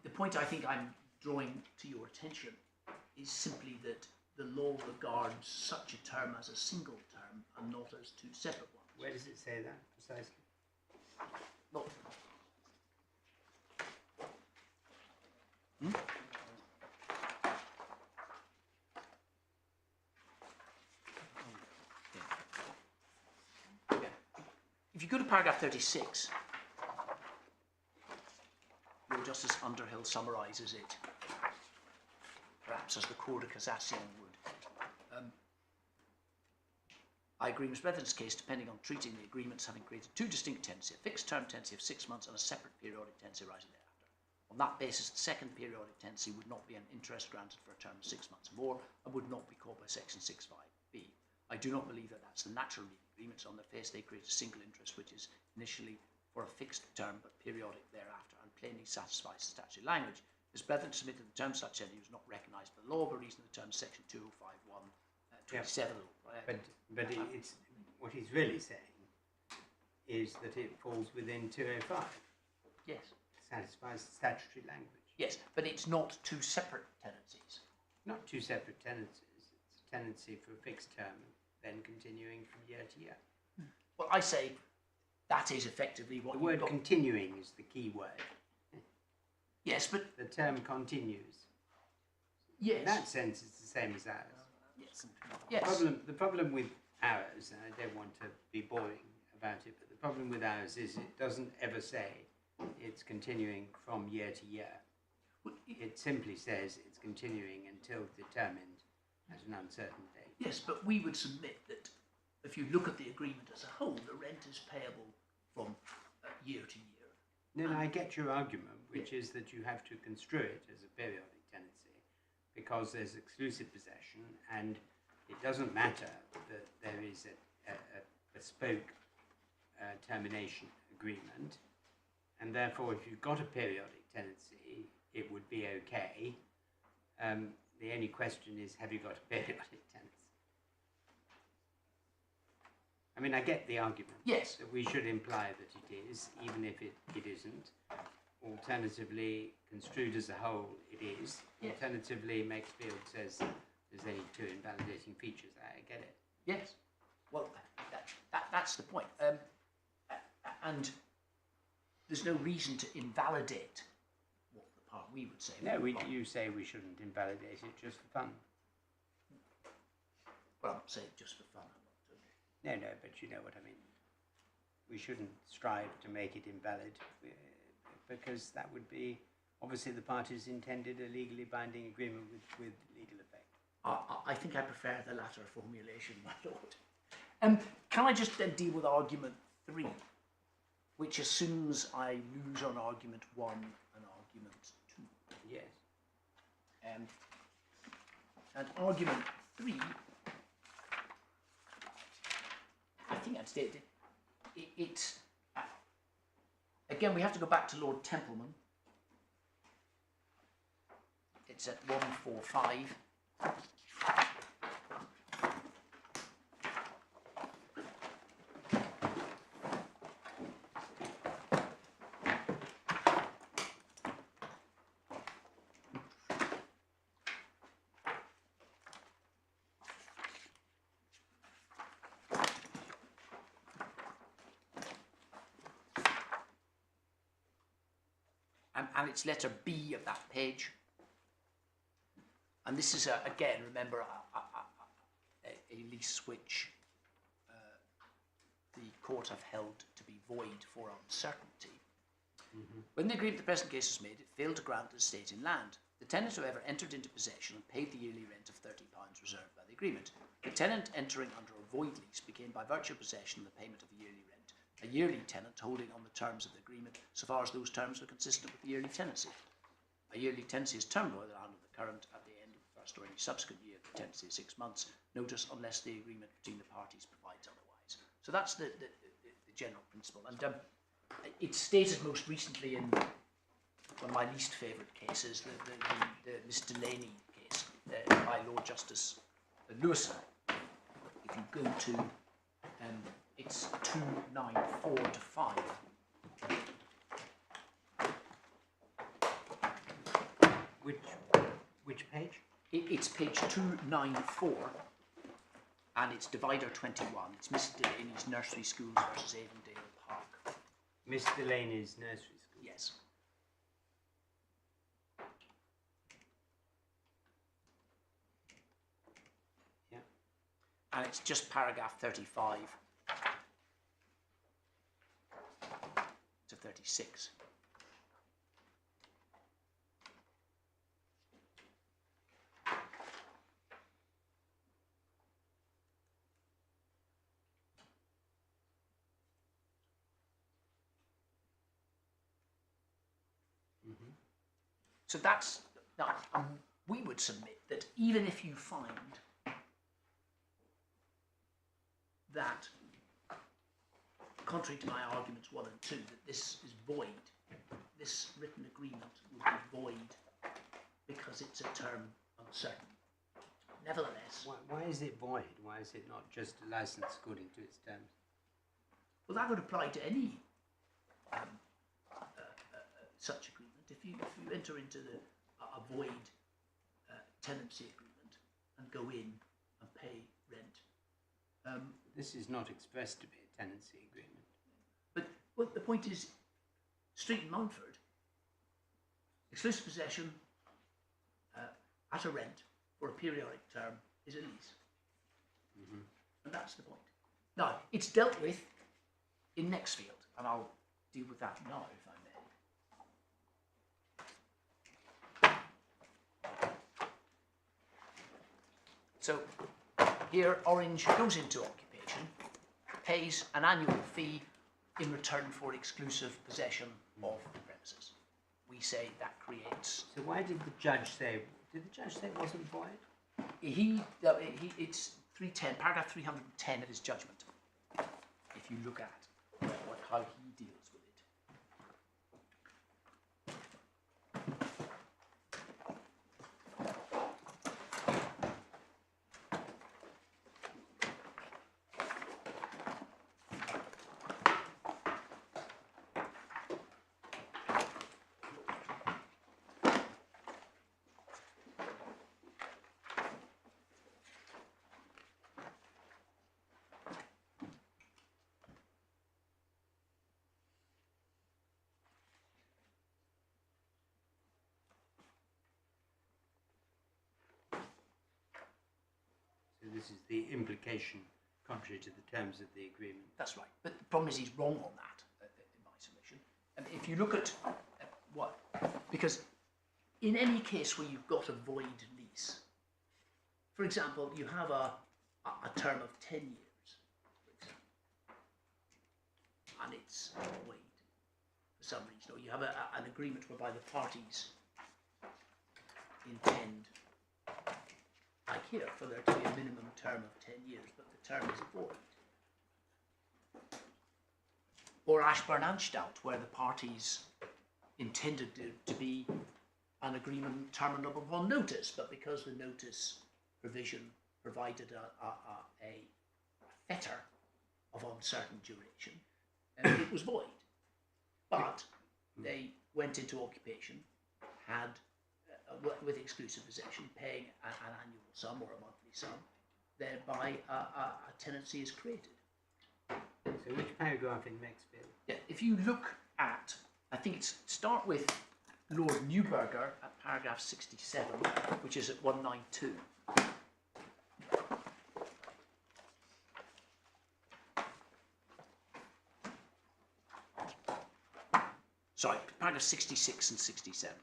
S3: the point I think I'm drawing to your attention is simply that the law regards such a term as a single term and not as 2 separate ones.
S2: Where does it say that precisely?
S3: Not. Yeah. If you go to paragraph 36, Lord Justice Underhill summarises it, perhaps as the Cour de Cassation would. I agree with Brethen's case, depending on treating the agreements having created 2 distinct tenancies, a fixed term tenancy of 6 months and a separate periodic tenancy arising thereafter. On that basis, the second periodic tenancy would not be an interest granted for a term of 6 months or more and would not be called by section 6.5b. I do not believe that that's the natural reading agreements. On their face, they create a single interest, which is initially for a fixed term but periodic thereafter and plainly satisfies the statutory language. Ms. Brethen submitted the term such entity was not recognised by law by reason of the term section 2051 27.
S2: But it's what he's really saying is that it falls within 205.
S3: Yes.
S2: Satisfies the statutory language.
S3: Yes, but it's not 2 separate tenancies.
S2: Not 2 separate tenancies. It's a tenancy for a fixed term, then continuing from year to year.
S3: Well, I say that is effectively what
S2: the word continuing is the key word.
S3: Yes, but
S2: the term continues.
S3: Yes.
S2: In that sense, it's the same as ours.
S3: Yes. Yes.
S2: The problem with ours, and I don't want to be boring about it, but the problem with ours is it doesn't ever say it's continuing from year to year. It simply says it's continuing until determined at an uncertain date.
S3: Yes, but we would submit that if you look at the agreement as a whole, the rent is payable from year to year.
S2: No, I get your argument, which is that you have to construe it as a periodic tenancy because there's exclusive possession, and it doesn't matter that there is a bespoke termination agreement, and therefore if you've got a periodic tenancy, it would be okay. The only question is, have you got a periodic tenancy? I mean, I get the argument.
S3: Yes.
S2: That we should imply that it is, even if it isn't. Alternatively, construed as a whole, it is.
S3: Yes.
S2: Alternatively, Maxfield says there's only two invalidating features. I get it.
S3: Yes. Well, that's the point. And there's no reason to invalidate what the part we would say.
S2: No, you say we shouldn't invalidate it just for fun.
S3: Well, I'm not saying just for fun. I'm not
S2: No, but you know what I mean. We shouldn't strive to make it invalid because that would be, obviously the parties intended a legally binding agreement with legal effect.
S3: I think I prefer the latter formulation, my lord. Can I just then deal with argument 3, which assumes I lose on argument 1 and argument 2?
S2: Yes.
S3: And argument 3, I think I'd state it's again, we have to go back to Lord Templeman. It's at 145. And it's letter B of that page. And this is, again, remember, a lease which the court have held to be void for uncertainty.
S2: Mm-hmm.
S3: When the agreement in the present case was made, it failed to grant the estate in land. The tenant, however, entered into possession and paid the yearly rent of £30 reserved by the agreement. The tenant entering under a void lease became, by virtue of possession and the payment of the yearly rent, a yearly tenant holding on the terms of the agreement so far as those terms were consistent with the yearly tenancy. A yearly tenancy is terminable whether under the current at the end of the first or any subsequent year. The tenancy is 6 months notice unless the agreement between the parties provides otherwise. So that's the general principle. And it's stated most recently in one of my least favourite cases, the Miss Delaney case by Lord Justice Lewison. If you go to it's 294 to 5.
S2: Which page?
S3: It's page 294, and it's divider 21. It's Miss Delaney's Nursery Schools versus Avondale Park.
S2: Miss Delaney's nursery school.
S3: Yes.
S2: Yeah.
S3: And it's just paragraph 35 to 36. So that's, now, we would submit that even if you find that, contrary to my arguments 1 and 2, that this is void, this written agreement would be void because it's a term uncertain. Nevertheless,
S2: Why is it void? Why is it not just a license according to its terms?
S3: well, that would apply to any such agreement. If you enter into a void tenancy agreement and go in and pay rent.
S2: This is not expressed to be a tenancy agreement.
S3: But well, the point is, Street and Mountford, exclusive possession at a rent for a periodic term is a lease.
S2: Mm-hmm. And
S3: that's the point. Now, it's dealt with in Maxfield, and I'll deal with that now, if I may. So here, Orange goes into occupation, pays an annual fee in return for exclusive possession of the premises. We say that creates...
S2: So why did the judge say it wasn't void?
S3: It's 310, paragraph 310 of his judgment, if you look at how he deals with it.
S2: this is the implication contrary to the terms of the agreement.
S3: That's right. But the problem is he's wrong on that, in my submission. And if you look at because in any case where you've got a void lease, for example, you have a term of 10 years, for example, and it's void for some reason, or you have an agreement whereby the parties intend, like here, for there to be a minimum term of 10 years, but the term is void. Or Ashburn-Anstalt, where the parties intended to be an agreement terminable upon notice, but because the notice provision provided a fetter of uncertain duration, it was void. But they went into occupation, had with exclusive possession, paying an annual sum or a monthly sum, thereby a tenancy is created.
S2: So which paragraph in Maxfield?
S3: Yeah, if you look at, I think it's start with Lord Newburger at paragraph 67, which is at 192. Sorry, paragraph 66 and 67.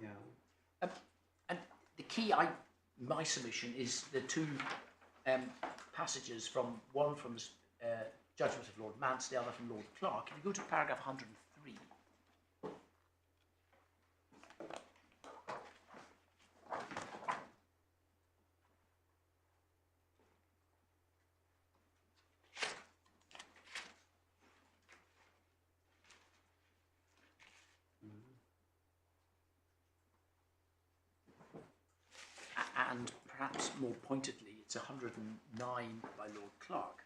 S2: Yeah.
S3: And the key, my submission is the two passages from one from judgment of Lord Mance, the other from Lord Clark. If you go to paragraph 103. And perhaps more pointedly, it's 109 by Lord Clark.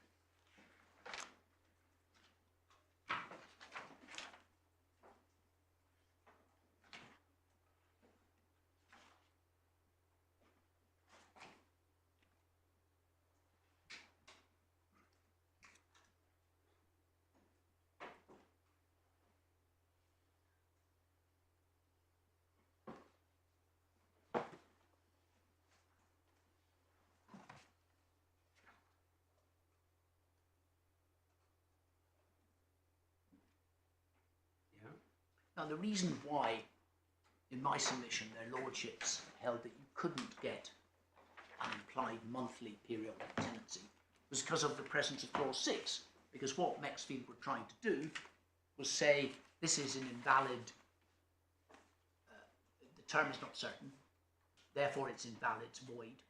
S3: Now, the reason why, in my submission, their lordships held that you couldn't get an implied monthly periodic tenancy was because of the presence of clause 6. Because what Maxfield were trying to do was say, this is an invalid, the term is not certain, therefore it's invalid, it's void.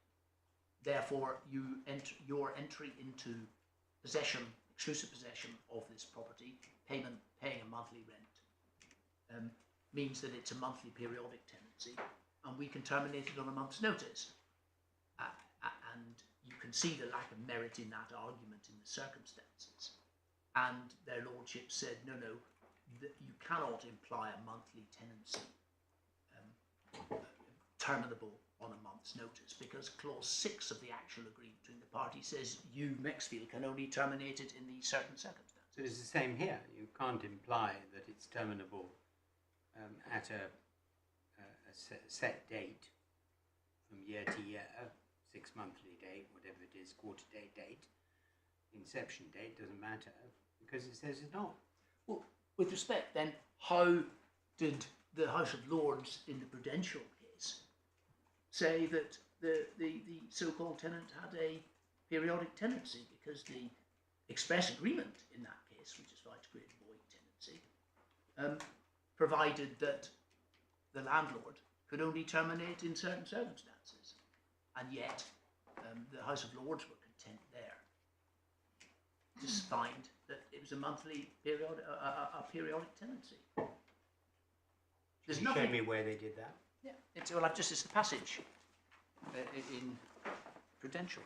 S3: Therefore, your entry into possession, exclusive possession of this property, paying a monthly rent, means that it's a monthly periodic tenancy, and we can terminate it on a month's notice. And you can see the lack of merit in that argument in the circumstances. And their lordship said, no, that you cannot imply a monthly tenancy terminable on a month's notice, because clause 6 of the actual agreement between the parties says you, Maxfield, can only terminate it in these certain circumstances.
S2: So it's the same here. You can't imply that it's terminable at a set date from year to year, 6 monthly date, whatever it is, quarter date, inception date, doesn't matter, because it says it's not.
S3: Well, with respect then, how did the House of Lords in the Prudential case say that the so-called tenant had a periodic tenancy? Because the express agreement in that case, which is right to create a void tenancy, provided that the landlord could only terminate in certain circumstances. And yet, the House of Lords were content there to find that it was a monthly periodic tenancy. There's
S2: Can you
S3: nothing.
S2: show me where they did that?
S3: Yeah, it's the passage in Prudential.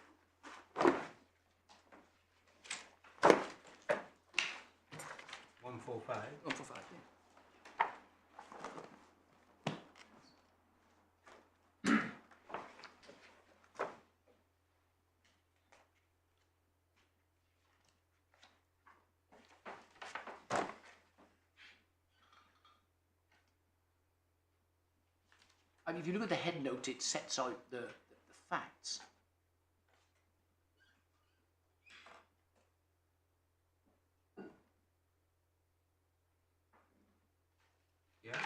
S2: 145.
S3: 145, yeah. I mean, if you look at the head note, it sets out the facts.
S2: Yeah.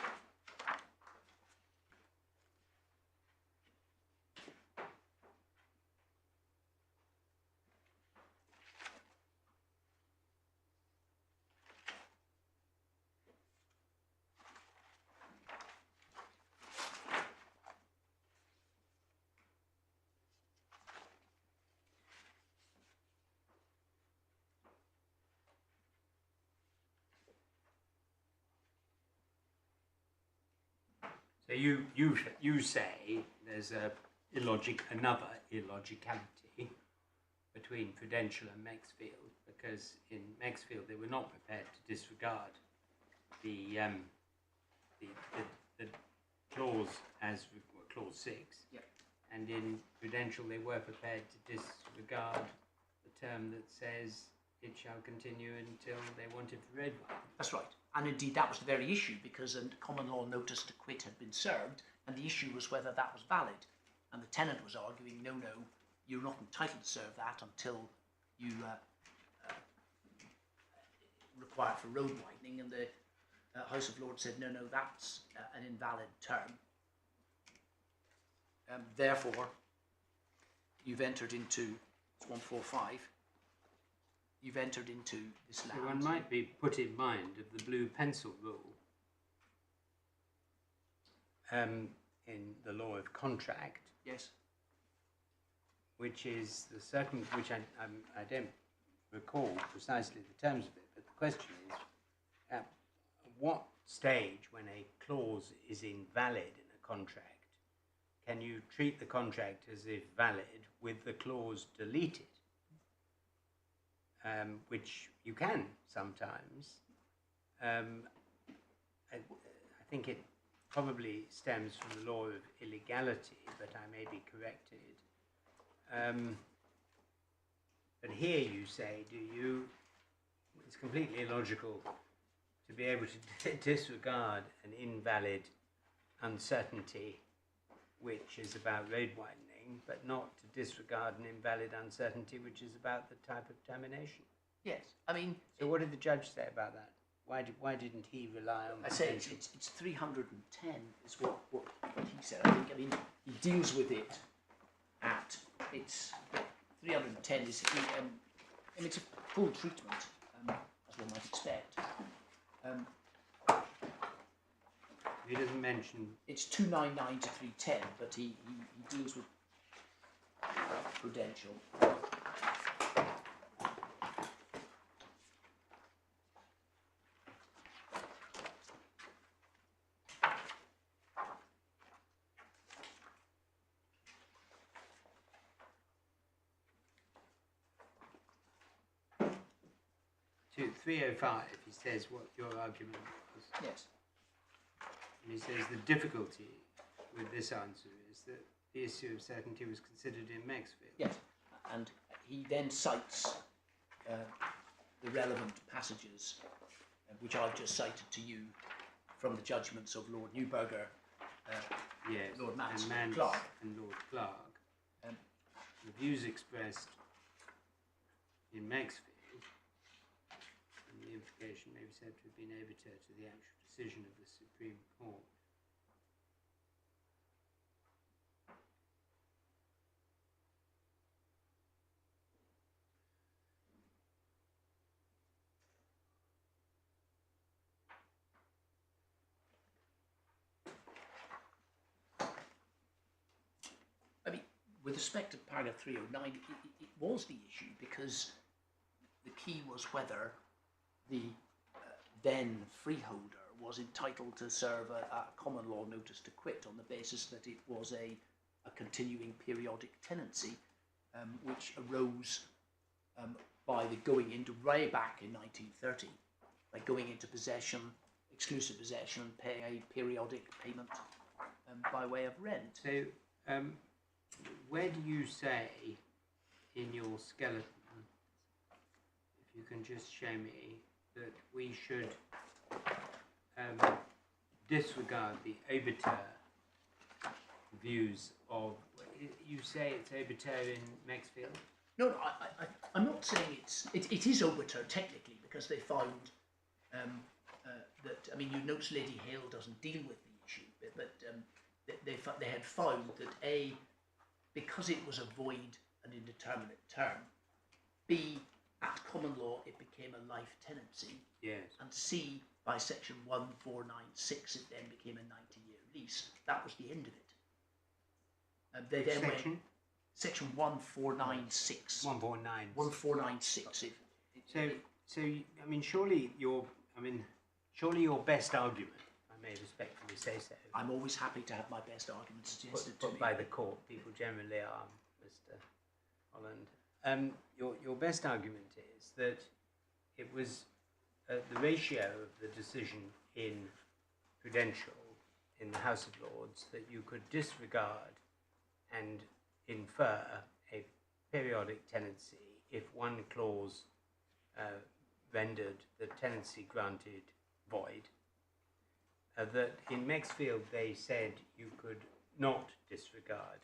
S2: So you say there's another illogicality between Prudential and Maxfield, because in Maxfield they were not prepared to disregard the clause as clause 6,
S3: Yeah.
S2: and in Prudential they were prepared to disregard the term that says it shall continue until they wanted the red one.
S3: That's right. And indeed, that was the very issue, because a common law notice to quit had been served, and the issue was whether that was valid. And the tenant was arguing, no, you're not entitled to serve that until you require it for road widening. And the House of Lords said, no, that's an invalid term. Therefore, you've entered into, it's 145, you've entered into this land.
S2: So one might be put in mind of the blue pencil rule in the law of contract,
S3: Yes.
S2: which is the which I don't recall precisely the terms of it, but the question is, at what stage, when a clause is invalid in a contract, can you treat the contract as if valid with the clause deleted? Which you can sometimes. I think it probably stems from the law of illegality, but I may be corrected. But here you say, it's completely illogical to be able to disregard an invalid uncertainty which is about road widening, but not to disregard an invalid uncertainty which is about the type of termination.
S3: Yes. I mean,
S2: So what did the judge say about that? Why didn't he rely on?
S3: I say it's 310 is what he said. I mean, he deals with it at it's 310 is it's a full treatment, as one might expect.
S2: He doesn't mention.
S3: It's 299 to 310, but he deals with Prudential.
S2: To 305, he says what your argument was.
S3: Yes.
S2: And he says the difficulty with this answer is that the issue of certainty was considered in Maxfield.
S3: Yes, and he then cites the relevant passages, which I've just cited to you from the judgments of Lord Newburger,
S2: Yes,
S3: Lord Mansfield,
S2: and
S3: Clark.
S2: and Lord Clark.
S3: Um,
S2: The views expressed in Maxfield, and the implication may be said to have been arbiter to the actual decision of the Supreme Court.
S3: with respect to paragraph 309, it was the issue because the key was whether the then freeholder was entitled to serve a common law notice to quit on the basis that it was a continuing periodic tenancy, which arose by the going into, way back in 1930, by going into possession, exclusive possession, and paying a periodic payment by way of rent.
S2: So, where do you say in your skeleton, if you can just show me, that we should disregard the obiter views of, you say it's obiter in Maxfield?
S3: No, I'm not saying it is obiter technically, because they found that, I mean, you notice Lady Hale doesn't deal with the issue, but they had found that because it was a void and indeterminate term, B, at common law it became a life tenancy,
S2: Yes.
S3: and C, by section 1496 it then became a 90-year lease. That was the end of it. And they then
S2: Section?
S3: went section 1496.
S2: 149.
S3: 1496.
S2: So I mean, surely your best argument, I may respectfully say so,
S3: I'm always happy to have my best argument suggested to me.
S2: put by the court, people generally are, Mr. Holland. Your best argument is that it was the ratio of the decision in Prudential, in the House of Lords, that you could disregard and infer a periodic tenancy if one clause rendered the tenancy granted void. That in Maxfield they said you could not disregard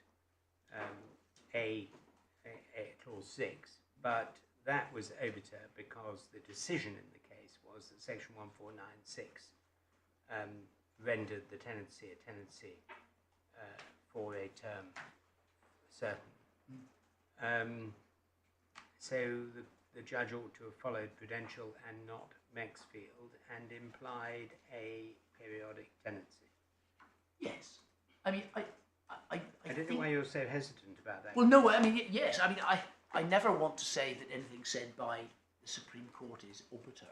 S2: a clause 6, but that was obiter because the decision in the case was that section 1496 rendered the tenancy a tenancy for a term certain. So the judge ought to have followed Prudential and not Maxfield and implied a periodic tenancy.
S3: Yes. I mean, I
S2: don't know why you're so hesitant about that.
S3: Well, no, I mean, yes. I mean, I never want to say that anything said by the Supreme Court is obiter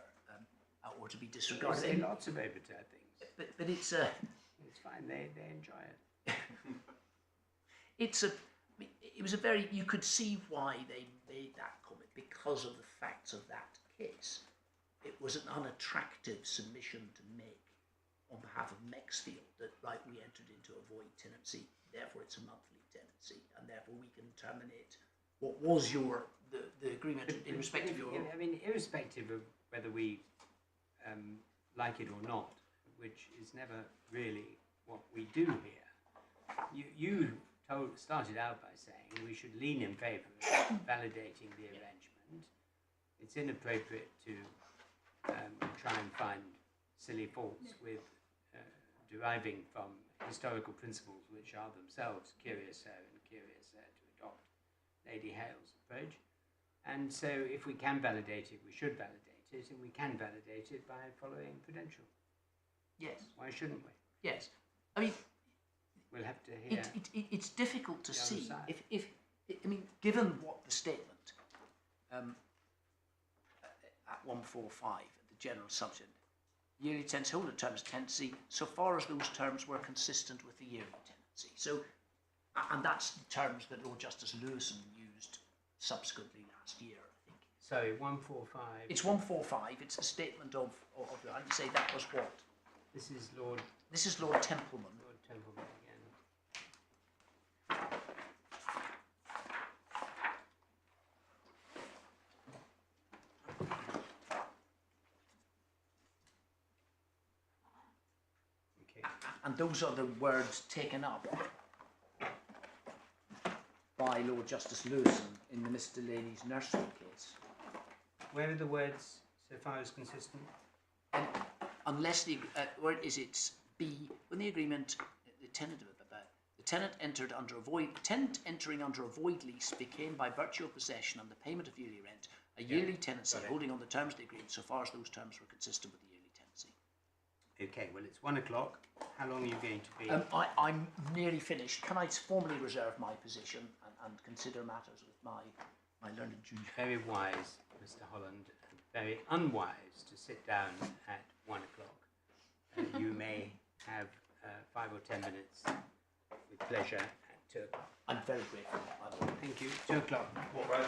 S3: or to be disregarded.
S2: They say lots of obiter things.
S3: But it's
S2: It's fine, they enjoy it.
S3: it was a very, you could see why they made that comment because of the facts of that case. It was an unattractive submission to make on behalf of Maxfield that, right, we entered into a void tenancy, therefore it's a monthly tenancy, and therefore we can terminate what was the agreement in respect of your...
S2: I mean, irrespective of whether we like it or not, which is never really what we do here, you started out by saying we should lean in favour of validating the arrangement. It's inappropriate to try and find silly faults with deriving from historical principles which are themselves curiouser and curiouser to adopt Lady Hale's approach. And so if we can validate it, we should validate it, and we can validate it by following Prudential.
S3: Yes.
S2: Why shouldn't we?
S3: Yes. I mean,
S2: we'll have to hear.
S3: It's difficult to
S2: the
S3: see
S2: other side.
S3: if I mean, given what the statement at 145, the general assumption, yearly tenancy, holder terms tenancy, so far as those terms were consistent with the yearly tenancy. So, and that's the terms that Lord Justice Lewison used subsequently last year, I think.
S2: Sorry, 145.
S3: It's 145. It's a statement of I'd say that was what.
S2: This is Lord
S3: Templeman.
S2: Lord Templeman again. Okay.
S3: And those are the words taken up by Lord Justice Lewison in the Mr. Delaney's nursery case.
S2: Where are the words so far as consistent?
S3: And unless the where is it B, when the agreement, the tenant entered under a void, tenant entering under a void lease became by virtue of possession and the payment of yearly rent a yearly tenancy holding on the terms of the agreement so far as those terms were consistent with the yearly tenancy.
S2: Okay, well, it's 1 o'clock. How long are you going to be?
S3: I'm nearly finished. Can I formally reserve my position and consider matters with my learned junior?
S2: Very wise, Mr. Holland, and very unwise to sit down at 1 o'clock. You may have 5 or 10 minutes with pleasure at 2 o'clock.
S3: I'm very grateful.
S2: Thank you. 2 o'clock.
S1: What, right,